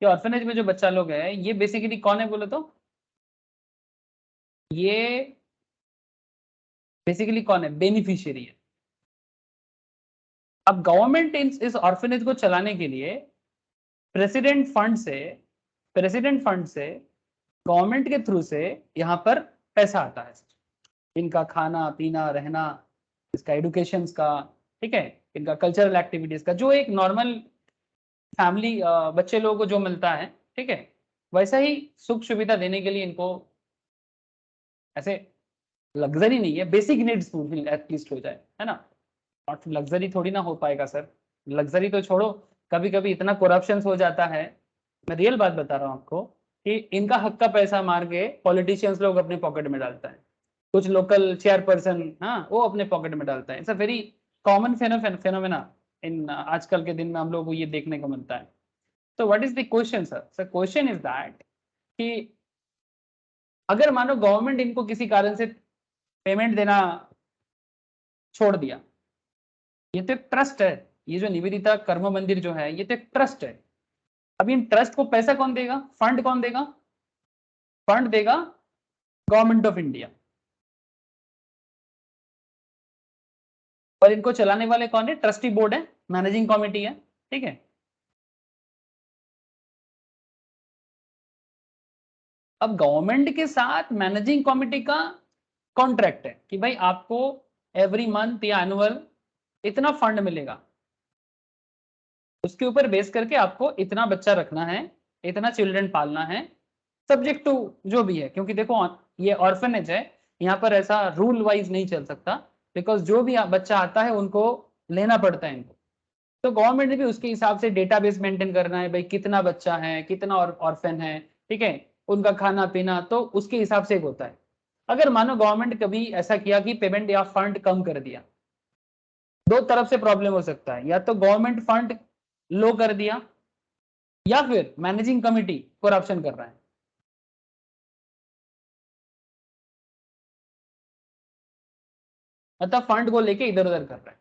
ये ऑर्फेनेज में जो बच्चा लोग हैं, ये बेसिकली कौन है बोले तो, ये बेसिकली कौन है, बेनिफिशियरी है। अब गवर्नमेंट इस ऑर्फेनेज को चलाने के लिए प्रेसिडेंट फंड से, प्रेसिडेंट फंड से गवर्नमेंट के थ्रू से यहाँ पर पैसा आता है, इनका खाना पीना रहना, इसका एडुकेशन का, ठीक है, इनका कल्चरल एक्टिविटीज का, जो एक नॉर्मल फैमिली बच्चे लोगों को जो मिलता है, ठीक है, वैसा ही सुख सुविधा देने के लिए इनको, ऐसे लग्जरी नहीं है, बेसिक नीड्स फुलफिल एटलीस्ट हो जाए, है ना। और लग्जरी थोड़ी ना हो पाएगा सर, लग्जरी तो छोड़ो, कभी कभी इतना करप्शन हो जाता है, मैं रियल बात बता रहा हूँ आपको, कि इनका हक का पैसा मार के पॉलिटिशियंस लोग अपने पॉकेट में डालता है, कुछ लोकल चेयरपर्सन, हाँ, वो अपने पॉकेट में डालता है। It's a very common phenomena in आजकल के दिन में हम लोग को ये देखने को मिलता है। तो what is the question sir, sir question is that कि अगर मानो गवर्नमेंट इनको किसी कारण से पेमेंट देना छोड़ दिया, ये तो एक ट्रस्ट है, ये जो निवेदिता कर्म मंदिर जो है ये तो एक ट्रस्ट है। अब इन ट्रस्ट को पैसा कौन देगा, फंड कौन देगा, फंड देगा गवर्नमेंट ऑफ इंडिया, और इनको चलाने वाले कौन है, ट्रस्टी बोर्ड है, मैनेजिंग कमेटी है, ठीक है। अब गवर्नमेंट के साथ मैनेजिंग कमेटी का कॉन्ट्रैक्ट है कि भाई आपको एवरी मंथ या एनुअल इतना फंड मिलेगा, उसके ऊपर बेस करके आपको इतना बच्चा रखना है, इतना चिल्ड्रन पालना है, सब्जेक्ट टू जो भी है, क्योंकि देखो ये ऑर्फनेज है, यहाँ पर ऐसा रूल वाइज नहीं चल सकता, बिकॉज जो भी बच्चा आता है उनको लेना पड़ता है इनको। तो गवर्नमेंट ने भी उसके हिसाब से डेटाबेस मेंटेन करना है, भाई कितना बच्चा है, कितना ऑर्फन है, ठीक है, उनका खाना पीना, तो उसके हिसाब से एक होता है। अगर मानो गवर्नमेंट कभी ऐसा किया कि पेमेंट या फंड कम कर दिया, दो तरफ से प्रॉब्लम हो सकता है, या तो गवर्नमेंट फंड लो कर दिया, या फिर मैनेजिंग कमिटी करप्शन कर रहा है, मतलब फंड को लेके इधर उधर कर रहा है।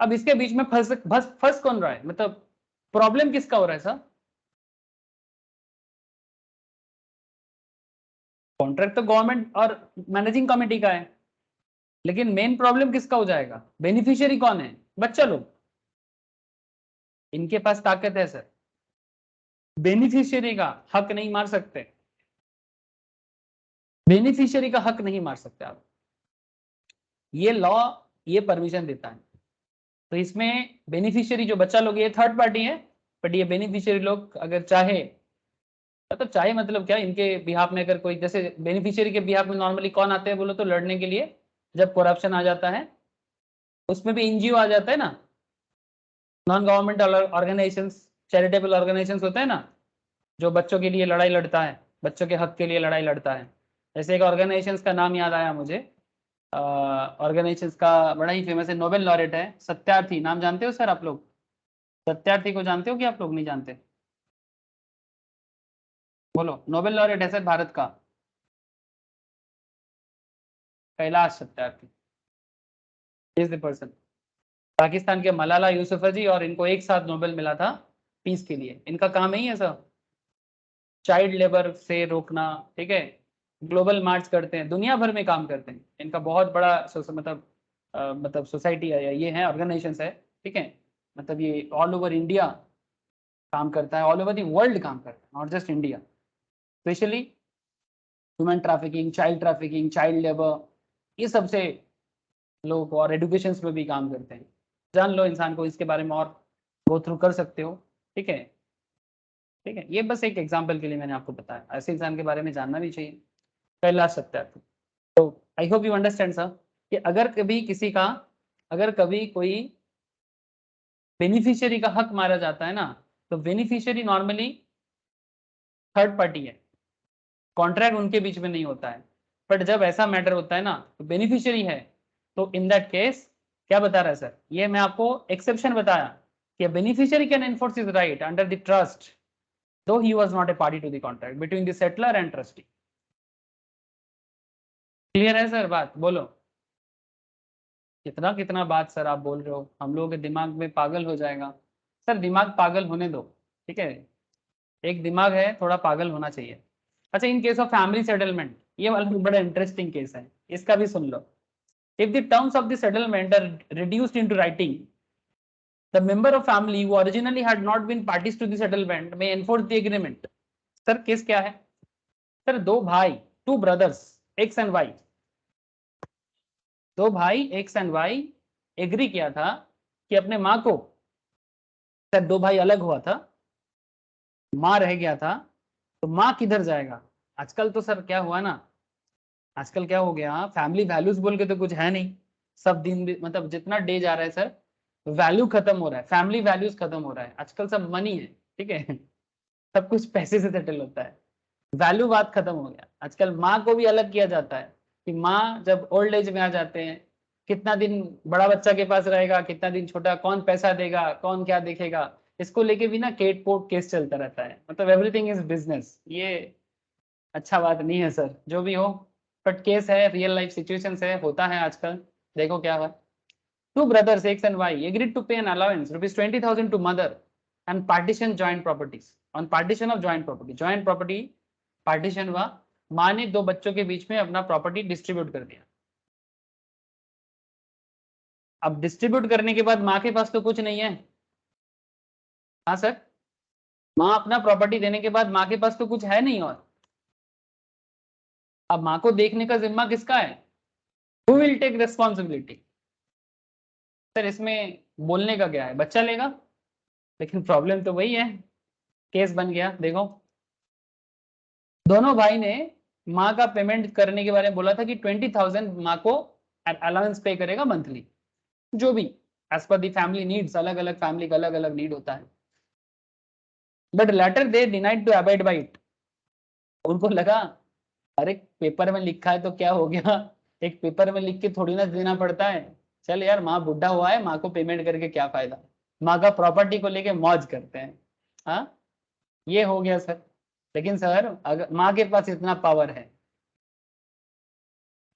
अब इसके बीच में फंस कौन रहा है, मतलब प्रॉब्लम किसका हो रहा है सर, कॉन्ट्रैक्ट तो गवर्नमेंट और मैनेजिंग कमेटी का है, लेकिन मेन प्रॉब्लम किसका हो जाएगा, बेनिफिशियरी कौन है, बच्चा लोग। इनके पास ताकत है सर, बेनिफिशियरी का हक नहीं मार सकते, बेनिफिशियरी का हक नहीं मार सकते आप, ये लॉ ये परमिशन देता है। तो इसमें बेनिफिशियरी जो बच्चा लोग ये थर्ड पार्टी है, बट ये बेनिफिशियरी लोग अगर चाहे, मतलब चाहे मतलब क्या, इनके बिहाफ में अगर कोई, जैसे बेनिफिशियरी के बिहाफ में नॉर्मली कौन आते हैं बोलो तो, लड़ने के लिए, जब करप्शन आ जाता है, उसमें भी एनजीओ आ जाता है ना, non government organisation, charitable organisation होता है ना, जो बच्चों के लिए लड़ाई लड़ता है, बच्चों के हक के लिए लड़ाई लड़ता है। जैसे एक ऑर्गेनाइजेशन का नाम याद आया मुझे, ऑर्गेनाइजेशन का बड़ा ही फेमस है, नोबेल लॉरेट है, सत्यार्थी, नाम जानते हो सर आप लोग, सत्यार्थी को जानते हो कि आप लोग नहीं जानते? बोलो। नोबेल लॉरेट है सर भारत का, Kailash Satyarthi is the person. Pakistan के मलाला यूसुफजई, और इनको एक साथ नोबेल मिला था पीस के लिए। इनका काम ही है सर चाइल्ड लेबर से रोकना, ठीक है। ग्लोबल मार्च करते हैं, दुनिया भर में काम करते हैं। इनका बहुत बड़ा मतलब सोसाइटी है, या ये है ऑर्गेनाइजेशन है, ठीक है। मतलब ये ऑल ओवर इंडिया काम करता है, ऑल ओवर दी वर्ल्ड काम करता है, not just India. Specially human trafficking, child labour, ये सबसे लोग, और एडुकेशन में भी काम करते हैं। जान लो इंसान को इसके बारे में, और गो थ्रू कर सकते हो, ठीक है। ठीक है, ये बस एक एग्जाम्पल के लिए मैंने आपको बताया, ऐसे इंसान के बारे में जानना भी चाहिए। कैलाश सत्यार्थी। तो आई होप यू अंडरस्टैंड सर कि अगर कभी कोई बेनिफिशियरी का हक मारा जाता है ना, तो बेनिफिशियरी नॉर्मली थर्ड पार्टी है, कॉन्ट्रैक्ट उनके बीच में नहीं होता है। बट जब ऐसा मैटर होता है ना, तो बेनिफिशियरी है, तो इन दैट केस क्या बता रहा है सर, ये मैं आपको एक्सेप्शन बताया कि beneficiary can enforce his right under the trust though he was not a party to the contract between the settler and trustee। Clear है सर बात? बोलो। कितना कितना बात सर आप बोल रहे हो, हम लोगों के दिमाग में पागल हो जाएगा। सर दिमाग पागल होने दो, ठीक है। एक दिमाग है, थोड़ा पागल होना चाहिए। अच्छा, in case of family settlement, ये वाला भी बड़ा इंटरेस्टिंग केस है, इसका भी सुन लो। If the terms of the settlement are reduced into writing, the member of family who originally had not been parties to the settlement may enforce the agreement। Sir case क्या है? Sir दो भाई, two brothers, X and Y, दो भाई x and Y agree किया था कि अपने माँ को, सर दो भाई अलग हुआ था, माँ रह गया था, तो माँ किधर जाएगा? आजकल तो सर क्या हुआ ना, आजकल क्या हो गया, फैमिली वैल्यूज बोल के तो कुछ है नहीं। सब दिन मतलब जितना डे जा रहा है सर, वैल्यू खत्म हो रहा है, फैमिली वैल्यूज खत्म हो रहा है। आजकल सब मनी है, ठीक है। सब कुछ पैसे से सेटल होता है, वैल्यू बात खत्म हो गया। आजकल माँ को भी अलग किया जाता है कि माँ जब ओल्ड एज में आ जाते हैं, कितना दिन बड़ा बच्चा के पास रहेगा, कितना दिन छोटा, कौन पैसा देगा, कौन क्या देखेगा, इसको लेके भी ना केट कोर्ट केस चलता रहता है। मतलब एवरीथिंग इज बिजनेस। ये अच्छा बात नहीं है सर, जो भी हो, बट केस है, रियल लाइफ सिचुएशन है, होता है आजकल। देखो क्या हुआ। Two brothers X and Y agreed to pay an allowance ₹20,000 to mother and partition joint properties on partition of joint property. Joint property partition हुआ, माँ ने दो बच्चों के बीच में अपना प्रॉपर्टी डिस्ट्रीब्यूट कर दिया। अब डिस्ट्रीब्यूट करने के बाद माँ के पास तो कुछ नहीं है। हाँ सर, माँ अपना प्रॉपर्टी देने के बाद माँ के पास तो कुछ है नहीं, और अब माँ को देखने का जिम्मा किसका है? Who will take responsibility? Sir इसमें बोलने का क्या है, बच्चा लेगा। लेकिन प्रॉब्लम तो वही है, केस बन गया। देखो, दोनों भाई ने माँ का पेमेंट करने के बारे में बोला था कि 20,000 माँ को अलाउंस पे करेगा मंथली, जो भी एज पर दी फैमिली नीड्स, अलग अलग फैमिली का अलग अलग नीड होता है। But later they denied to abide by it. उनको लगा अरे पेपर में लिखा है तो क्या हो गया, एक पेपर में लिख के थोड़ी ना देना पड़ता है। चल यार, माँ बुढ़ा हुआ है, माँ को पेमेंट करके क्या फायदा, माँ का प्रॉपर्टी को लेके मौज करते हैं। हाँ, ये हो गया सर। लेकिन सर अगर माँ के पास इतना पावर है,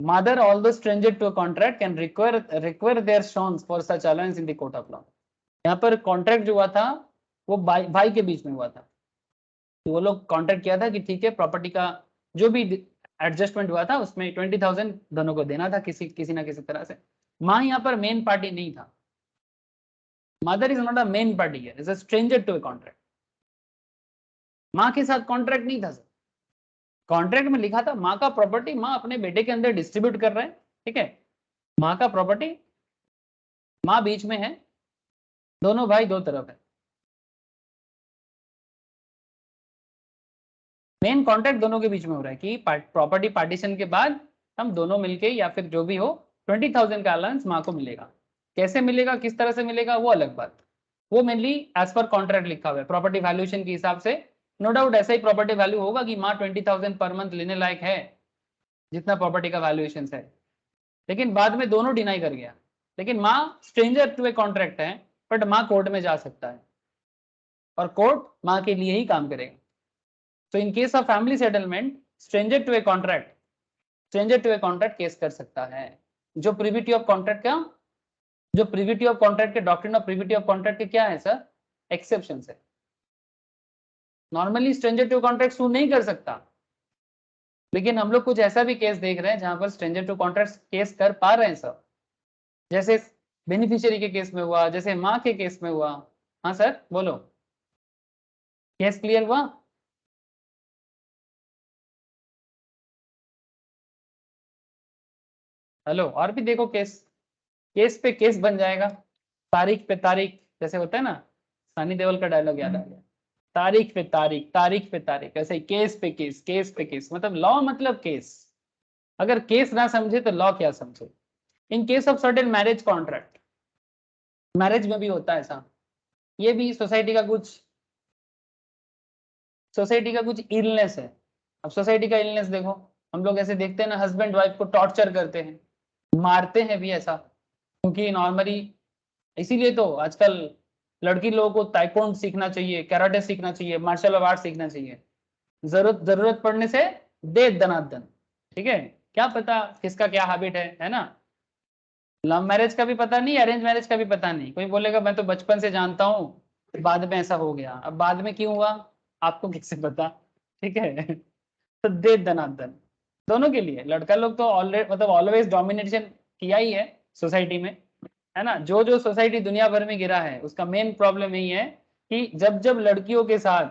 mother although stranger to a contract can require their sons for such allowance in the court of law। यहाँ पर कॉन्ट्रैक्ट जो हुआ था वो भाई के बीच में हुआ था, तो वो लोग कॉन्ट्रैक्ट किया था कि ठीक है, प्रॉपर्टी का जो भी एडजस्टमेंट हुआ था उसमें 20,000 दोनों को देना था, किसी ना किसी तरह से। माँ यहाँ पर मेन पार्टी नहीं था, mother is not a main party है, is a stranger to a contract. माँ के साथ कॉन्ट्रैक्ट नहीं था सर, कॉन्ट्रैक्ट में लिखा था माँ का प्रॉपर्टी माँ अपने बेटे के अंदर डिस्ट्रीब्यूट कर रहे हैं, ठीक है। माँ का प्रॉपर्टी, माँ बीच में है, दोनों भाई दो तरफ है। मेन कॉन्ट्रैक्ट दोनों के बीच में हो रहा है कि प्रॉपर्टी पार्टीशन के बाद हम दोनों मिलके या फिर जो भी हो 20,000 का अलाउंस माँ को मिलेगा। कैसे मिलेगा, किस तरह से मिलेगा, वो अलग बात। वो मेनली एज पर कॉन्ट्रैक्ट लिखा हुआ है, प्रॉपर्टी वैल्यूएशन के हिसाब से। नो डाउट ऐसा ही प्रॉपर्टी वैल्यू होगा कि माँ 20,000 पर मंथ लेने लायक है, जितना प्रॉपर्टी का वैल्यूएशन है। लेकिन बाद में दोनों डिनाई कर गया। लेकिन माँ स्ट्रेंजर टू ए कॉन्ट्रैक्ट है, बट माँ कोर्ट में जा सकता है। और कोर्ट माँ के लिए ही काम करेगा। तो in case of family settlement stranger to a contract case कर सकता है। जो प्रिविटी ऑफ कॉन्ट्रैक्ट का, जो प्रिविटी ऑफ कॉन्ट्रैक्ट के doctrine of privity of contract के क्या है सर, एक्सेप्शन है। Normally stranger to contract sue नहीं कर सकता, लेकिन हम लोग कुछ ऐसा भी केस देख रहे हैं जहां पर स्ट्रेंजर टू कॉन्ट्रैक्ट केस कर पा रहे हैं सर, जैसे बेनिफिशियरी के केस में हुआ, जैसे माँ के केस में हुआ। हाँ सर बोलो, केस क्लियर हुआ? हेलो, और भी देखो केस, केस पे केस बन जाएगा, तारीख पे तारीख, जैसे होता है ना, सनी देओल का डायलॉग याद आ गया, तारीख पे तारीख, तारीख पे तारीख, ऐसे केस पे केस, केस पे केस, मतलब लॉ मतलब केस। अगर केस ना समझे तो लॉ क्या समझे। इन case of certain marriage contract, marriage में भी होता है ऐसा, ये भी सोसाइटी का कुछ इलनेस है। अब सोसाइटी का इलनेस देखो, हम लोग ऐसे देखते हैं ना, हस्बैंड वाइफ को टॉर्चर करते हैं, मारते हैं भी ऐसा, क्योंकि नॉर्मली, इसीलिए तो आजकल लड़की लोगों को ताइक्वांडो सीखना चाहिए, कराटे सीखना चाहिए, मार्शल आर्ट सीखना चाहिए, जरूरत पड़ने से दे दनादन। ठीक है, क्या पता किसका क्या हैबिट है ना। लव मैरिज का भी पता नहीं, अरेंज मैरिज का भी पता नहीं। कोई बोलेगा मैं तो बचपन से जानता हूँ, बाद में ऐसा हो गया। अब बाद में क्यों हुआ आपको किससे पता, ठीक है। तो दे दनादन दोनों के लिए, लड़का लोग तो ऑलरेडी मतलब ऑलवेज डोमिनेशन किया ही है सोसाइटी में, है ना। जो जो सोसाइटी दुनिया भर में गिरा है उसका मेन प्रॉब्लम यही है कि जब जब लड़कियों के साथ,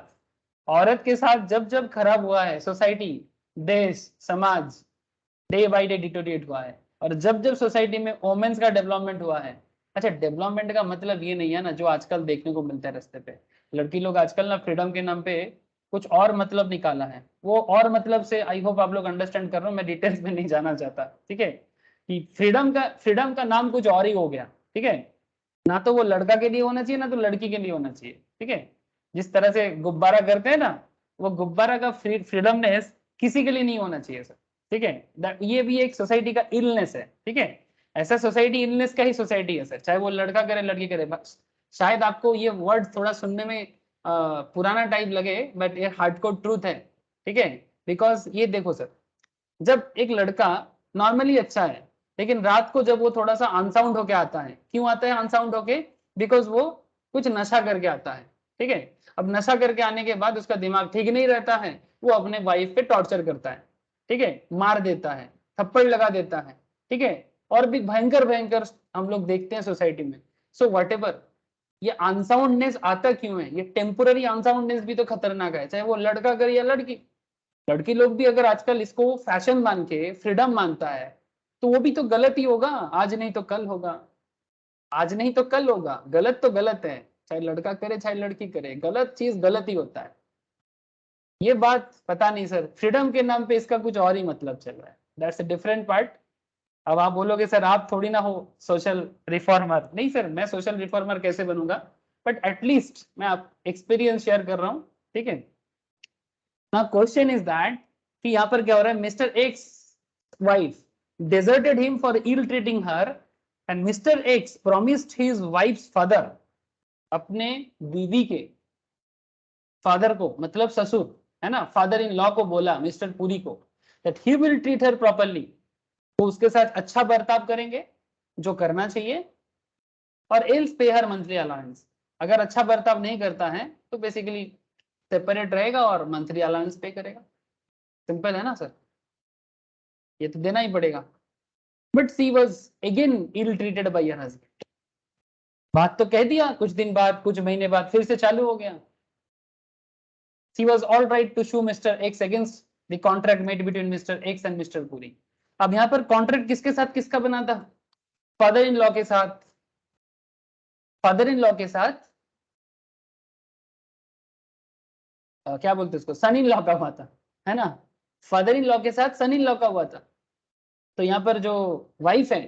औरत के साथ जब जब खराब हुआ है सोसाइटी, देश समाज डे बाई डे डिटोरिएट हुआ है। और जब जब सोसाइटी में वोमेन्स का डेवलपमेंट हुआ है, अच्छा डेवलपमेंट का मतलब ये नहीं है ना जो आजकल देखने को मिलता है रास्ते पे, लड़की लोग आजकल ना फ्रीडम के नाम पे कुछ और मतलब निकाला है। वो और मतलब से आई होप आप लोग अंडरस्टैंड कर रहे हो, मैं डिटेल्स में नहीं जाना चाहता, ठीक है, कि फ्रीडम का नाम कुछ और ही हो गया, ठीक है। ना तो वो लड़का के लिए होना चाहिए, ना तो लड़की के लिए होना चाहिए, ठीक है। जिस तरह से गुब्बारा करते हैं ना, वो गुब्बारा का फ्रीडमनेस किसी के लिए नहीं होना चाहिए सर, ठीक है। ये भी एक सोसाइटी का इलनेस है, ठीक है। ऐसा सोसाइटी इलनेस का ही सोसाइटी है सर, चाहे वो लड़का करे लड़की करे। शायद आपको ये वर्ड थोड़ा सुनने में पुराना टाइप लगे, बट ये हार्डकोर ट्रूथ है, ठीक है। बिकॉज ये देखो सर, जब एक लड़का नॉर्मली अच्छा है, लेकिन रात को जब वो थोड़ा सा अनसाउंड होके आता है, क्यों आता है अनसाउंड होके, बिकॉज वो कुछ नशा करके आता है, ठीक है। अब नशा करके आने के बाद उसका दिमाग ठीक नहीं रहता है, वो अपने वाइफ पे टॉर्चर करता है, ठीक है, मार देता है, थप्पड़ लगा देता है, ठीक है। और भी भयंकर भयंकर हम लोग देखते हैं सोसाइटी में। सो व्हाटएवर, ये अनसाउंडनेस आता क्यों है, ये टेम्पोररी अनसाउंडनेस भी तो खतरनाक है, चाहे वो लड़का करे या लड़की। लड़की लोग भी अगर आजकल इसको फैशन मान के फ्रीडम मानता है, तो वो भी तो गलत ही होगा, आज नहीं तो कल होगा, आज नहीं तो कल होगा। गलत तो गलत है, चाहे लड़का करे चाहे लड़की करे, गलत चीज गलत ही होता है। ये बात पता नहीं सर, फ्रीडम के नाम पे इसका कुछ और ही मतलब चल रहा है, दैट्स अ डिफरेंट पार्ट। अब आप बोलोगे सर आप थोड़ी ना हो सोशल रिफॉर्मर, नहीं सर, मैं सोशल रिफॉर्मर कैसे बनूंगा, बट एटलीस्ट मैं आप एक्सपीरियंस शेयर कर रहा हूँ, ठीक है। नाउ क्वेश्चन इज दैट कि यहाँ पर क्या हो रहा है, mister ex wife deserted him for ill treating her and Mr. X promised his wife's father, अपने बीवी के फादर को, मतलब ससुर है ना, फादर इन लॉ को बोला मिस्टर पुरी को that he will treat her properly, तो उसके साथ अच्छा बर्ताव करेंगे जो करना चाहिए, और else pay her monthly allowance, अगर अच्छा बर्ताव नहीं करता है तो बेसिकली सेपरेट रहेगा और मंथली अलाउंस पे करेगा। सिंपल है ना सर, ये तो देना ही पड़ेगा। But she was again ill treated by her husband, बात तो कह दिया, कुछ दिन बाद कुछ महीने बाद फिर से चालू हो गया। She was all right to sue mister X against the contract made between mister X and mister Puri. अब यहाँ पर कॉन्ट्रैक्ट किसके साथ किसका बना था, फादर इन लॉ के साथ, फादर इन लॉ के साथ क्या बोलते उसको, सन इन लॉ का हुआ था, है ना। फादर इन लॉ के साथ सन इन लॉ का हुआ था। तो यहाँ पर जो वाइफ है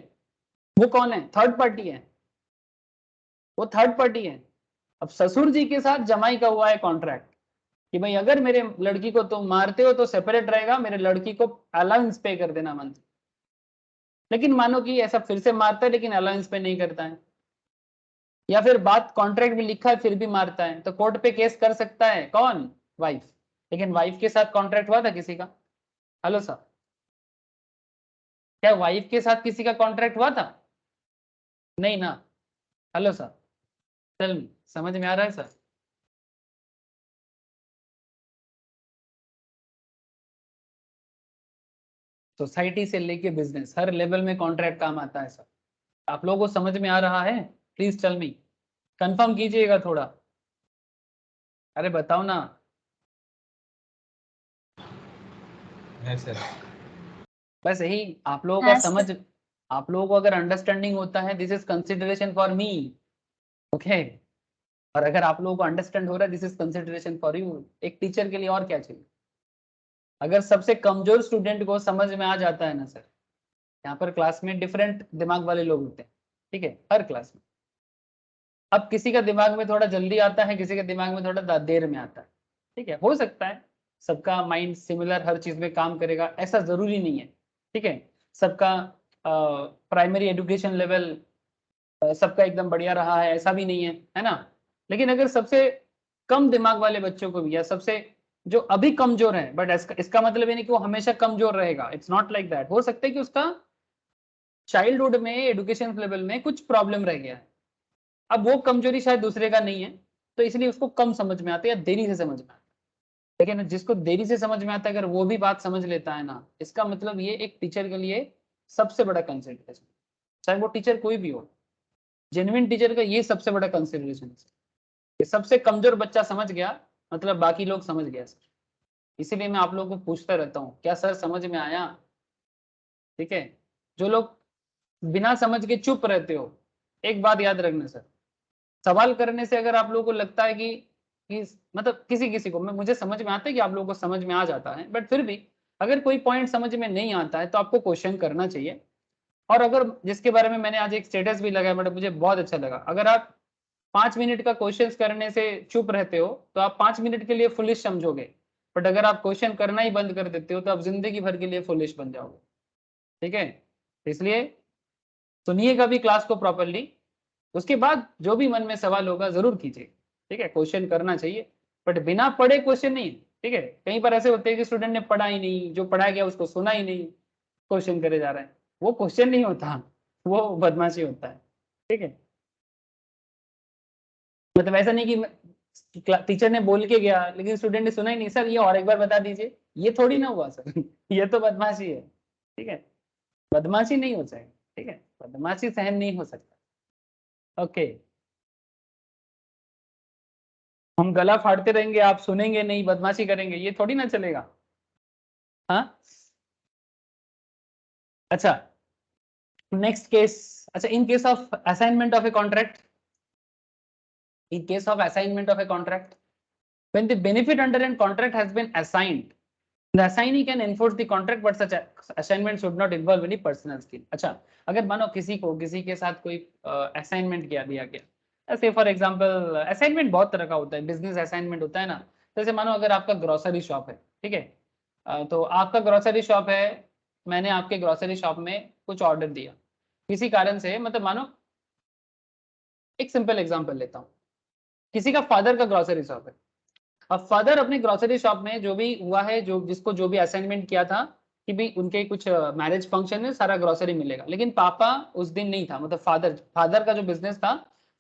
वो कौन है, थर्ड पार्टी है, वो थर्ड पार्टी है। अब ससुर जी के साथ जमाई का हुआ है कॉन्ट्रैक्ट कि भाई अगर मेरे लड़की को तुम मारते हो तो सेपरेट रहेगा, मेरे लड़की को अलाउंस पे कर देना मंथ। लेकिन मानो कि ऐसा फिर से मारता है लेकिन अलाउंस पे नहीं करता है, या फिर बात कॉन्ट्रैक्ट में लिखा है फिर भी मारता है, तो कोर्ट पे केस कर सकता है कौन? वाइफ। लेकिन वाइफ के साथ कॉन्ट्रैक्ट हुआ था किसी का? हेलो सर, क्या वाइफ के साथ किसी का कॉन्ट्रैक्ट हुआ था? नहीं ना। हेलो सर, चल समझ में आ रहा है सर? सोसाइटी से लेके बिजनेस हर लेवल में कॉन्ट्रैक्ट काम आता है सर। आप लोगों को समझ में आ रहा है? प्लीज टेल मी, कंफर्म कीजिएगा थोड़ा। अरे बताओ ना। है सर। बस यही आप लोगों का हाँ, समझ, आप लोगों को अगर अंडरस्टैंडिंग होता है, this is consideration for me, okay. और अगर आप लोगों को अंडरस्टैंड हो रहा है, this is consideration for you. एक टीचर के लिए और क्या चाहिए? अगर सबसे कमजोर स्टूडेंट को समझ में आ जाता है ना सर, यहाँ पर क्लास में डिफरेंट दिमाग वाले लोग होते हैं, ठीक है, हर क्लास में। अब किसी का दिमाग में थोड़ा जल्दी आता है, किसी के दिमाग में थोड़ा देर में आता है, ठीक है, हो सकता है सबका माइंड सिमिलर हर चीज में काम करेगा, ऐसा जरूरी नहीं है, ठीक है। सबका प्राइमरी एजुकेशन लेवल सबका एकदम बढ़िया रहा है ऐसा भी नहीं है ना। लेकिन अगर सबसे कम दिमाग वाले बच्चों को भी, या सबसे जो अभी कमजोर है, बट इसका मतलब ये नहीं कि वो हमेशा कमजोर रहेगा, इट्स नॉट लाइक दैट। हो सकता है कि उसका चाइल्डहुड में एजुकेशन लेवल में कुछ प्रॉब्लम रह गया है, अब वो कमजोरी शायद दूसरे का नहीं है, तो इसलिए उसको कम समझ में आता है या देरी से समझ में आता है। लेकिन जिसको देरी से समझ में आता है, अगर वो भी बात समझ लेता है ना, इसका मतलब ये एक टीचर के लिए सबसे बड़ा कंसिडरेशन, चाहे वो टीचर कोई भी हो, जेन्युइन टीचर का ये सबसे बड़ा कंसिडरेशन है कि सबसे कमजोर बच्चा समझ गया, मतलब बाकी लोग समझ गया सर। इसीलिए मैं आप लोगों को पूछता रहता हूँ, क्या सर समझ में आया? ठीक है। जो लोग बिना समझ के चुप रहते हो, एक बात याद रखना सर, सवाल करने से अगर आप लोगों को लगता है कि मतलब किसी किसी को, मैं मुझे समझ में आता है कि आप लोगों को समझ में आ जाता है, बट फिर भी अगर कोई पॉइंट समझ में नहीं आता है तो आपको क्वेश्चन करना चाहिए। और अगर जिसके बारे में मैंने आज एक स्टेटस भी लगाया, बट मुझे बहुत अच्छा लगा, अगर आप 5 मिनट का क्वेश्चन करने से चुप रहते हो तो आप 5 मिनट के लिए फुलिश समझोगे, बट अगर आप क्वेश्चन करना ही बंद कर देते हो तो आप जिंदगी भर के लिए फुलिश बन जाओगे, ठीक है। इसलिए सुनिएगा भी क्लास को प्रॉपरली, उसके बाद जो भी मन में सवाल होगा जरूर कीजिए, ठीक है, क्वेश्चन करना चाहिए, बट बिना पढ़े क्वेश्चन नहीं, ठीक है। कई बार ऐसे होते हैं कि स्टूडेंट ने पढ़ा ही नहीं, जो पढ़ाया गया उसको सुना ही नहीं, क्वेश्चन करे जा रहे हैं, वो क्वेश्चन नहीं होता, वो बदमाशी होता है, ठीक है। मतलब ऐसा नहीं कि टीचर ने बोल के गया लेकिन स्टूडेंट ने सुना ही नहीं, सर ये और एक बार बता दीजिए, ये थोड़ी ना हुआ सर ये तो बदमाशी है, ठीक है। बदमाशी नहीं हो जाएगी, ठीक है, बदमाशी सहन नहीं हो सकता, ओके। हम गला फाड़ते रहेंगे, आप सुनेंगे नहीं, बदमाशी करेंगे, ये थोड़ी ना चलेगा। हाँ, अच्छा, नेक्स्ट केस। अच्छा, in case of assignment of A contract, in case of assignment of a contract, when the benefit under a contract has been assigned, the assignee can enforce the contract, but such assignment should not involve any personal skill। अच्छा, अगर मानो किसी को किसी के साथ कोई assignment किया दिया गया, ऐसे फॉर एग्जांपल असाइनमेंट बहुत तरह का होता है, बिजनेस असाइनमेंट होता है ना। जैसे मानो अगर आपका ग्रोसरी शॉप है, ठीक है, तो आपका ग्रोसरी शॉप है, मैंने आपके ग्रोसरी शॉप में कुछ ऑर्डर दिया किसी कारण से, मतलब मानो एक सिंपल एग्जांपल लेता हूँ, किसी का फादर का ग्रोसरी शॉप है, अब फादर अपने ग्रोसरी शॉप में जो भी हुआ है, जो जिसको जो भी असाइनमेंट किया था कि भाई उनके कुछ मैरिज फंक्शन में सारा ग्रोसरी मिलेगा, लेकिन पापा उस दिन नहीं था, मतलब फादर का जो बिजनेस था,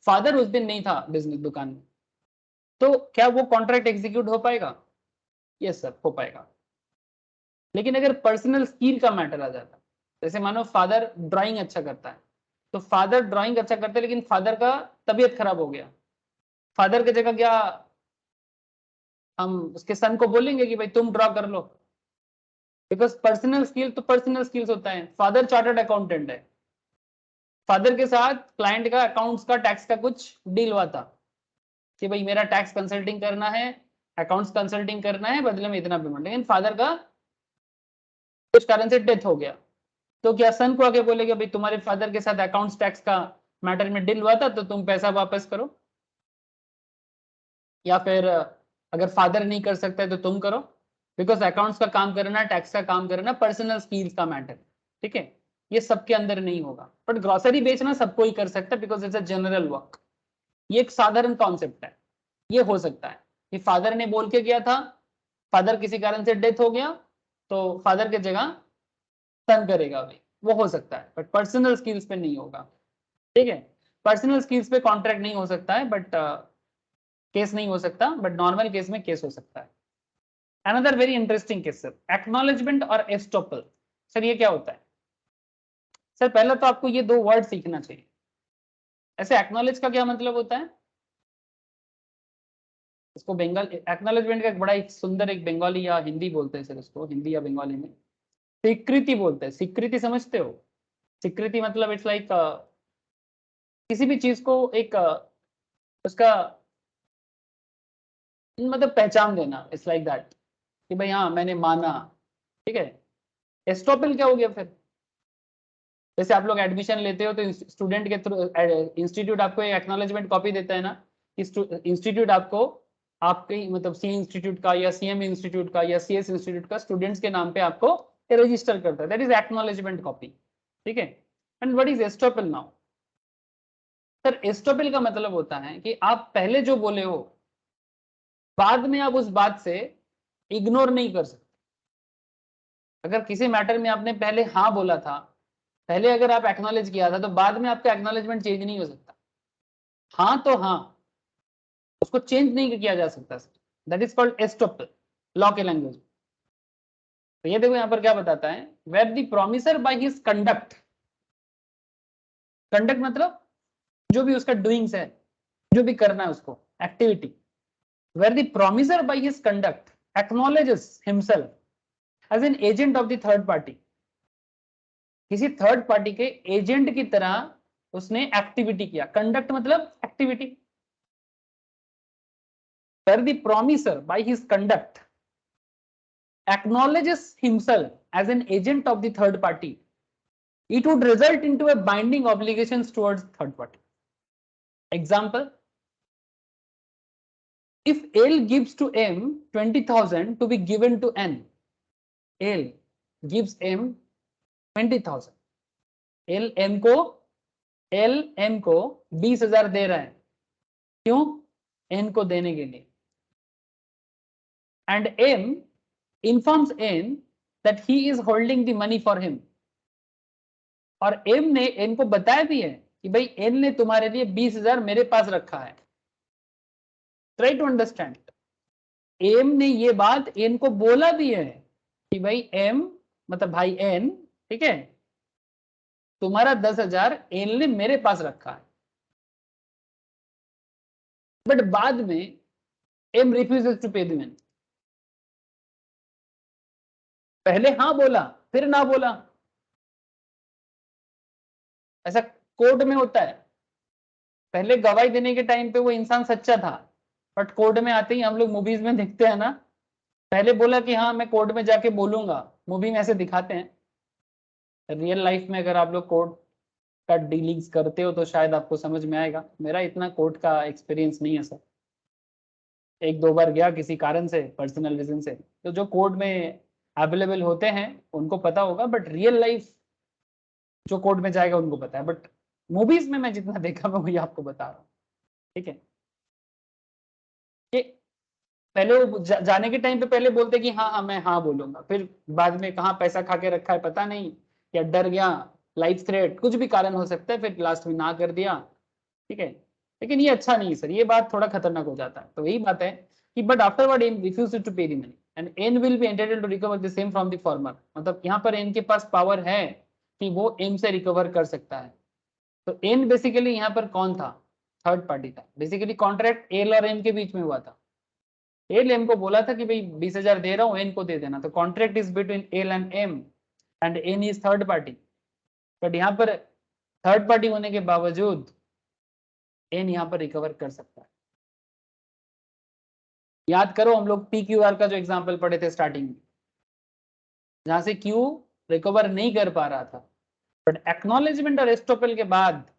फादर उस दिन नहीं था बिजनेस दुकान में, तो क्या वो कॉन्ट्रैक्ट एग्जीक्यूट हो पाएगा? यस सर, हो पाएगा। लेकिन अगर पर्सनल स्किल का मैटर आ जाता, जैसे मानो फादर ड्राइंग अच्छा करता है, तो फादर ड्राइंग अच्छा करता है लेकिन फादर का तबीयत खराब हो गया, फादर की जगह क्या हम उसके सन को बोलेंगे कि भाई तुम ड्रॉ कर लो? बिकॉज पर्सनल स्किल तो पर्सनल स्किल्स होता है। फादर चार्टर्ड अकाउंटेंट है, फादर के साथ क्लाइंट का अकाउंट्स का टैक्स का कुछ डील हुआ था कि भाई मेरा टैक्स कंसल्टिंग करना है, अकाउंट्स कंसल्टिंग करना है, बदले में इतना पेमेंट, लेकिन फादर का कुछ कारण से डेथ हो गया, तो क्या सन को आके बोलेगा भाई तुम्हारे फादर के साथ अकाउंट्स टैक्स का मैटर में डील हुआ था तो तुम पैसा वापस करो? या फिर अगर फादर नहीं कर सकता है तो तुम करो, बिकॉज अकाउंट्स का काम करना, टैक्स का काम करना पर्सनल स्किल्स का मैटर, ठीक है, ये सबके अंदर नहीं होगा। बट ग्रोसरी बेचना सबको ही कर सकता है because it's a general work, ये एक साधारण कॉन्सेप्ट है, ये हो सकता है कि फादर ने बोल के गया था, फादर किसी कारण से डेथ हो गया तो फादर की जगह सन करेगा भाई, वो हो सकता है, बट पर्सनल स्किल्स पे नहीं होगा। ठीक है, पर्सनल स्किल्स पे कॉन्ट्रैक्ट नहीं हो सकता है, बट केस नहीं हो सकता, बट नॉर्मल केस में केस हो सकता है। Another very interesting case sir, acknowledgement और एस्टोपल। सर ये क्या होता है? सर पहले तो आपको ये दो वर्ड सीखना चाहिए। ऐसे एक्नॉलेज का क्या मतलब होता है? इसको बंगाल एक्नॉलेजमेंट का एक बड़ा एक सुंदर एक बंगाली या हिंदी बोलते हैं सर, इसको हिंदी या बंगाली में स्वीकृति बोलते हैं। स्वीकृति समझते हो? स्वीकृति मतलब इट्स लाइक किसी भी चीज को एक उसका मतलब पहचान देना, इट्स लाइक दैट कि भाई हाँ मैंने माना। ठीक है, एस्टोपल क्या हो गया फिर? जैसे आप लोग एडमिशन लेते हो तो स्टूडेंट के थ्रू इंस्टीट्यूट आपको एक एक्नॉलेजमेंट कॉपी देता है ना, इंस्टीट्यूट आपको आपके मतलब सी इंस्टीट्यूट का या सीएम इंस्टीट्यूट का या सीएस इंस्टीट्यूट का स्टूडेंट्स के नाम पे आपको रजिस्टर करता है, दैट इज एक्नॉलेजमेंट कॉपी। ठीक है, and what is estoppel now? Sir estoppel का मतलब होता है कि आप पहले जो बोले हो बाद में आप उस बात से इग्नोर नहीं कर सकते। अगर किसी मैटर में आपने पहले हाँ बोला था, पहले अगर आप एक्नॉलेज किया था, तो बाद में आपका एक्नॉलेजमेंट चेंज नहीं हो सकता। हाँ तो हाँ, उसको चेंज नहीं किया जा सकता sir, that is called estoppel law के लैंग्वेज। तो ये देखो यहाँ पर क्या बताता है, where the promisor by his conduct, conduct मतलब जो भी उसका डूइंग्स है, जो भी करना है उसको activity, where the promiser by his conduct acknowledges himself as an agent of the third party, किसी थर्ड पार्टी के एजेंट की तरह उसने एक्टिविटी किया। कंडक्ट मतलब activity. where the promiser by his conduct acknowledges himself as an agent of the third party, it would result into a binding obligations towards third party. Example, if L gives to M 20,000 to be given to N, L gives M 20,000, L M को 20,000 दे रहा है, क्यों? N को देने के लिए। And M informs N that he is holding the money for him, और M ने एन को बताया भी है कि भाई एन ने तुम्हारे लिए 20,000 मेरे पास रखा है। ट्राई टू अंडरस्टैंड, एम ने ये बात एन को बोला भी है कि भाई एम मतलब भाई एन, ठीक है, तुम्हारा 10,000 एन ने मेरे पास रखा है। बट बाद में M refuses to pay the money. पहले हाँ बोला फिर ना बोला, ऐसा कोर्ट में होता है। पहले गवाही देने के टाइम पे वो इंसान सच्चा था, बट कोर्ट में आते ही हम लोग मूवीज में देखते हैं ना, पहले बोला कि हाँ मैं कोर्ट में जाके बोलूंगा, मूवी में ऐसे दिखाते हैं। रियल लाइफ में अगर आप लोग कोर्ट का डीलिंग्स करते हो तो शायद आपको समझ में आएगा। मेरा इतना कोर्ट का एक्सपीरियंस नहीं है सर, एक दो बार गया किसी कारण से, पर्सनल रीजन से, तो जो कोर्ट में अवेलेबल होते हैं उनको पता होगा, बट रियल लाइफ जो कोर्ट में जाएगा उनको पता है, बट मूवीज में मैं जितना देखा मैं वही आपको बता रहा हूँ। ठीक है, ये पहले वो जाने के टाइम पे पहले बोलते कि हाँ हाँ मैं हाँ बोलूंगा, फिर बाद में कहाँ पैसा खा के रखा है पता नहीं, या डर गया, लाइफ थ्रेट, कुछ भी कारण हो सकता है, फिर लास्ट में ना कर दिया। ठीक है, लेकिन ये अच्छा नहीं है सर, ये बात थोड़ा खतरनाक हो जाता है। तो यही बात है कि but afterward N refuse to pay the money and N will be entitled to recover the same from the former, मतलब यहाँ पर एन के पास पावर है कि वो एम से रिकवर कर सकता है। तो एन बेसिकली यहाँ पर कौन था? थर्ड पार्टी था। बेसिकली कॉन्ट्रैक्ट एल और एम के बीच में हुआ था। एल एम को बोला था कि भाई 20,000 दे रहा हूँ, एन को दे देना, तो contract is between L and N is third party. But यहाँ पर थर्ड पार्टी होने के बावजूद एन यहाँ पर रिकवर कर सकता है। याद करो हम लोग पी क्यू आर का जो एग्जाम्पल पढ़े थे स्टार्टिंग में, जहां से क्यू रिकवर नहीं कर पा रहा था, बट एक्नॉलेजमेंट और एस्टोपल के बाद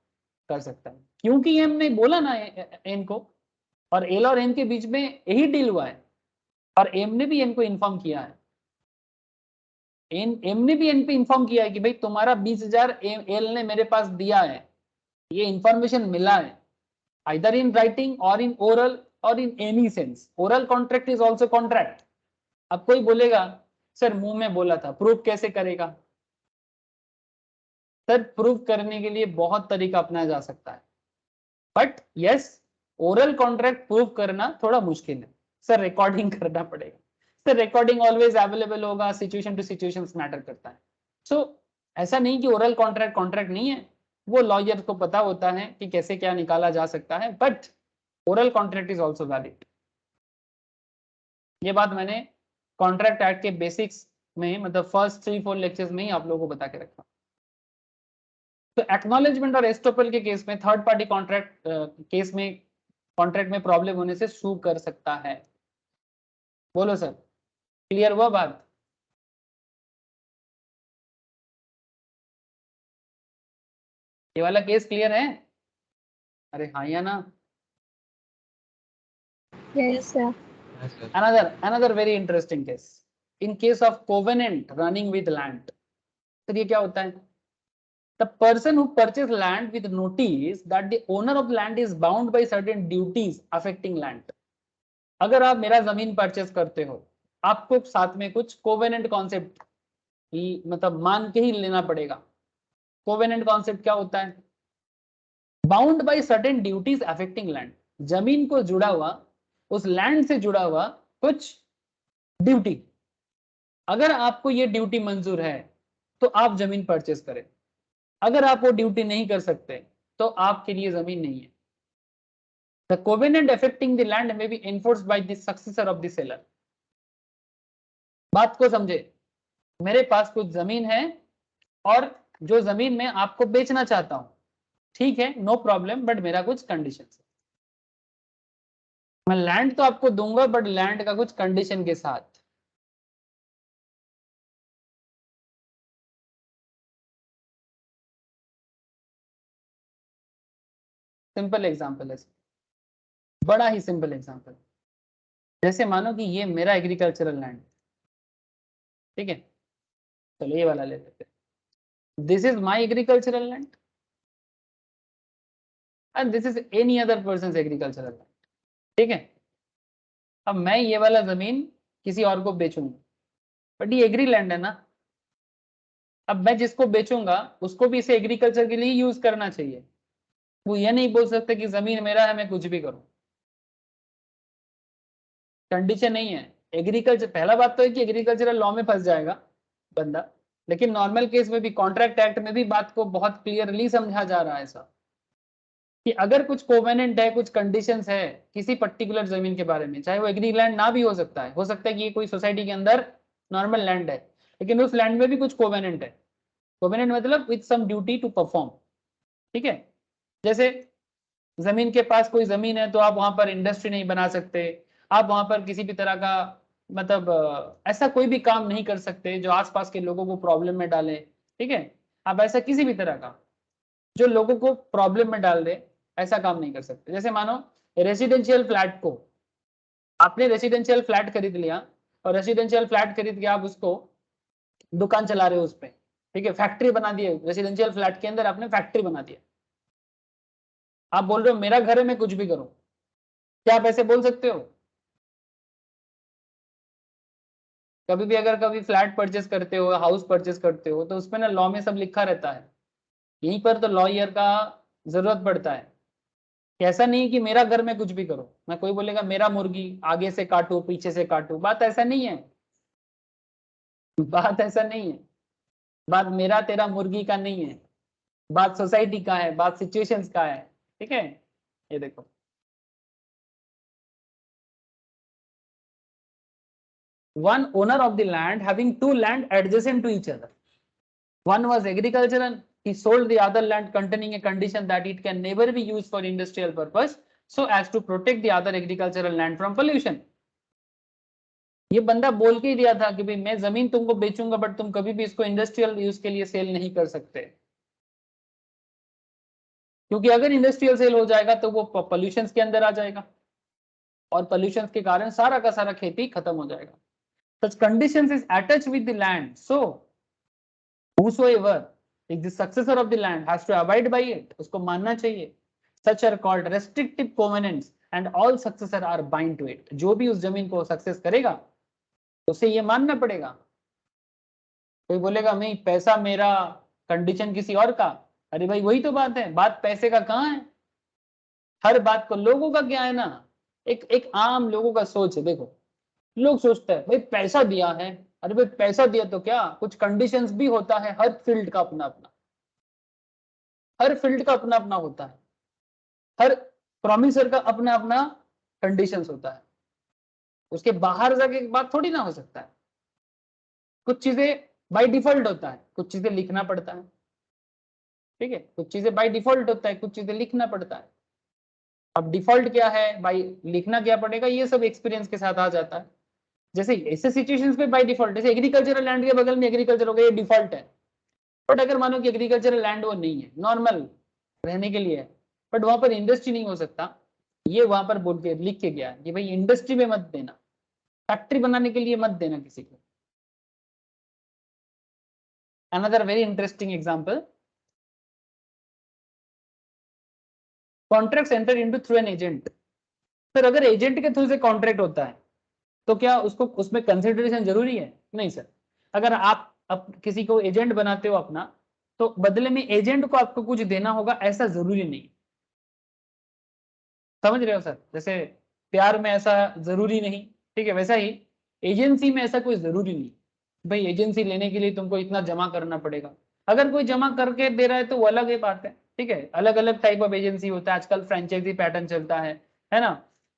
कर सकता है, क्योंकि एम ने बोला ना एन को, और एल और एन के बीच में यही डील हुआ है, और एम ने भी एन को इन्फॉर्म किया है, एम ने भी एन पे इन्फॉर्म किया है कि भाई तुम्हारा 20,000 एल ने मेरे पास दिया है, ये इंफॉर्मेशन मिला है। either in writing or in oral or in any sense. Oral contract is also contract. अब कोई बोलेगा सर मुंह में बोला था, प्रूफ कैसे करेगा? सर प्रूफ करने के लिए बहुत तरीका अपनाया जा सकता है, but yes oral contract proof करना थोड़ा मुश्किल है। सर रिकॉर्डिंग करना पड़ेगा, सर रिकॉर्डिंग ऑलवेज अवेलेबल होगा, सिचुएशन टू सिचुएशन मैटर करता है। सो ऐसा नहीं कि ओरल कॉन्ट्रैक्ट कॉन्ट्रैक्ट नहीं है, वो लॉयर को पता होता है कि कैसे क्या निकाला जा सकता है, but oral contract is also valid. ये बात मैंने कॉन्ट्रैक्ट एक्ट के बेसिक्स में, मतलब फर्स्ट 3-4 लेक्चर्स में ही आप लोगों को बता के रखा। तो एक्नॉलेजमेंट और एस्टोपल के केस में थर्ड पार्टी कॉन्ट्रैक्ट केस में कॉन्ट्रैक्ट में प्रॉब्लम होने से सू कर सकता है। बोलो सर, क्लियर हुआ बात? ये वाला केस क्लियर है? अरे हाँ या ना? Yes, sir. Yes, sir. another very interesting case, in case of covenant running with land। तो ये क्या होता है? The person who purchased land with notice that the owner of land is bound by certain duties affecting land। अगर आप मेरा जमीन purchase करते हो, आपको साथ में कुछ कोवेनेंट कॉन्सेप्ट मतलब मान के ही लेना पड़ेगा। कोवेनेंट कॉन्सेप्ट क्या होता है? Bound by certain duties affecting land, जमीन को जुड़ा हुआ, उस लैंड से जुड़ा हुआ कुछ ड्यूटी। अगर आपको ये ड्यूटी मंजूर है तो आप जमीन परचेस करें, अगर आप वो ड्यूटी नहीं कर सकते तो आपके लिए जमीन नहीं है। The covenant affecting the land may be enforced by the successor of the seller। बात को समझे, मेरे पास कुछ जमीन है और जो जमीन मैं आपको बेचना चाहता हूं, ठीक है, नो प्रॉब्लम, बट मेरा कुछ कंडीशन है। मैं लैंड तो आपको दूंगा, बट लैंड का कुछ कंडीशन के साथ। सिंपल एग्जांपल है, बड़ा ही सिंपल एग्जांपल। जैसे मानो कि ये मेरा एग्रीकल्चरल लैंड, ठीक है, चलो ये वाला ले लेते हैं। This is my agricultural land and this is any other person agricultural land, ठीक है। अब मैं ये वाला जमीन किसी और को बेचूंगा, बट ये एग्री लैंड है ना। अब मैं जिसको बेचूंगा उसको भी इसे एग्रीकल्चर के लिए यूज करना चाहिए। वो ये नहीं बोल सकते कि जमीन मेरा है, मैं कुछ भी करूं। कंडीशन नहीं है एग्रीकल्चर। पहला बात तो है कि एग्रीकल्चरल लॉ में फंस जाएगा बंदा, लेकिन नॉर्मल केस में भी, कॉन्ट्रैक्ट एक्ट में भी बात को बहुत क्लियरली समझा जा रहा है ऐसा कि अगर कुछ कोवेनेंट है, कुछ कंडीशंस है किसी पर्टिकुलर जमीन के बारे में, चाहे वो एग्री लैंड ना भी हो सकता है कि ये कोई सोसाइटी के अंदर नॉर्मल लैंड है, लेकिन उस लैंड में भी कुछ कोवेनेंट है। कोवेनेंट मतलब with some duty to perform, ठीक है। जैसे जमीन के पास कोई जमीन है तो आप वहां पर इंडस्ट्री नहीं बना सकते, आप वहां पर किसी भी तरह का मतलब ऐसा कोई भी काम नहीं कर सकते जो आसपास के लोगों को प्रॉब्लम में डाले, ठीक है। आप ऐसा किसी भी तरह का जो लोगों को प्रॉब्लम में डाल दे ऐसा काम नहीं कर सकते। जैसे मानो रेसिडेंशियल फ्लैट को, आपने रेसिडेंशियल फ्लैट खरीद लिया और रेसिडेंशियल फ्लैट खरीद के आप उसको दुकान चला रहे हो उस पर, ठीक है, फैक्ट्री बना दिए, रेसिडेंशियल फ्लैट के अंदर आपने फैक्ट्री बना दिया। आप बोल रहे हो मेरा घर है, मैं कुछ भी करूं, क्या आप ऐसे बोल सकते हो? कभी भी अगर कभी फ्लैट परचेस करते हो, हाउस परचेस करते हो, तो उसमें ना लॉ में सब लिखा रहता है। यहीं पर तो लॉयर का जरूरत पड़ता है कि ऐसा नहीं कि मेरा घर में कुछ भी करो। मैं कोई बोलेगा मेरा मुर्गी आगे से काटू पीछे से काटू, बात ऐसा नहीं है। बात ऐसा नहीं है, बात मेरा तेरा मुर्गी का नहीं है, बात सोसाइटी का है, बात सिचुएशंस का है, ठीक है। ये देखो, one owner of the land having two land adjacent to each other, one was agricultural, he sold the other land containing a condition that it can never be used for industrial purpose so as to protect the other agricultural land from pollution। ये बंदा बोल के ही दिया था कि भाई मैं जमीन तुमको बेचूंगा, बट तुम कभी भी इसको इंडस्ट्रियल यूज के लिए सेल नहीं कर सकते, क्योंकि अगर इंडस्ट्रियल सेल हो जाएगा तो वो पोल्यूशन के अंदर आ जाएगा और पोल्यूशन के कारण सारा का सारा खेती खत्म हो जाएगा। Such conditions is attached with the land, so whosoever is the successor of the land has to abide by it, उसको मानना चाहिए। Such are called restrictive covenants and all successor are bind to it. जो भी उस जमीन को success करेगा उसे ये मानना पड़ेगा। कोई बोलेगा नहीं पैसा मेरा, कंडीशन किसी और का। अरे भाई वही तो बात है, बात पैसे का कहाँ है। हर बात को लोगों का क्या है ना, एक आम लोगों का सोच है। देखो लोग सोचते हैं भाई पैसा दिया है, अरे भाई पैसा दिया तो क्या, कुछ कंडीशंस भी होता है। हर फील्ड का अपना अपना, हर फील्ड का अपना अपना होता है। हर प्रॉमिसर का अपना अपना कंडीशंस होता है। उसके बाहर जाके बात थोड़ी ना हो सकता है। कुछ चीजें बाय डिफॉल्ट होता है, कुछ चीजें लिखना पड़ता है। ठीक है, कुछ चीजें बाय डिफॉल्ट होता है, कुछ चीजें लिखना पड़ता है। अब डिफॉल्ट क्या है, बाय लिखना क्या पड़ेगा, ये सब एक्सपीरियंस के साथ आ जाता है। जैसे ऐसे सिचुएशंस पे बाय डिफॉल्ट, जैसे एग्रीकल्चरल लैंड के बगल में एग्रीकल्चर हो गया, ये डिफॉल्ट है। बट अगर मानो कि एग्रीकल्चरल लैंड वो नहीं है, नॉर्मल रहने के लिए है, बट वहां पर इंडस्ट्री नहीं हो सकता, ये वहां पर बोल के लिख के गया कि भाई इंडस्ट्री में मत देना, फैक्ट्री बनाने के लिए मत देना किसी को। Another very interesting example, contract enter into through an agent. Sir अगर एजेंट के थ्रू से कॉन्ट्रैक्ट होता है तो क्या उसको उसमें कंसिडरेशन जरूरी है? नहीं सर। अगर आप किसी को एजेंट बनाते हो अपना, तो बदले में एजेंट को आपको कुछ देना होगा, ऐसा जरूरी नहीं। समझ रहे हो सर? जैसे प्यार में ऐसा जरूरी नहीं, ठीक है, वैसा ही एजेंसी में ऐसा कोई जरूरी नहीं भाई एजेंसी लेने के लिए तुमको इतना जमा करना पड़ेगा। अगर कोई जमा करके दे रहा है तो वो अलग ही बात है। ठीक है, अलग अलग टाइप ऑफ एजेंसी होता है, आजकल फ्रेंचाइजी पैटर्न चलता है ना।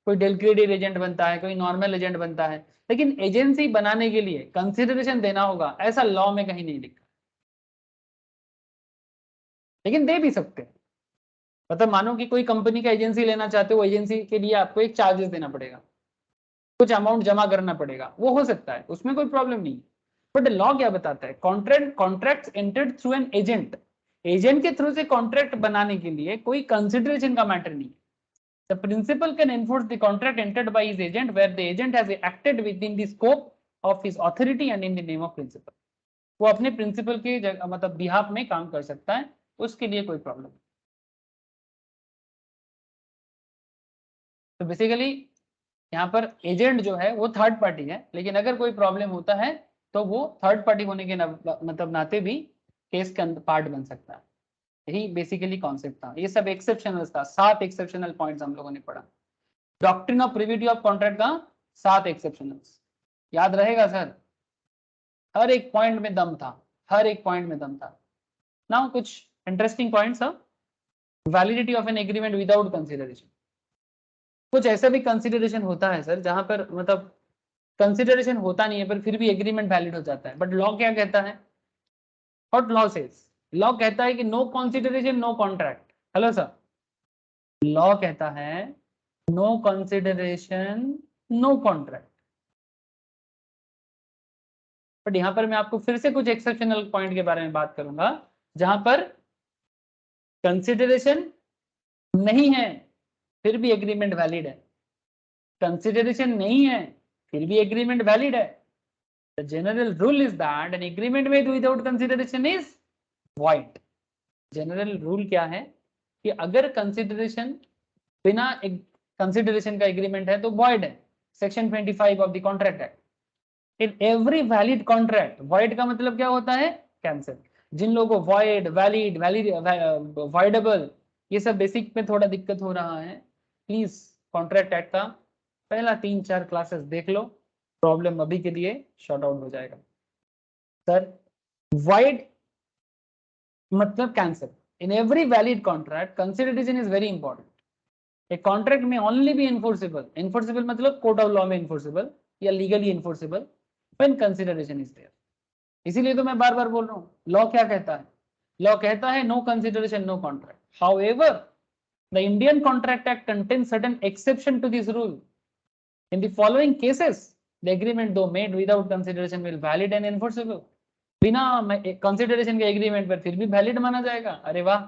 कोई डेलीगेटेड एजेंट बनता है, कोई नॉर्मल एजेंट बनता है, लेकिन एजेंसी बनाने के लिए कंसिडरेशन देना होगा, ऐसा लॉ में कहीं नहीं लिखा। लेकिन दे भी सकते हैं। मतलब मानो कि कोई कंपनी का एजेंसी लेना चाहते हो, एजेंसी के लिए आपको एक चार्जेस देना पड़ेगा, कुछ अमाउंट जमा करना पड़ेगा, वो हो सकता है, उसमें कोई प्रॉब्लम नहीं। बट लॉ क्या बताता है, contract entered through an agent, agent के थ्रू से कॉन्ट्रैक्ट बनाने के लिए कोई कंसिडरेशन का मैटर नहीं। The principal can enforce the contract entered by his agent where the agent has acted within the scope of his authority and in the name of principal। वो अपने principal के मतलब बिहाफ में काम कर सकता है, उसके लिए कोई प्रॉब्लम नहीं। तो बेसिकली यहाँ पर एजेंट जो है वो थर्ड पार्टी है, लेकिन अगर कोई प्रॉब्लम होता है तो वो थर्ड पार्टी होने के मतलब नाते भी केस का पार्ट बन सकता है। यही बेसिकली कॉन्सेप्ट था। ये सब एक्सेप्शनल था, 7 एक्सेप्शनल पॉइंट्स हम लोगों ने पढ़ा। Doctrine of privity of contract का 7 एक्सेप्शनल्स याद रहेगा सर? हर एक पॉइंट में दम था, हर एक पॉइंट में दम था। नाउ कुछ इंटरेस्टिंग पॉइंट्स है। Validity of an agreement without consideration. कुछ ऐसा भी कंसिडरेशन होता है सर जहां पर मतलब कंसिडरेशन होता नहीं है पर फिर भी एग्रीमेंट वैलिड हो जाता है। बट लॉ क्या कहता है? What law says? लॉ कहता है कि no consideration no contract. Hello sir, law कहता है no consideration no contract. But यहां पर मैं आपको फिर से कुछ एक्सेप्शनल पॉइंट के बारे में बात करूंगा जहां पर कंसिडरेशन नहीं है फिर भी एग्रीमेंट वैलिड है, कंसिडरेशन नहीं है फिर भी एग्रीमेंट वैलिड है। The general rule is that an agreement made without consideration is void. General rule क्या है कि अगर कंसिडरेशन बिना कंसिडरेशन का एग्रीमेंट है तो वॉइड है। Section 25 of the contract act. In every valid contract, void का मतलब क्या होता है? कैंसिल। जिन लोगों को वॉइड, वैलिड, वॉइडेबल ये सब बेसिक में थोड़ा दिक्कत हो रहा है, प्लीज कॉन्ट्रैक्ट एक्ट का पहला 3-4 क्लासेस देख लो, प्रॉब्लम अभी के लिए शॉर्ट आउट हो जाएगा। सर वॉइड मतलब cancel. In every valid contract consideration is very important. एक कॉन्ट्रैक्ट में ओनली बी इन्फोर्सेबल, इन्फोर्सेबल मतलब कोर्ट ऑफ लॉ में इन्फोर्सेबल या legally enforceable when consideration is there. इसीलिए तो मैं बार बार बोल रहा हूँ, लॉ क्या कहता है? लॉ कहता है no consideration no contract. However the Indian contract act contains certain exception to this rule. In the following cases the agreement though made without consideration will valid and enforceable. बिना consideration के agreement पर फिर भी valid माना जाएगा। अरे वाह,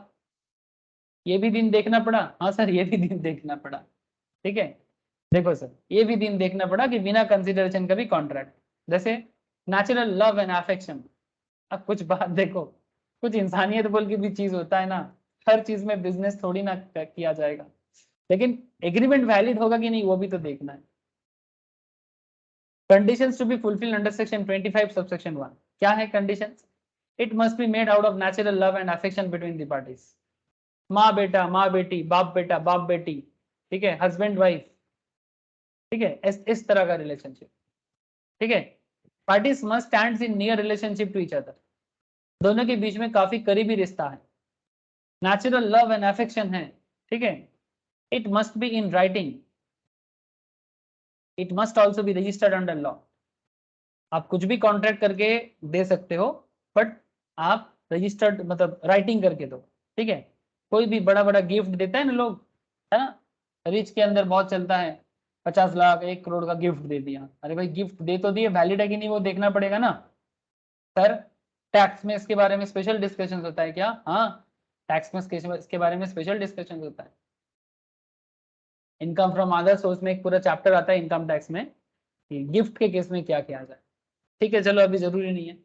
ये भी दिन देखना पड़ा। हाँ सर, ये भी दिन देखना पड़ा। ठीक है, देखो सर, ये भी दिन देखना पड़ा कि बिना कंसिडरेशन का भी कॉन्ट्रैक्ट, जैसे नेचुरल लव एंड अफेक्शन। अब कुछ बात देखो, कुछ इंसानियत बोल के भी चीज होता है ना, हर चीज में बिजनेस थोड़ी ना किया जाएगा, लेकिन एग्रीमेंट वैलिड होगा कि नहीं वो भी तो देखना है। Conditions to be fulfilled under section 25 subsection 1, क्या है conditions? It must be made out of natural love and affection between the parties. माँ बेटा, माँ बेटी, बाप बेटा, बाप बेटी, ठीक है, हस्बैंड वाइफ, ठीक है, इस तरह का रिलेशनशिप, ठीक है। Parties must stand in near relationship to each other, दोनों के बीच में काफी करीबी रिश्ता है, नेचुरल लव एंड अफेक्शन है, ठीक है। It must be in writing, it must also be registered under law. आप कुछ भी कॉन्ट्रैक्ट करके दे सकते हो, बट आप रजिस्टर्ड मतलब राइटिंग करके दो, ठीक है। कोई भी बड़ा बड़ा गिफ्ट देता है ना लोग, है ना, रिच के अंदर बहुत चलता है, 50 लाख 1 करोड़ का गिफ्ट दे दिया। अरे भाई गिफ्ट दे तो दिए, वैलिड है कि नहीं वो देखना पड़ेगा ना सर। टैक्स में इसके बारे में स्पेशल डिस्कशन होता है क्या? हाँ, टैक्स में इसके बारे में स्पेशल डिस्कशन होता है। इनकम फ्रॉम अदर सोर्स में एक पूरा चैप्टर आता है इनकम टैक्स में कि गिफ्ट के केस में क्या किया जाए, ठीक है। चलो अभी जरूरी नहीं है।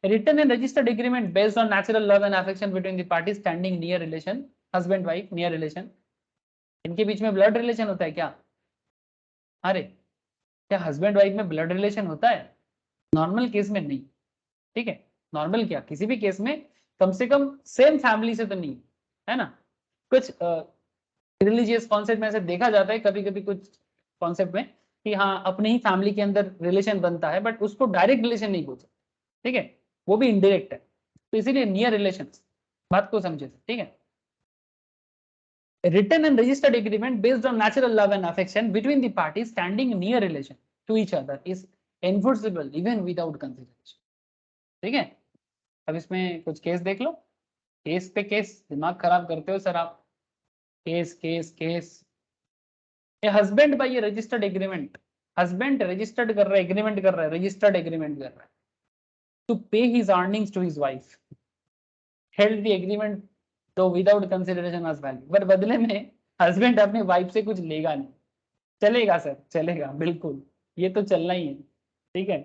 Written and registered agreement based on natural love and affection between the parties standing near relation, husband wife near relation। इनके बीच में ब्लड रिलेशन होता है क्या? अरे क्या हस्बैंड वाइफ में ब्लड रिलेशन होता है? नॉर्मल केस में नहीं, ठीक है। नॉर्मल क्या, किसी भी केस में कम से कम सेम फैमिली से तो नहीं, है ना। कुछ रिलीजियस कॉन्सेप्ट में ऐसे देखा जाता है कभी कभी कुछ कॉन्सेप्ट में कि हाँ अपने ही फैमिली के अंदर रिलेशन बनता है, बट उसको डायरेक्ट रिलेशन नहीं बोलते, ठीक है, वो भी इनडायरेक्ट है। तो इसीलिए नियर रिलेशन, बात को समझे, ठीक है। Written and registered agreement based on natural love and affection between the parties standing near relation to each other is enforceable even without consideration, ठीक है। अब इसमें कुछ केस देख लो, केस पे केस, दिमाग खराब करते हो सर आप, केस केस केस। ये हस्बैंड बाय ये रजिस्टर्ड एग्रीमेंट, हस्बैंड रजिस्टर्ड कर रहा है, एग्रीमेंट कर रहा है, रजिस्टर्ड एग्रीमेंट कर रहा है to pay his earnings to his wife, held the agreement तो विदाउट कंसिडरेशन ऑफ वैल्यू, पर बदले में हस्बैंड अपनी वाइफ से कुछ लेगा नहीं। चलेगा सर, चलेगा, बिल्कुल ये तो चलना ही है, ठीक है।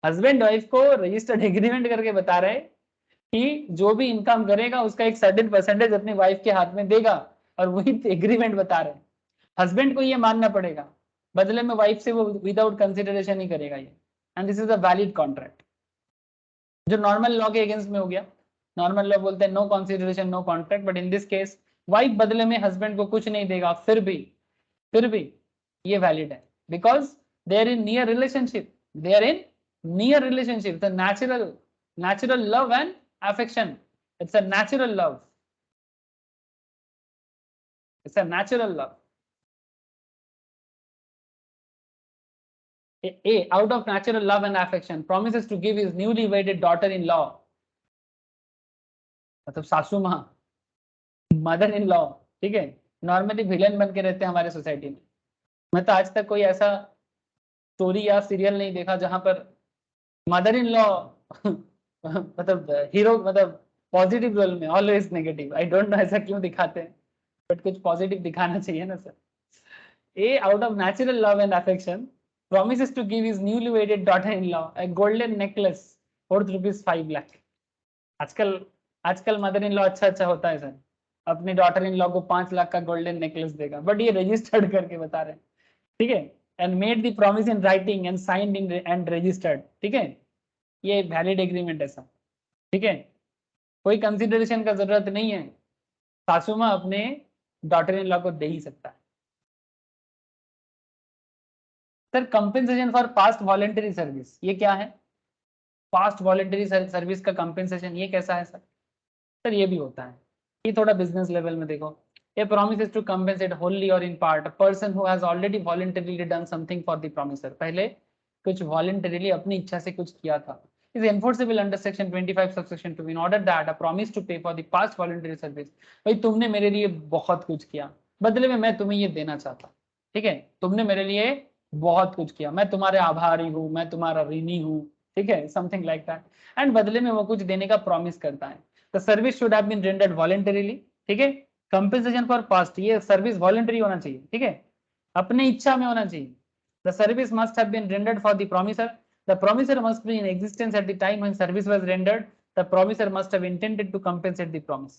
हस्बैंड वाइफ को रजिस्टर्ड एग्रीमेंट करके बता रहे कि जो भी इनकम करेगा उसका एक सर्टेन परसेंटेज अपनी वाइफ के हाथ में देगा, और वही एग्रीमेंट बता रहे। हस्बैंड को ये मानना पड़ेगा, बदले में वाइफ से वो विदाउट कंसिडरेशन ही करेगा ये, and this is a valid contract, जो नॉर्मल लॉ के अगेंस्ट में हो गया। नॉर्मल लॉ बोलते हैं no consideration no contract, but in this case wife बदले में हस्बैंड को कुछ नहीं देगा, फिर भी ये वैलिड है, because they are in near relationship, they are in near relationship, the natural love and affection, it's a natural love, it's a natural love। A out of natural love and affection promises to give his newly wedded daughter-in-law, मतलब सासू माँ, mother in law, ठीक है। Normally villain बन के रहते हैं हमारे सोसाइटी में। मैं तो आज तक कोई ऐसा स्टोरी या सीरियल नहीं देखा जहां पर मदर इन लॉ मतलब हीरो, मतलब पॉजिटिव रोल में, always negative. I don't know ऐसा क्यों दिखाते हैं, बट कुछ पॉजिटिव दिखाना चाहिए ना sir. A out of natural love and affection promises to give his newly wedded daughter-in-law a golden necklace worth ₹5 lakh। आजकल मदर इन लॉ अच्छा होता है सर, अपनी डॉटर इन लॉ को 5 लाख का गोल्डन नेकलेस देगा, बट ये रजिस्टर्ड करके बता रहे हैं, ठीक है। And made the promise in writing and signed in and registered, ठीक है। ये वैलिड एग्रीमेंट है सर, ठीक है। कोई कंसिडरेशन का जरूरत नहीं है, सासू माँ अपने डॉटर इन लॉ को दे ही सकता है। Sir compensation for past voluntary service, ये क्या है? पास्ट वॉलंटरी सर्विस का कंपेंसेशन ये कैसा है सर? सर ये भी होता है, ये थोड़ा बिजनेस लेवल में देखो। A promise is to compensate wholly or in part a person who has already voluntarily done something for the promiser। पहले कुछ voluntarily अपनी इच्छा से कुछ किया था, is enforceable under section 25 subsection 2 in order that a promise to pay for the past voluntary service। भाई तुमने मेरे लिए बहुत कुछ किया, बदले में मैं तुम्हें ये देना चाहता, ठीक है। तुमने मेरे लिए बहुत कुछ किया, मैं तुम्हारे आभारी हूँ, मैं तुम्हारा ऋणी हूँ, ठीक है, समथिंग लाइक दैट, एंड बदले में वो कुछ देने का प्रॉमिस करता है। The service should have been rendered voluntarily, ठीक है। कंपेंसेशन फॉर पास्ट, ये सर्विस वॉलंटरी होना चाहिए, ठीक है, अपने इच्छा में होना चाहिए। The service must have been rendered for the promisor, the promisor must be in existence at the time when service was rendered, the promisor must have intended to compensate the promise.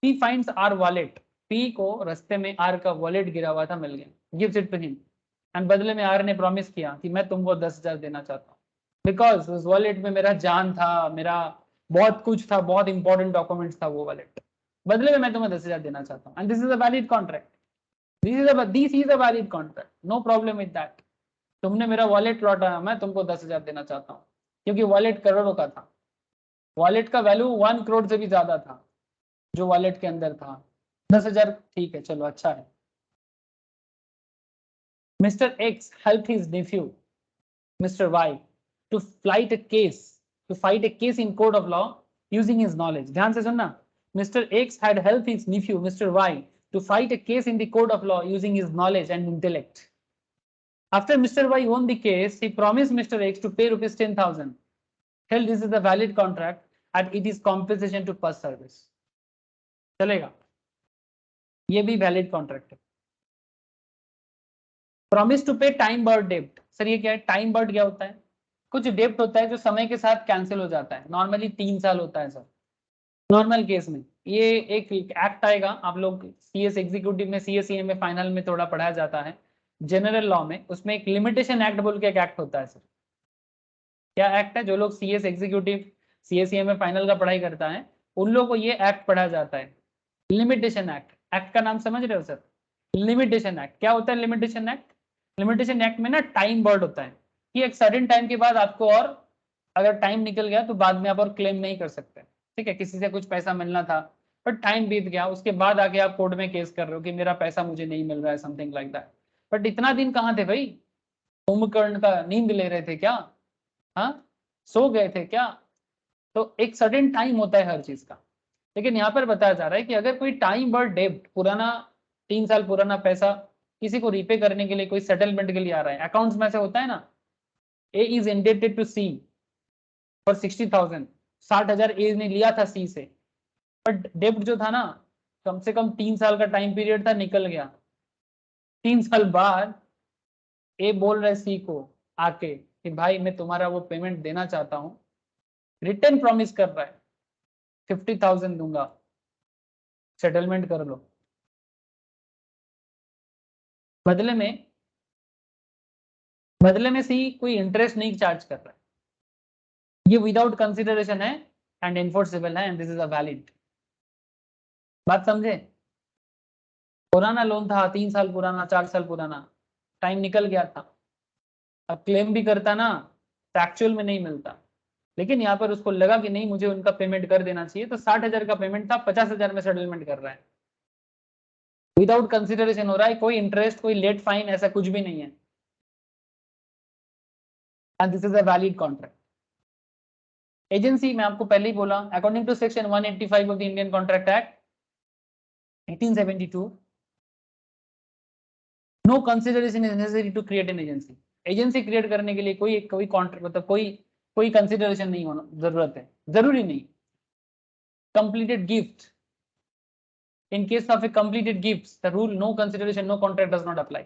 P finds R wallet. P को रास्ते में R का wallet गिरा हुआ था, मिल गया, gives it to him. And बदले में R ने प्रॉमिस किया कि मैं तुमको 10,000 देना चाहता हूँ, बिकॉज उस वॉलेट में मेरा जान था, मेरा बहुत कुछ था, बहुत इंपॉर्टेंट डॉक्यूमेंट्स था वो वॉलेट, बदले में मैं तुम्हें 10,000 देना चाहता हूँ. And this is a valid contract. This is a valid contract, no problem with that. तुमने मेरा वॉलेट लौटाया, मैं तुमको 10,000 देना चाहता हूँ, क्योंकि वॉलेट करोड़ों का था. वॉलेट का वैल्यू 1 करोड़ से भी ज्यादा था जो वॉलेट के अंदर था. 10,000 ठीक है, चलो अच्छा है. Mister X help his nephew mister Y to fight a case in court of law using his knowledge. ध्यान से सुनना. Mr. X had helped his nephew Mr. Y to fight a case in the court of law using his knowledge and intellect. After Mr. Y won the case, he promised Mr. X to pay rupees 10,000. Hell, this is a valid contract and it is compensation to past service. चलेगा, ये भी valid contract है. Promise to पे time bird डेब्ट. Sir ये क्या है? Time bird क्या होता है? कुछ डेब्ट होता है जो समय के साथ कैंसिल हो जाता है. नॉर्मली 3 साल होता है सर नॉर्मल केस में. ये एक एक्ट आएगा, आप लोग सीएस एग्जीक्यूटिव में, सीएसईएम में फाइनल में थोड़ा पढ़ाया जाता है, जनरल लॉ में. उसमें एक लिमिटेशन एक्ट बोल के एक एक्ट होता है सर. क्या एक्ट है? जो लोग सीएस एग्जीक्यूटिव, सीएसईएम में फाइनल का पढ़ाई करता है, उन लोगों को ये एक्ट पढ़ाया जाता है, लिमिटेशन एक्ट. एक्ट का नाम समझ रहे हो सर? Limitation act. क्या होता है लिमिटेशन एक्ट? लिमिटेशन एक्ट में ना टाइम बर्ड होता है कि एक सर्टेन टाइम के बाद आपको, और अगर टाइम निकल गया तो बाद में आप और क्लेम नहीं कर सकते. ठीक है, किसी से कुछ पैसा मिलना था बट टाइम बीत गया, उसके बाद आके आप कोर्ट में केस कर रहे हो कि मेरा पैसा मुझे नहीं मिल रहा है, समथिंग लाइक दैट. बट इतना दिन कहाँ थे भाई? कुंभकर्ण का नींद ले रहे थे क्या? हाँ, सो गए थे क्या? तो एक सर्टेन टाइम होता है हर चीज का. लेकिन यहाँ पर बताया जा रहा है कि अगर कोई टाइम बर्ड डेब्ट, पुराना 3 साल पुराना पैसा किसी को रीपे करने के लिए, कोई सेटलमेंट के लिए आ रहा है, अकाउंट्स में से होता है ना, A is indebted to C for 60,000. 60,000 A ने लिया था सी से, बट डेब्ट जो था ना, कम से कम 3 साल का टाइम पीरियड था, निकल गया. 3 साल बाद ए बोल रहे सी को आके कि भाई मैं तुम्हारा वो पेमेंट देना चाहता हूँ, रिटर्न प्रॉमिस कर रहा है 50,000 दूंगा, सेटलमेंट कर लो. बदले में सी कोई इंटरेस्ट नहीं चार्ज कर रहा है. ये विदाउट कंसिडरेशन है एंड एनफोर्सेबल है, and this is a valid. बात समझे? पुराना लोन था, 3 साल पुराना, 4 साल पुराना, टाइम निकल गया था. अब क्लेम भी करता ना तो एक्चुअल में नहीं मिलता, लेकिन यहाँ पर उसको लगा कि नहीं मुझे उनका पेमेंट कर देना चाहिए, तो 60,000 का पेमेंट था, 50,000 में सेटलमेंट कर रहा है. विदाउट कंसिडरेशन हो रहा है, कोई इंटरेस्ट, कोई लेट फाइन, ऐसा कुछ भी नहीं है. And this is a valid contract. Agency मैं आपको पहले ही बोला, according to section 185 of the Indian contract act 1872, no consideration is necessary to create an agency. Agency create करने के लिए कोई कॉन्ट्रैक्ट, मतलब कोई कंसिडरेशन नहीं होना जरूरत है, जरूरी नहीं. Completed gift, in case of a completed gifts the rule no consideration no contract does not apply.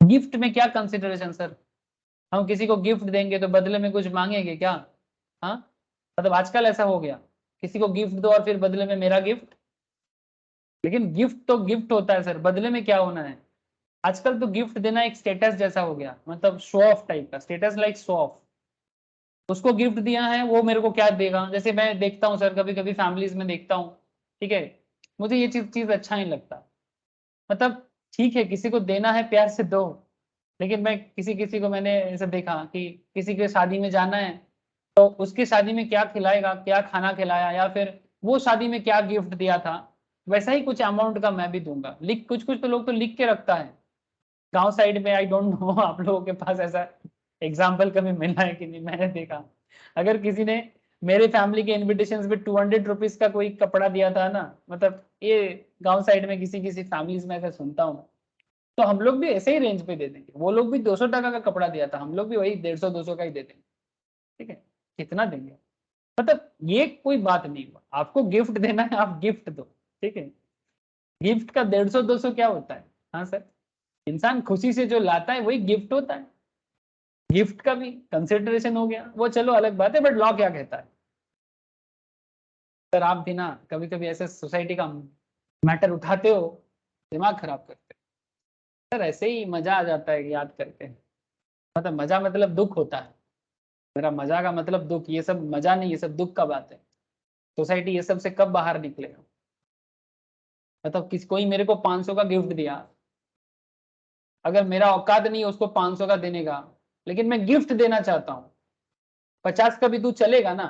Gift में क्या कंसिडरेशन सर? हम किसी को गिफ्ट देंगे तो बदले में कुछ मांगेंगे क्या? हाँ, मतलब आजकल ऐसा हो गया, किसी को गिफ्ट दो और फिर बदले में मेरा गिफ्ट. लेकिन गिफ्ट तो गिफ्ट होता है सर, बदले में क्या होना है? आजकल तो गिफ्ट देना एक स्टेटस जैसा हो गया, मतलब शो ऑफ टाइप का, स्टेटस लाइक शो ऑफ. उसको गिफ्ट दिया है, वो मेरे को क्या देगा? जैसे मैं देखता हूँ सर, कभी कभी फैमिलीज में देखता हूँ, ठीक है, मुझे ये चीज अच्छा नहीं लगता. मतलब ठीक है, किसी को देना है प्यार से दो, लेकिन मैं किसी को मैंने ऐसा देखा कि किसी के शादी में जाना है तो उसकी शादी में क्या खिलाएगा, क्या खाना खिलाया, या फिर वो शादी में क्या गिफ्ट दिया था, वैसा ही कुछ अमाउंट का मैं भी दूंगा. लिख कुछ तो लोग तो लिख के रखता है गांव साइड में. आई डोंट नो आप लोगों के पास ऐसा एग्जाम्पल कभी मिला है कि नहीं. मैंने देखा, अगर किसी ने मेरे फैमिली के इनविटेशंस पे 200 रुपीज का कोई कपड़ा दिया था ना, मतलब ये गांव साइड में किसी फैमिलीज में ऐसा सुनता हूँ, तो हम लोग भी ऐसे ही रेंज पे दे देंगे. वो लोग भी 200 टका का कपड़ा दिया था, हम लोग भी वही 150-200 का ही दे देंगे. ठीक है, कितना देंगे? मतलब ये कोई बात नहीं हुआ, आपको गिफ्ट देना है आप गिफ्ट दो. ठीक है, गिफ्ट का 150-200 क्या होता है? हाँ सर, इंसान खुशी से जो लाता है वही गिफ्ट होता है. गिफ्ट का भी कंसिडरेशन हो गया, वो चलो अलग बात है, बट लॉ क्या कहता है? सर आप भी ना कभी कभी ऐसे सोसाइटी का मैटर उठाते हो, दिमाग खराब करते हो सर। ऐसे ही मजा आ जाता है याद करके। मतलब मजा मतलब दुख होता है। मेरा मजा का मतलब दुख, ये सब मजा नहीं, ये सब दुख का बात है। सोसाइटी ये सब से कब बाहर निकलेगा। मतलब किसी कोई मेरे को 500 का गिफ्ट दिया, अगर मेरा औकात नहीं है उसको 500 का देने का, लेकिन मैं गिफ्ट देना चाहता हूँ, 50 का भी तू चलेगा ना।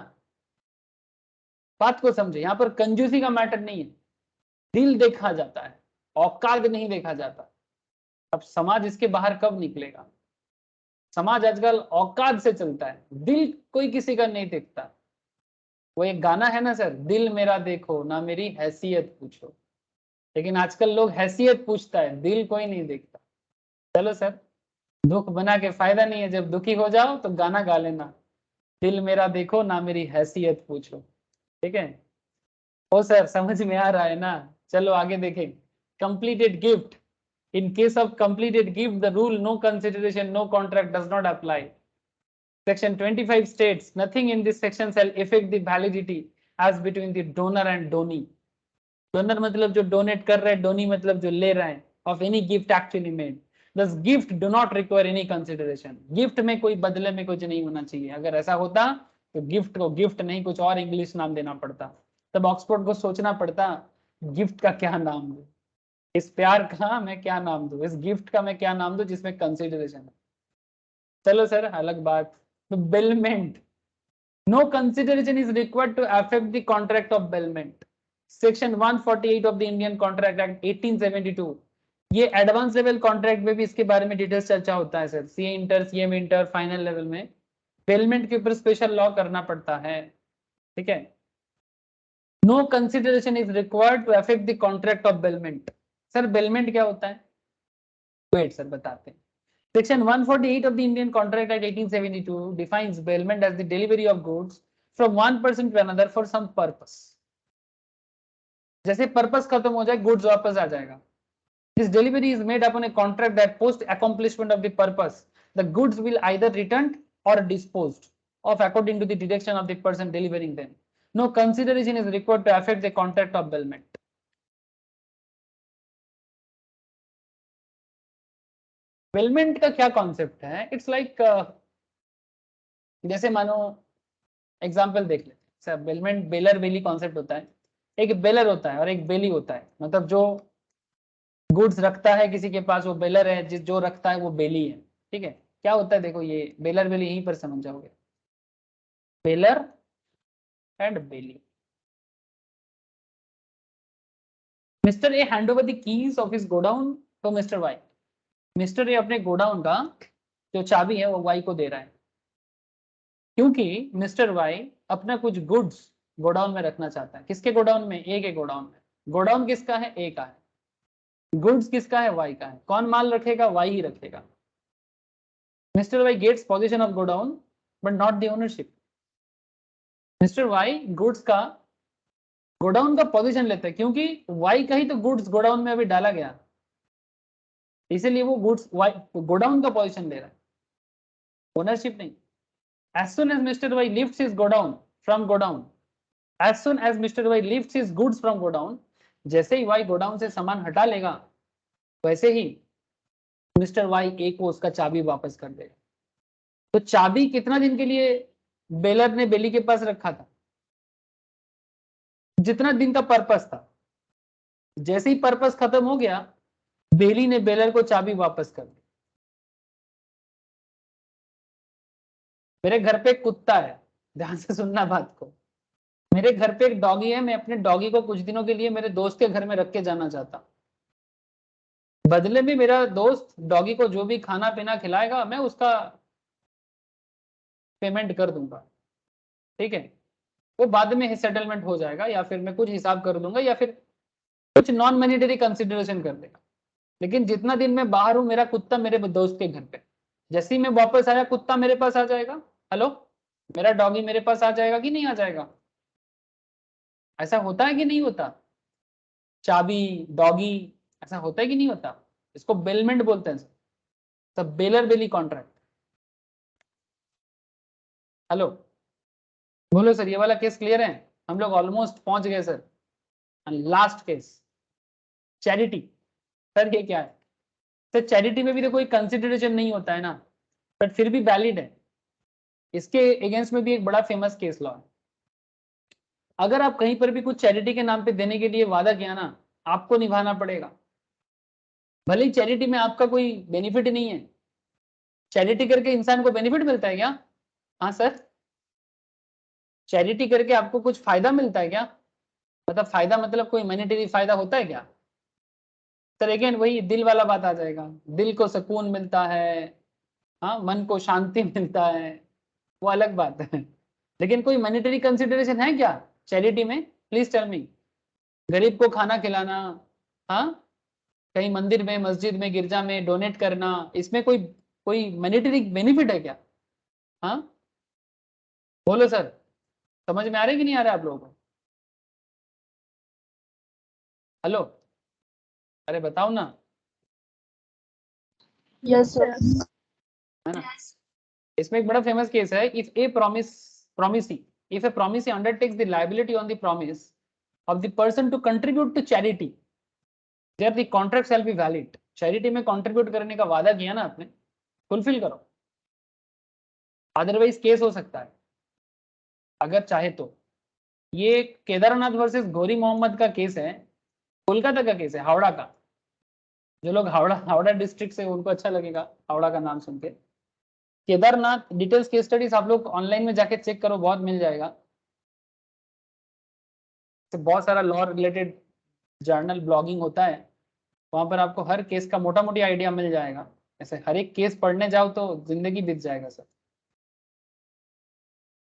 बात को समझे, यहाँ पर कंजूसी का मैटर नहीं है, दिल देखा जाता है, औकात नहीं देखा जाता। अब समाज इसके बाहर कब निकलेगा। समाज आजकल औकात से चलता है, दिल कोई किसी का नहीं देखता। वो एक गाना है ना सर, दिल मेरा देखो ना मेरी हैसियत पूछो। लेकिन आजकल लोग हैसियत पूछता है, दिल कोई नहीं देखता। चलो सर, दुख बना के फायदा नहीं है, जब दुखी हो जाओ तो गाना गा लेना, दिल मेरा देखो ना मेरी हैसियत पूछो। ठीक है। ओ सर समझ में आ रहा है ना। चलो आगे देखें। Completed gift, in case of completed gift the rule no consideration no contract does not apply. Section 25 states nothing in this section shall affect the validity as between the donor and donee. Donor मतलब जो donate कर रहे हैं, donee मतलब जो ले रहे हैं, of any gift actually made. Thus gift do not require any consideration. gift में कोई बदले में कुछ नहीं होना चाहिए। अगर ऐसा होता तो गिफ्ट को गिफ्ट नहीं कुछ और इंग्लिश नाम देना पड़ता। तब ऑक्सफोर्ड को सोचना पड़ता गिफ्ट का क्या नाम दूं, इस प्यार का मैं क्या नाम दूं, इस गिफ्ट का मैं क्या नाम दूं जिसमें कंसिडरेशन है। चलो सर अलग बात। तो bailment, no consideration is required to affect the contract of bailment. Section 148 of the Indian contract act 1872, ये एडवांस लेवल कॉन्ट्रैक्ट में भी इसके बारे में डिटेल्स चर्चा होता है sir. CA inter, CM inter, final level में बेलमेंट के ऊपर स्पेशल लॉ करना पड़ता है। ठीक है। No consideration is required to affect the contract of bailment. Sir bailment क्या होता है, वेट सर बताते हैं। Section 148 of the Indian Contract Act 1872 defines bailment as the delivery of goods from one person to another for some purpose. जैसे purpose खत्म हो जाए goods वापस आ जाएगा। This delivery is made upon a contract that post accomplishment of the purpose the goods will either returned or disposed of according to the direction of the person delivering them. No consideration is required to affect the contract of bailment. Bailment का क्या concept है, it's like जैसे मानो example देख लेते हैं sir. Bailment baler बेली concept होता है। एक बेलर होता है और एक बेली होता है, मतलब जो गुड्स रखता है किसी के पास वो बेलर है, जिस जो रखता है वो बेली है। ठीक है। क्या होता है देखो, ये बेलर बेली यहीं पर समझ जाओगे, bailor and bailee. Mister A hand over the keys of his godown to mister Y. Mister A अपने गोडाउन का जो चाबी है वो वाई को दे रहा है, क्योंकि मिस्टर वाई अपना कुछ गुड्स गोडाउन में रखना चाहता है। किसके गोडाउन में, ए के गोडाउन में। गोडाउन किसका है, ए का है। गुड्स किसका है, वाई का है। कौन माल रखेगा, वाई ही रखेगा। Mister Y gets possession of godown but not the ownership. Mister Y goods का गोडाउन का पोजीशन लेता है, क्योंकि वाई का ही तो गुड्स गोडाउन में अभी डाला गया, इसीलिए वो गुड्स वाई गोडाउन का पोजीशन ले रहा है, ओनरशिप नहीं। As soon as Mr. Y lifts his godown from godown, as soon as Mr. Y lifts his goods from godown, जैसे ही Y गोडाउन से सामान हटा लेगा वैसे ही मिस्टर वाई ए को उसका चाबी वापस कर देगा। तो चाबी कितना दिन के लिए बेलर ने बेली के पास रखा था, जितना दिन का पर्पस था। जैसे ही पर्पस खत्म हो गया, बेली ने बेलर को चाबी वापस कर दी। मेरे घर पे एक कुत्ता है, ध्यान से सुनना बात को। मेरे घर पे एक डॉगी है, मैं अपने डॉगी को कुछ दिनों के लिए मेरे दोस्त के घर में रख के जाना चाहता। बदले में मेरा दोस्त डॉगी को जो भी खाना पीना खिलाएगा मैं उसका पेमेंट कर दूंगा। ठीक है। वो बाद में सेटलमेंट हो जाएगा, या फिर मैं कुछ हिसाब कर दूंगा, या फिर कुछ नॉन मॉनिटरी कंसिडरेशन कर देगा। लेकिन जितना दिन मैं बाहर हूं, मेरा कुत्ता मेरे दोस्त के घर पे, जैसे ही मैं वापस आया कुत्ता मेरे पास आ जाएगा। हेलो, मेरा डॉगी मेरे पास आ जाएगा कि नहीं आ जाएगा। ऐसा होता है कि नहीं होता। चाबी, डॉगी, ऐसा होता है कि नहीं होता। इसको बेलमेंट बोलते हैं सर, बेलर बेली कॉन्ट्रैक्ट। हेलो, बोलो सर, ये वाला केस क्लियर है। हम लोग ऑलमोस्ट पहुंच गए sir. Last case charity. Sir ये क्या है सर? चैरिटी में भी तो कोई कंसिडरेशन नहीं होता है ना, बट फिर भी वैलिड है। इसके अगेंस्ट में भी एक बड़ा फेमस केस लॉ है। अगर आप कहीं पर भी कुछ चैरिटी के नाम पे देने के लिए वादा किया ना, आपको निभाना पड़ेगा। भले ही चैरिटी में आपका कोई बेनिफिट नहीं है। चैरिटी करके इंसान को बेनिफिट मिलता है क्या? हाँ सर, चैरिटी करके आपको कुछ फायदा मिलता है क्या? मतलब फायदा मतलब कोई मॉनेटरी फायदा होता है क्या? सर अगेन वही दिल वाला बात आ जाएगा। दिल को सुकून मिलता है, हाँ, मन को शांति मिलता है, वो अलग बात है। लेकिन कोई मॉनेटरी कंसिडरेशन है क्या चैरिटी में? Please tell me. गरीब को खाना खिलाना, हाँ, कहीं मंदिर में, मस्जिद में, गिरजा में डोनेट करना, इसमें कोई कोई मॉनेटरी बेनिफिट है क्या? हाँ बोलो सर, समझ में आ रहा है कि नहीं आ रहा है आप लोगों को? हेलो, अरे बताओ ना। Yes, sir. है ना? इसमें एक बड़ा फेमस केस है। If A promisee if a promisee undertakes the liability on the promise of the person to contribute to charity, there the contract shall be valid. Charity में कंट्रीब्यूट करने का वादा किया ना आपने, फुलफिल करो, अदरवाइज केस हो सकता है अगर चाहे तो। ये केदारनाथ वर्सेस गौरी मोहम्मद का केस है, कोलकाता का केस है, हावड़ा का। जो लोग हावड़ा हावड़ा डिस्ट्रिक्ट से, उनको अच्छा लगेगा हावड़ा का नाम सुन के। केदारनाथ डिटेल्स केस स्टडीज आप लोग ऑनलाइन में जाके चेक करो, बहुत मिल जाएगा। तो बहुत सारा लॉ रिलेटेड जर्नल ब्लॉगिंग होता है, वहां पर आपको हर केस का मोटा मोटी आइडिया मिल जाएगा। ऐसे हर एक केस पढ़ने जाओ तो जिंदगी बीत जाएगा सर।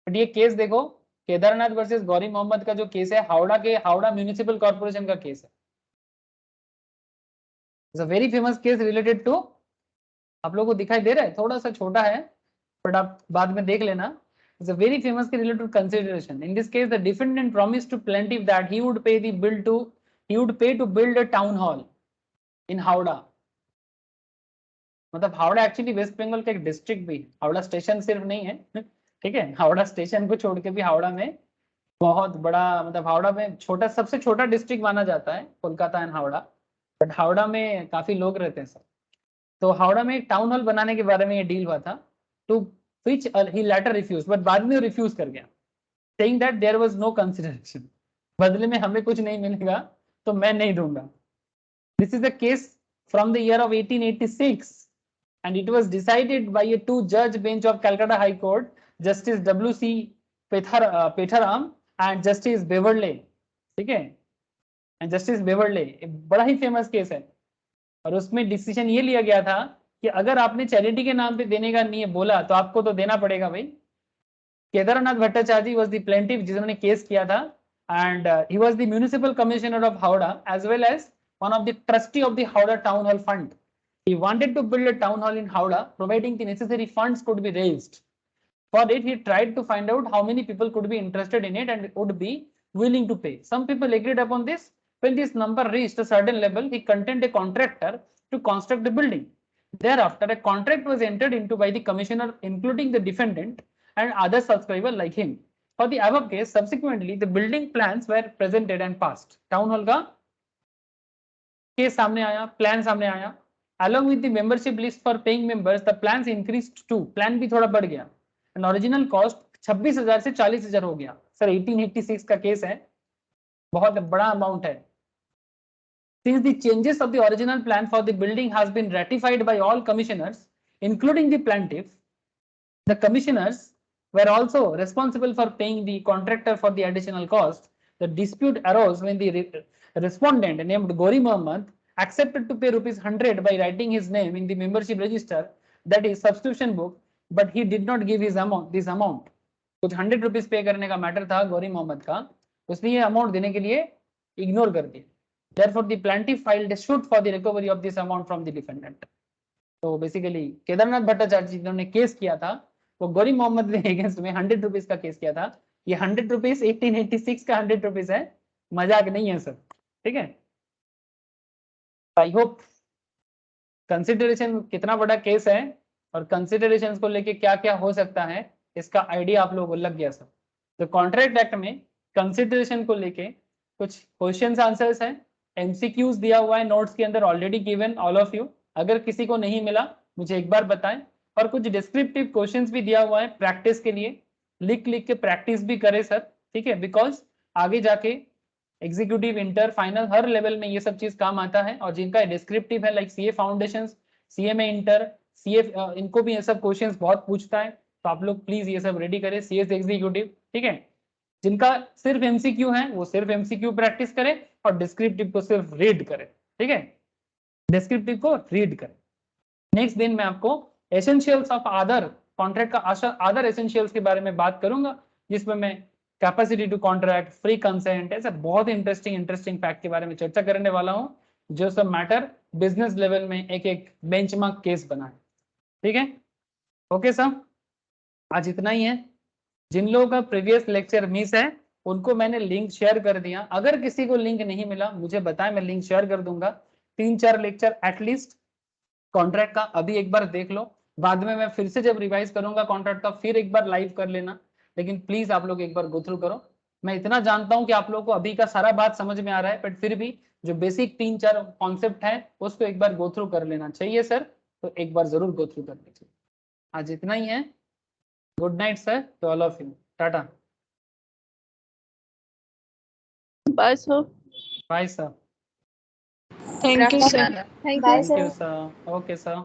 बट ये केस देखो, केदारनाथ वर्सेस गौरी मोहम्मद का जो केस है, हावड़ा म्यूनिसिपल कॉर्पोरेशन का केस है। It's a very famous case related to, आप लोगों को दिखाई दे रहा है, थोड़ा सा छोटा है बट आप बाद में देख लेना। It's a very famous case related to consideration. In this case the defendant promised to plaintiff that he would pay to build a town hall in Howrah. मतलब हावड़ा एक्चुअली वेस्ट बंगाल का एक डिस्ट्रिक्ट भी है, हावड़ा स्टेशन सिर्फ नहीं है। ठीक है, हावड़ा स्टेशन को छोड़ के भी हावड़ा में बहुत बड़ा, मतलब हावड़ा में छोटा, सबसे छोटा डिस्ट्रिक्ट माना जाता है कोलकाता एंड हावड़ा, बट हावड़ा में काफी लोग रहते हैं सर। तो हावड़ा में एक टाउन हॉल बनाने के बारे में ये डील हुआ था, to which he later refuse, but बाद में रिफ्यूज कर गया, saying that there was no consideration, बदले में हमें कुछ नहीं मिलेगा तो मैं नहीं दूंगा। This is a case from the year of 1886 and it was decided by a two-judge bench of Calcutta High Court, Justice W.C. Petharam and Justice Beverley. ठीक है, एंड जस्टिस बेवर्ले, बड़ा ही फेमस केस है। और उसमें डिसीजन ये लिया गया था कि अगर आपने चैरिटी के नाम पे देने का नहीं बोला तो आपको तो देना पड़ेगा भाई। Kedarnath Bhattacharya was the plaintiff जिन्होंने केस किया था, and he was the municipal commissioner of Howrah as well as one of the trustee of the Howrah town hall fund. He wanted to build a town hall in Howrah, providing the necessary funds could be raised. For it, he tried to find out how many people could be interested in it and would be willing to pay. Some people agreed upon this. When this number reached a certain level, he contacted a contractor to construct the building. Thereafter, a contract was entered into by the commissioner, including the defendant and other subscriber like him. For the above case, subsequently, the building plans were presented and passed. Town hall का case सामने आया, plan सामने आया। Along with the membership list for paying members, the plans increased to, plan भी थोड़ा बढ़ गया, and original cost 26,000 से 40,000 हो गया। सर 1886 का केस है, बहुत बड़ा अमाउंट है। Since the changes of the original plan for the building has been ratified by all commissioners, including the plaintiff, the commissioners were also responsible for paying the contractor for the additional cost. The dispute arose when the respondent named Gori Mohammed accepted to pay ₹100 by writing his name in the membership register, that is subscription book, but he did not give his this amount. कुछ ₹100 पे करने का matter था गौरी मोहम्मद का, उसने ये amount देने के लिए इग्नोर कर दिया। Therefore, the plaintiff filed a suit for the recovery of this amount from the defendant. तो बेसिकली केदारनाथ भट्टाचार्य जिन्होंने केस किया था, वो गौरी मोहम्मद के अगेंस्ट में ₹100 का केस किया था। ये ₹100 1886 का ₹100 है, मजाक नहीं है सर। ठीक है, आई होप कंसिडरेशन कितना बड़ा केस है और कंसिडरेशंस को लेके क्या क्या हो सकता है, इसका आइडिया आप लोगों को लग गया सर। तो कॉन्ट्रैक्ट एक्ट में कंसिडरेशन को लेके कुछ क्वेश्चंस आंसर्स हैं, एमसीक्यूज दिया हुआ है नोट्स के अंदर already given all of you, अगर किसी को नहीं मिला मुझे एक बार बताएं, और कुछ डिस्क्रिप्टिव क्वेश्चंस भी दिया हुआ है प्रैक्टिस के लिए, लिख लिख के प्रैक्टिस भी करें सर, ठीक है, बिकॉज आगे जाके एग्जीक्यूटिव, इंटर, फाइनल हर लेवल में ये सब चीज काम आता है, और जिनका डिस्क्रिप्टिव है लाइक सीए फाउंडेशन, सीए में इंटर, सीए, इनको भी ये सब क्वेश्चंस बहुत पूछता है, तो आप लोग प्लीज ये सब रेडी करें, सीएस एग्जीक्यूटिव, ठीक है। जिनका सिर्फ एमसीक्यू है वो सिर्फ एमसीक्यू प्रैक्टिस करें और डिस्क्रिप्टिव को सिर्फ रीड करें, ठीक है, डिस्क्रिप्टिव को रीड करें। नेक्स्ट दिन मैं आपको एसेंशियल्स ऑफ अदर कॉन्ट्रैक्ट का अदर एसेंशियल्स के बारे में बात करूंगा, जिसमें मैं capacity to contract, free consent, ऐसे बहुत इंटरेस्टिंग फैक्ट के बारे में चर्चा करने वाला हूं, जो सब मैटर बिजनेस लेवल में एक एक बेंचमार्क केस बना है, ठीक है। ओके सर, आज इतना ही है। जिन लोगों का प्रीवियस लेक्चर मिस है उनको मैंने लिंक शेयर कर दिया, अगर किसी को लिंक नहीं मिला मुझे बताएं, मैं लिंक शेयर कर दूंगा। 3-4 लेक्चर एटलीस्ट कॉन्ट्रैक्ट का अभी एक बार देख लो, बाद में मैं फिर से जब रिवाइज करूंगा कॉन्ट्रैक्ट का फिर एक बार लाइव कर लेना, लेकिन प्लीज आप लोग एक बार गो थ्रू करो। मैं इतना जानता हूं कि आप लोगों को अभी का सारा बात समझ में आ रहा है, बट फिर भी जो बेसिक 3-4 कॉन्सेप्ट है उसको एक बार गो थ्रू कर लेना चाहिए सर, तो एक बार जरूर गो थ्रू कर लीजिए। आज इतना ही है, good night sir to all of you, tata, Bye, sir. Bye sir, Thank you, sir. Thank thank you sir, okay sir.